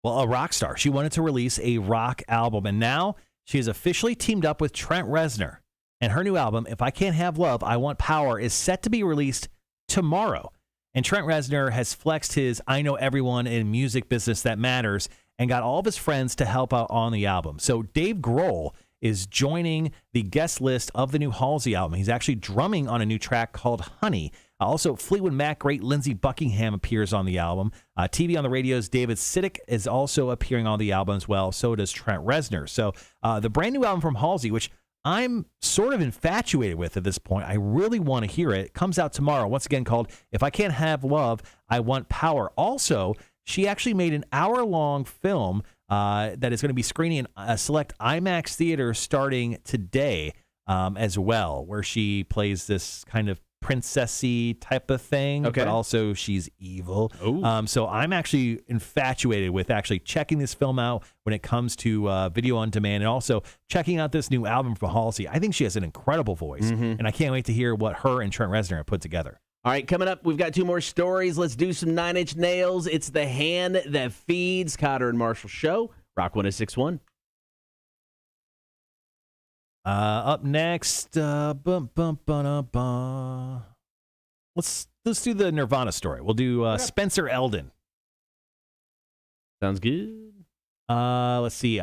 a rock star. She wanted to release a rock album, and now she has officially teamed up with Trent Reznor. And her new album, If I Can't Have Love, I Want Power, is set to be released tomorrow. And Trent Reznor has flexed his I know everyone in music business that matters and got all of his friends to help out on the album. So Dave Grohl is joining the guest list of the new Halsey album. He's actually drumming on a new track called Honey. Also, Fleetwood Mac great Lindsey Buckingham appears on the album. TV on the Radio's David Siddick is also appearing on the album as well. So does Trent Reznor. So the brand new album from Halsey, which I'm sort of infatuated with at this point. I really want to hear it. It comes out tomorrow, once again called If I Can't Have Love, I Want Power. Also, she actually made an hour-long film that is going to be screening in a select IMAX theater starting today as well, where she plays this kind of princessy type of thing, but also she's evil. So I'm actually infatuated with actually checking this film out when it comes to video on demand, and also checking out this new album from Halsey. I think she has an incredible voice, and I can't wait to hear what her and Trent Reznor have put together. All right, coming up, we've got 2 more stories. Let's do some 9 Inch Nails. It's the hand that feeds. Kotter and Marshall Show, Rock 106.1. Up next, let's do the Nirvana story. We'll do Spencer Eldon. Sounds good. Let's see.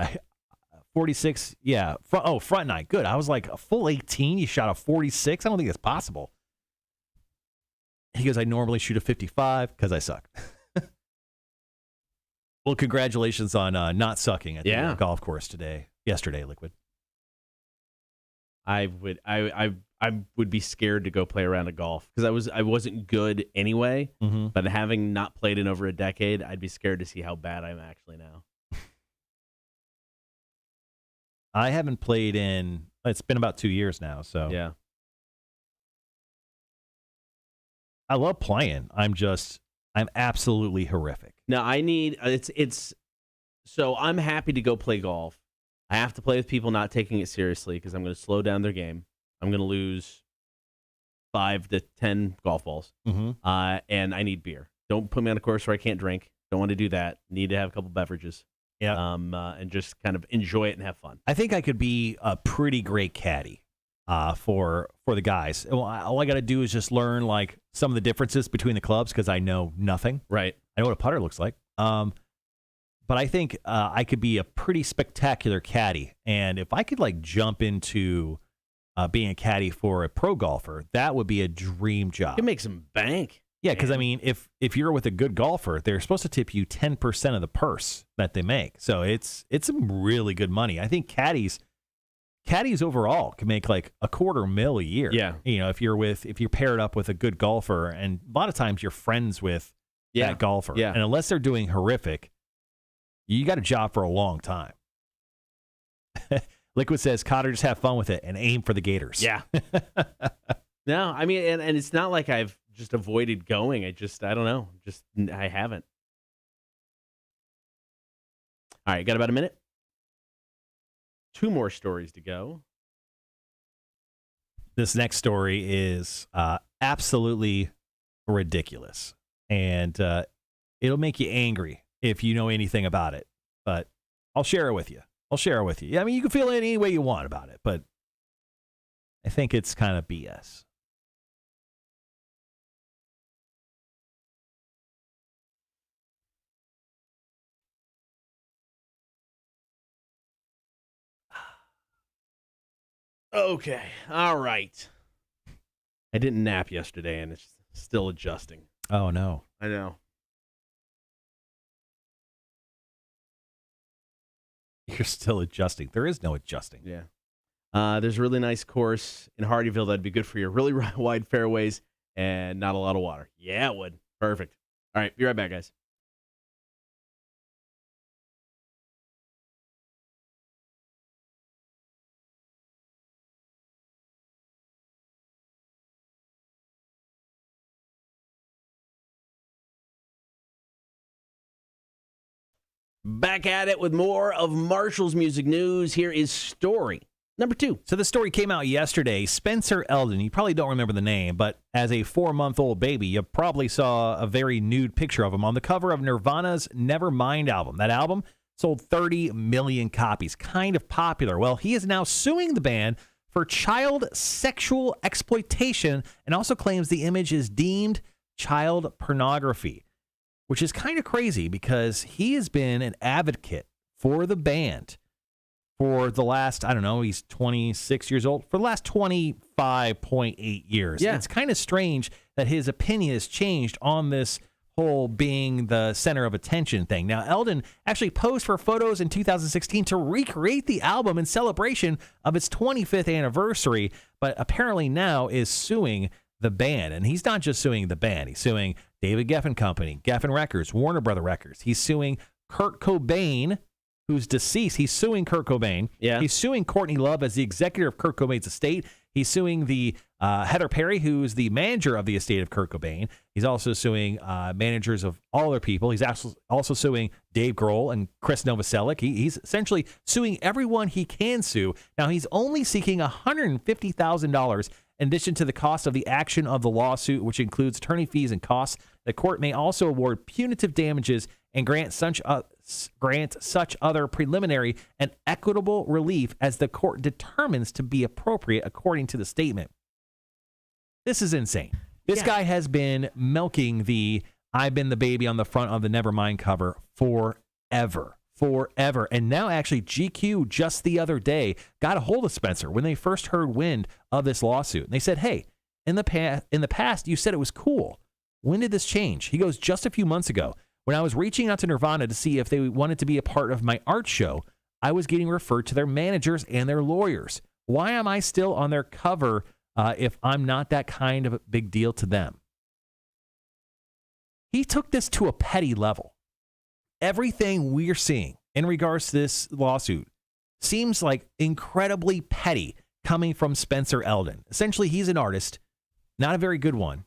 46. Yeah. Front night. Good. I was like, a full 18. You shot a 46. I don't think that's possible. He goes, I normally shoot a 55 because I suck. Well, congratulations on not sucking at the golf course yesterday, Liquid. I would be scared to go play around a golf because I wasn't good anyway. But having not played in over a decade, I'd be scared to see how bad I'm actually now. I haven't played it's been about 2 years now. So yeah, I love playing. I'm absolutely horrific. No, I need so I'm happy to go play golf. I have to play with people not taking it seriously because I'm going to slow down their game. I'm going to lose 5 to 10 golf balls. And I need beer. Don't put me on a course where I can't drink. Don't want to do that. Need to have a couple beverages. Yeah. And just kind of enjoy it and have fun. I think I could be a pretty great caddy for the guys. All I got to do is just learn like some of the differences between the clubs because I know nothing. Right. I know what a putter looks like. But I think I could be a pretty spectacular caddy. And if I could like jump into being a caddy for a pro golfer, that would be a dream job. You can make some bank. Yeah, because I mean, if you're with a good golfer, they're supposed to tip you 10% of the purse that they make. So it's some really good money. I think caddies overall can make like $250,000 a year. Yeah. You know, if you're paired up with a good golfer, and a lot of times you're friends with that golfer. Yeah. And unless they're doing horrific, you got a job for a long time. Liquid says, Kotter, just have fun with it and aim for the Gators. Yeah. No, I mean, and it's not like I've just avoided going. I don't know. I haven't. All right, got about a minute? 2 more stories to go. This next story is absolutely ridiculous. And it'll make you angry if you know anything about it. But I'll share it with you. I mean, you can feel it any way you want about it, but I think it's kind of BS. Okay. All right. I didn't nap yesterday, and it's still adjusting. Oh, no. I know. You're still adjusting. There is no adjusting. Yeah. There's a really nice course in Hardyville that'd be good for you. Really wide fairways and not a lot of water. Yeah, it would. Perfect. All right. Be right back, guys. Back at it with more of Marshall's music news. Here is Story Number 2. So the story came out yesterday. Spencer Eldon, you probably don't remember the name, but as a 4-month-old baby, you probably saw a very nude picture of him on the cover of Nirvana's Nevermind album. That album sold 30 million copies, kind of popular. Well, he is now suing the band for child sexual exploitation and also claims the image is deemed child pornography, which is kind of crazy because he has been an advocate for the band for the last, I don't know, he's 26 years old, for the last 25.8 years. Yeah. It's kind of strange that his opinion has changed on this whole being the center of attention thing. Now, Eldon actually posed for photos in 2016 to recreate the album in celebration of its 25th anniversary, but apparently now is suing the band. And he's not just suing the band. He's suing David Geffen Company, Geffen Records, Warner Brother Records. He's suing Kurt Cobain, who's deceased. He's suing Kurt Cobain. Yeah. He's suing Courtney Love as the executor of Kurt Cobain's estate. He's suing the Heather Perry, who's the manager of the estate of Kurt Cobain. He's also suing managers of all other people. He's also suing Dave Grohl and Chris Novoselic. He's essentially suing everyone he can sue. Now, he's only seeking $150,000 in addition to the cost of the action of the lawsuit, which includes attorney fees and costs. The court may also award punitive damages and grant such other preliminary and equitable relief as the court determines to be appropriate according to the statement. This is insane. This guy has been milking the I've been the baby on the front of the Nevermind cover forever. And now actually GQ just the other day got a hold of Spencer when they first heard wind of this lawsuit. And they said, hey, in the past you said it was cool. When did this change? He goes, just a few months ago. When I was reaching out to Nirvana to see if they wanted to be a part of my art show, I was getting referred to their managers and their lawyers. Why am I still on their cover if I'm not that kind of a big deal to them? He took this to a petty level. Everything we're seeing in regards to this lawsuit seems like incredibly petty coming from Spencer Eldon. Essentially, he's an artist, not a very good one.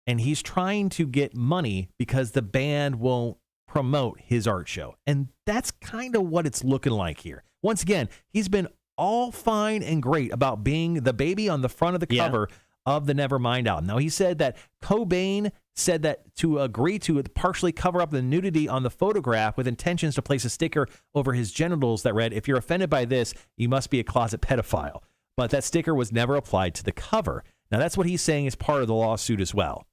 And he's trying to get money because the band won't promote his art show. And that's kind of what it's looking like here. Once again, he's been all fine and great about being the baby on the front of the cover of the Nevermind album. Now, he said that Cobain said that to agree to partially cover up the nudity on the photograph with intentions to place a sticker over his genitals that read, if you're offended by this, you must be a closet pedophile. But that sticker was never applied to the cover. Now, that's what he's saying is part of the lawsuit as well.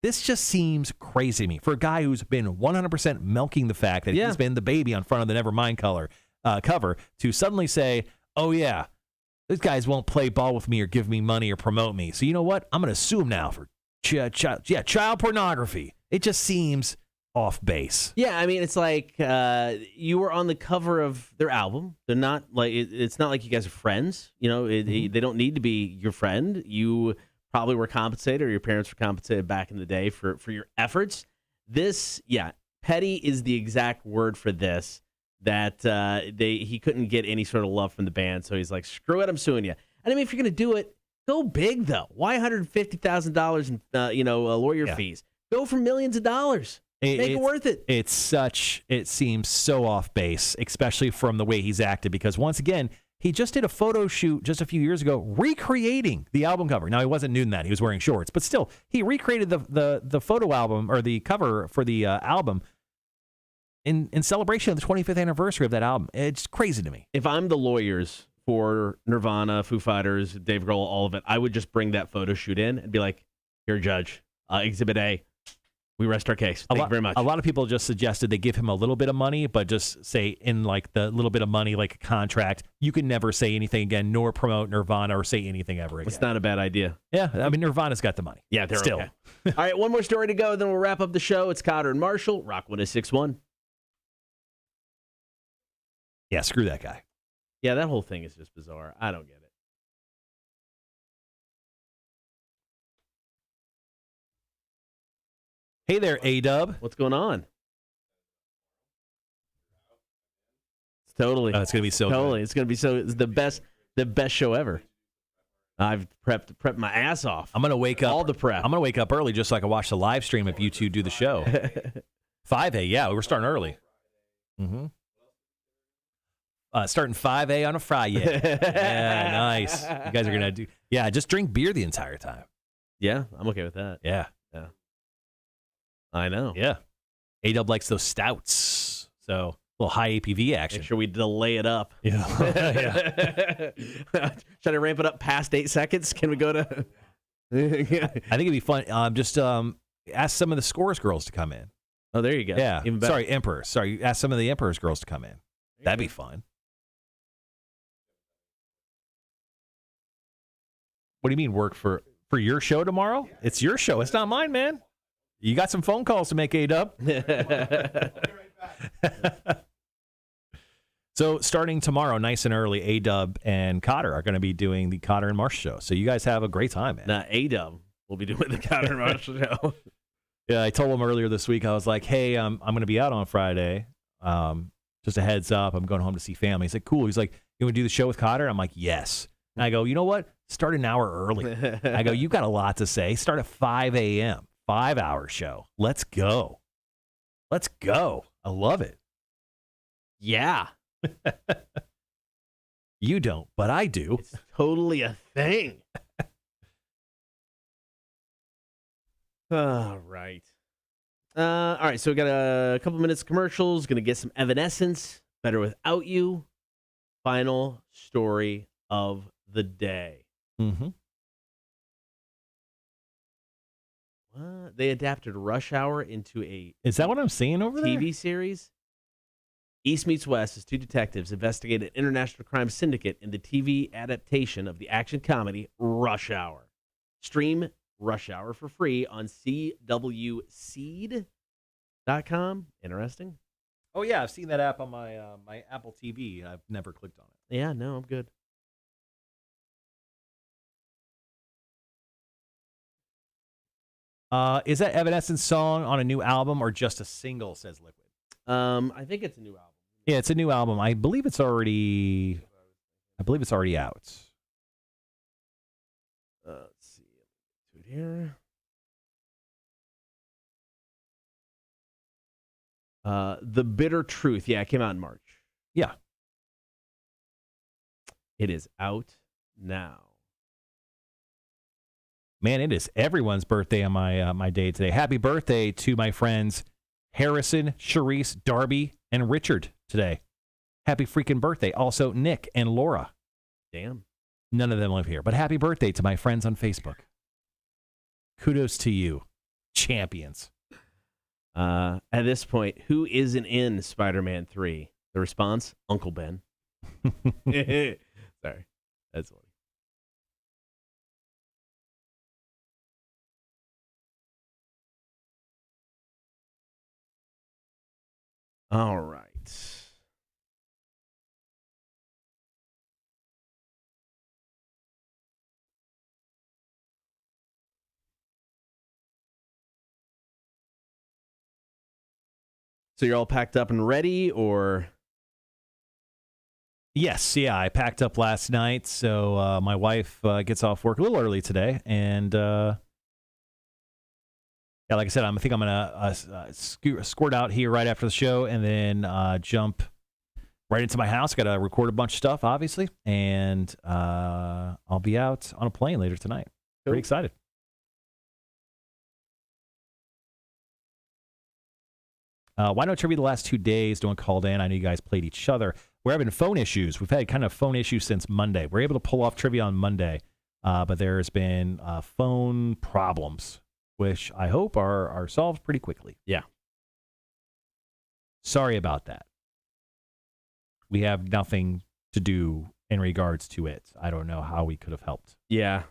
This just seems crazy to me for a guy who's been 100% milking the fact that he's been the baby on front of the Nevermind cover to suddenly say, oh, yeah, these guys won't play ball with me or give me money or promote me. So you know what? I'm going to sue him now for child pornography. It just seems off base. Yeah, I mean, it's like you were on the cover of their album. They're not like it's not like you guys are friends. You know, they don't need to be your friend. You probably were compensated, or your parents were compensated back in the day for your efforts. This, petty is the exact word for this. That he couldn't get any sort of love from the band, so he's like, screw it, I'm suing you. And I mean, if you're gonna do it, go big though. Why $150,000 in lawyer fees? Go for millions of dollars. Make it worth it. It seems so off base, especially from the way he's acted, because once again, he just did a photo shoot just a few years ago recreating the album cover. Now, he wasn't nude in that. He was wearing shorts. But still, he recreated the photo album or the cover for the album in celebration of the 25th anniversary of that album. It's crazy to me. If I'm the lawyers for Nirvana, Foo Fighters, Dave Grohl, all of it, I would just bring that photo shoot in and be like, here, Judge, Exhibit A. We rest our case. Thank you very much. A lot of people just suggested they give him a little bit of money, but just say in like the little bit of money, like a contract, you can never say anything again, nor promote Nirvana or say anything ever again. It's not a bad idea. Yeah, I mean, Nirvana's got the money. Yeah, they're still. Okay. All right, one more story to go, then we'll wrap up the show. It's Kotter and Marshall, Rock 106.1. Yeah, screw that guy. Yeah, that whole thing is just bizarre. I don't get it. Hey there, A-Dub. What's going on? It's totally. It's going to be so totally. good. It's going to be it's the best show ever. I've prepped my ass off. I'm going to wake up. All the prep. I'm going to wake up early just so I can watch the live stream if you two do the show. 5 a.m. Yeah, we're starting early. Mm-hmm. starting 5A on a Friday. Yeah, nice. You guys are gonna do. Yeah, just drink beer the entire time. Yeah, I'm okay with that. Yeah, I know. yeah. A-Dub likes those stouts, so a little high APV action. Make sure we delay it up. Yeah, yeah. Should I ramp it up past 8 seconds? Can we go to? I think it'd be fun. Just ask some of the Scores girls to come in. Oh, there you go. Yeah. Even better. Sorry, Emperor. Sorry, ask some of the Emperor's girls to come in. That'd be fun. What do you mean work for your show tomorrow? It's your show. It's not mine, man. You got some phone calls to make, A-Dub. So starting tomorrow, nice and early, A-Dub and Kotter are going to be doing the Kotter and Marsh show. So you guys have a great time, man. Nah, A-Dub will be doing the Kotter and Marshall show. Yeah, I told him earlier this week, I was like, hey, I'm going to be out on Friday. Just a heads up, I'm going home to see family. He's like, cool. He's like, you want to do the show with Kotter? I'm like, yes. And I go, you know what? Start an hour early. I go, you've got a lot to say. Start at 5 a.m., 5-hour show. Let's go. Let's go. I love it. Yeah. You don't, but I do. It's totally a thing. All right. All right, so we got a couple minutes of commercials. Going to get some Evanescence, Better Without You. Final story of the day. Mm-hmm. What? They adapted Rush Hour into a Is that what I'm seeing over there? TV series. East meets West as two detectives investigate an international crime syndicate in the TV adaptation of the action comedy Rush Hour. Stream Rush Hour for free on CWSeed.com. Interesting. Oh, yeah. I've seen that app on my my Apple TV. I've never clicked on it. Yeah, no, I'm good. Is that Evanescence song on a new album or just a single, says Liquid? I think it's a new album. Yeah, it's a new album. I believe it's already out. Let's see. Do it here. The Bitter Truth. Yeah, it came out in March. Yeah. It is out now. Man, it is everyone's birthday on my day today. Happy birthday to my friends Harrison, Sharice, Darby, and Richard today. Happy freaking birthday. Also, Nick and Laura. Damn. None of them live here, but happy birthday to my friends on Facebook. Kudos to you, champions. At this point, who isn't in Spider-Man 3? The response, Uncle Ben. Sorry. That's funny. All right. So you're all packed up and ready, or? Yes, yeah, I packed up last night, so my wife gets off work a little early today, and yeah, like I said, I think I'm gonna squirt out here right after the show, and then jump right into my house. Got to record a bunch of stuff, obviously, and I'll be out on a plane later tonight. Cool. Pretty excited. Why no trivia the last 2 days? No one called in. I know you guys played each other. We're having phone issues. We've had kind of phone issues since Monday. We're able to pull off trivia on Monday, but there's been phone problems, which I hope are solved pretty quickly. Yeah. Sorry about that. We have nothing to do in regards to it. I don't know how we could have helped. Yeah,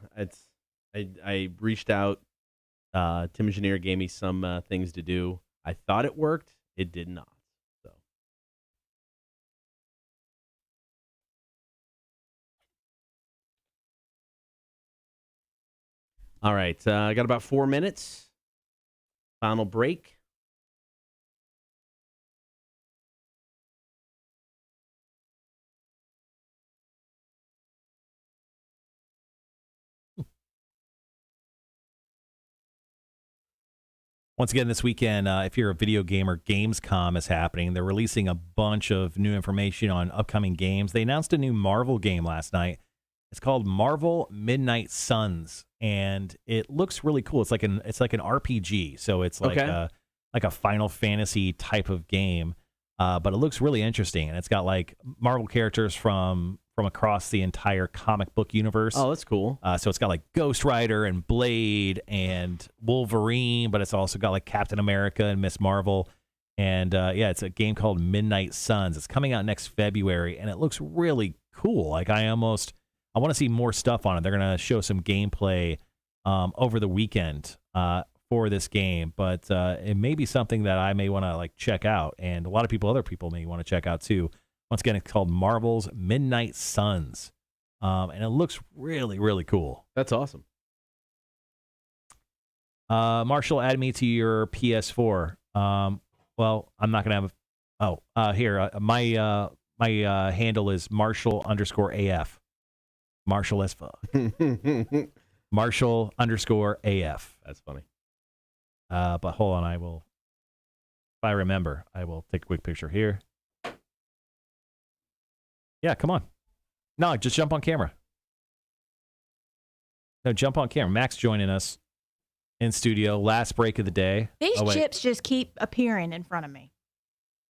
I reached out. Tim Engineer gave me some things to do. I thought it worked. It did not. So. All right. I got about 4 minutes. Final break. Once again, this weekend, if you're a video gamer, Gamescom is happening. They're releasing a bunch of new information on upcoming games. They announced a new Marvel game last night. It's called Marvel Midnight Suns, and it looks really cool. It's like an RPG, so it's like a Final Fantasy type of game, but it looks really interesting. And it's got like Marvel characters from across the entire comic book universe. Oh, that's cool. So it's got like Ghost Rider and Blade and Wolverine, but it's also got like Captain America and Miss Marvel. And it's a game called Midnight Suns. It's coming out next February, and it looks really cool. Like I want to see more stuff on it. They're going to show some gameplay over the weekend for this game, but it may be something that I may want to like check out, and a lot of other people may want to check out too. Once again, it's called Marvel's Midnight Suns, and it looks really, really cool. That's awesome. Marshall, add me to your PS4. Well, I'm not going to have. Here, my handle is Marshall_AF. Marshall as fuck. Marshall_AF. That's funny. But hold on, if I remember, I will take a quick picture here. Yeah, come on. No, just jump on camera. No, jump on camera. Max joining us in studio. Last break of the day. These chips just keep appearing in front of me.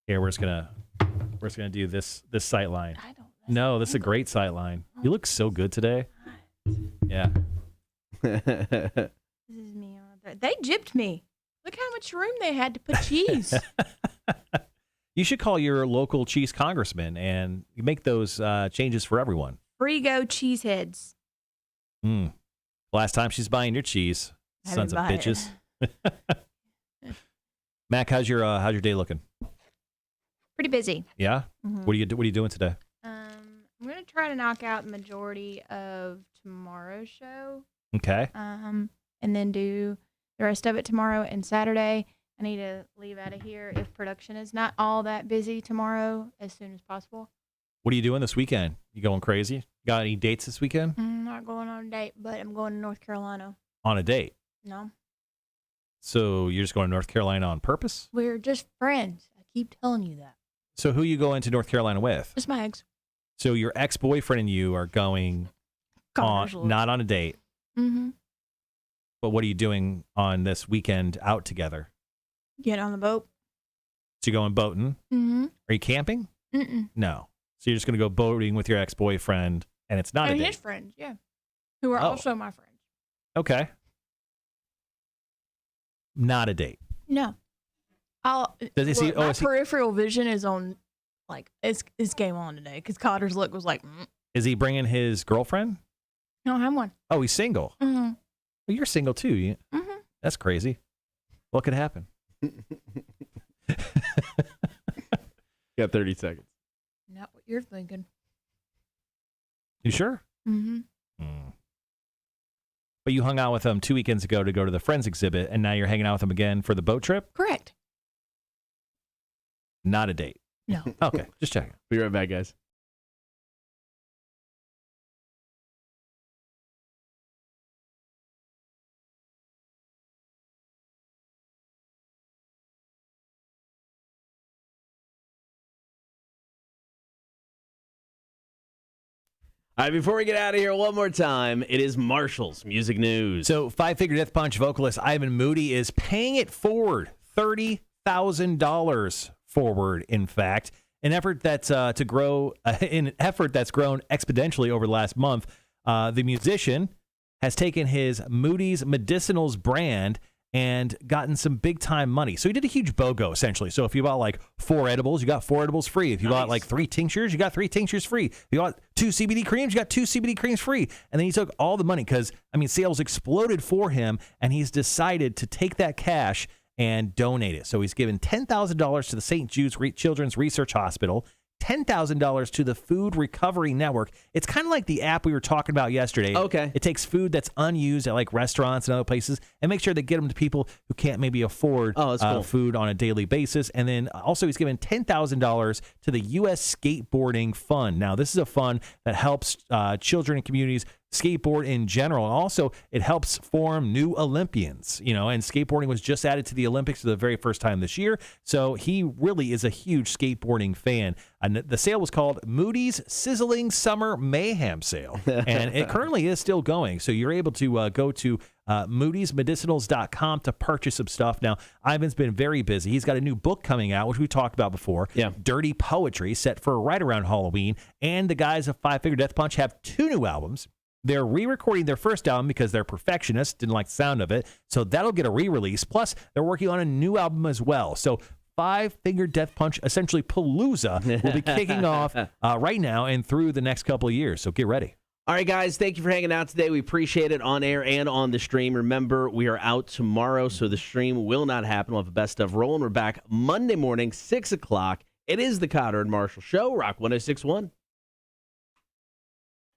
Here, we're just gonna do this sight line. I don't. No, this is a great sight line. You look so good today. Yeah. This is me. They gypped me. Look how much room they had to put cheese. You should call your local cheese congressman and make those changes for everyone. Free go cheeseheads. Last time she's buying your cheese, sons of bitches. Mac, how's your day looking? Pretty busy. Yeah. Mm-hmm. What are you doing today? I'm gonna try to knock out the majority of tomorrow's show. Okay. And then do the rest of it tomorrow and Saturday. I need to leave out of here if production is not all that busy tomorrow as soon as possible. What are you doing this weekend? You going crazy? Got any dates this weekend? I'm not going on a date, but I'm going to North Carolina. On a date? No. So you're just going to North Carolina on purpose? We're just friends. I keep telling you that. So who you going to North Carolina with? Just my ex. So your ex-boyfriend and you are going not on a date. Mm-hmm. But what are you doing on this weekend out together? Get on the boat. So you're going boating? Mm-hmm. Are you camping? Mm-mm. No. So you're just going to go boating with your ex-boyfriend, and it's not a date? And his friends, yeah. Who are also my friends. Okay. Not a date. No. My peripheral vision is on, like, it's game on today, because Cotter's look was like, Is he bringing his girlfriend? I don't have one. Oh, he's single. Mm-hmm. Well, you're single, too. Mm-hmm. That's crazy. What could happen? Got 30 seconds. Not what you're thinking. You sure? Mm-hmm. But you hung out with him 2 weekends ago to go to the Friends exhibit, and now you're hanging out with him again for the boat trip? Correct. Not a date. No. Okay, just checking. Be right back, guys. All right, before we get out of here, one more time, it is Marshall's Music News. So, Five-Figure Death Punch vocalist Ivan Moody is paying it forward, $30,000 forward, in fact, an effort that's grown exponentially over the last month. The musician has taken his Moody's Medicinals brand and gotten some big-time money. So he did a huge BOGO, essentially. So if you bought, like, 4 edibles, you got 4 edibles free. If you bought, like, 3 tinctures, you got 3 tinctures free. If you bought 2 CBD creams, you got 2 CBD creams free. And then he took all the money because, sales exploded for him, and he's decided to take that cash and donate it. So he's given $10,000 to the St. Jude's Children's Research Hospital, $10,000 to the Food Recovery Network. It's kind of like the app we were talking about yesterday. Okay. It takes food that's unused at like restaurants and other places and make sure they get them to people who can't maybe afford cool. food on a daily basis. And then also he's given $10,000 to the U.S. Skateboarding Fund. Now, this is a fund that helps children and communities skateboard in general. And also, it helps form new Olympians, and skateboarding was just added to the Olympics for the very first time this year. So he really is a huge skateboarding fan. And the sale was called Moody's Sizzling Summer Mayhem Sale. And it currently is still going. So you're able to go to moodysmedicinals.com to purchase some stuff. Now, Ivan's been very busy. He's got a new book coming out, which we talked about before. Yeah. Dirty Poetry, set for right around Halloween. And the guys of Five Finger Death Punch have 2 new albums. They're re-recording their first album because they're perfectionists, didn't like the sound of it. So that'll get a re-release. Plus, they're working on a new album as well. So Five Finger Death Punch, essentially Palooza, will be kicking off right now and through the next couple of years. So get ready. All right, guys, thank you for hanging out today. We appreciate it on air and on the stream. Remember, we are out tomorrow, so the stream will not happen. We'll have a best of rolling. We're back Monday morning, 6 o'clock. It is the Kotter and Marshall Show, Rock 106.1.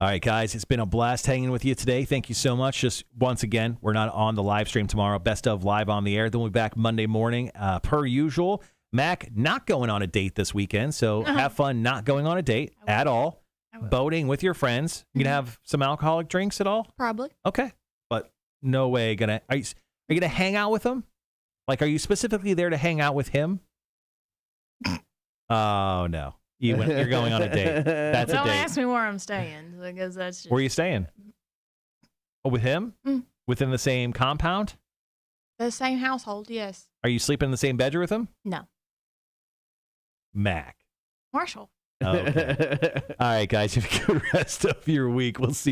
All right, guys, it's been a blast hanging with you today. Thank you so much. Just once again, we're not on the live stream tomorrow. Best of live on the air. Then we'll be back Monday morning, per usual. Mac, not going on a date this weekend, so have fun not going on a date at all. Boating with your friends. You gonna have some alcoholic drinks at all? Probably. Okay, but no way gonna. Are you gonna hang out with him? Like, are you specifically there to hang out with him? Oh no, you're going on a date. That's a Don't date. ask me where I'm staying because that's just. Where are you staying? Oh, with him? Within the same compound? The same household, yes. Are you sleeping in the same bedroom with him? No. Mac. Marshall. Okay. All right, guys. Have a good rest of your week. We'll see you.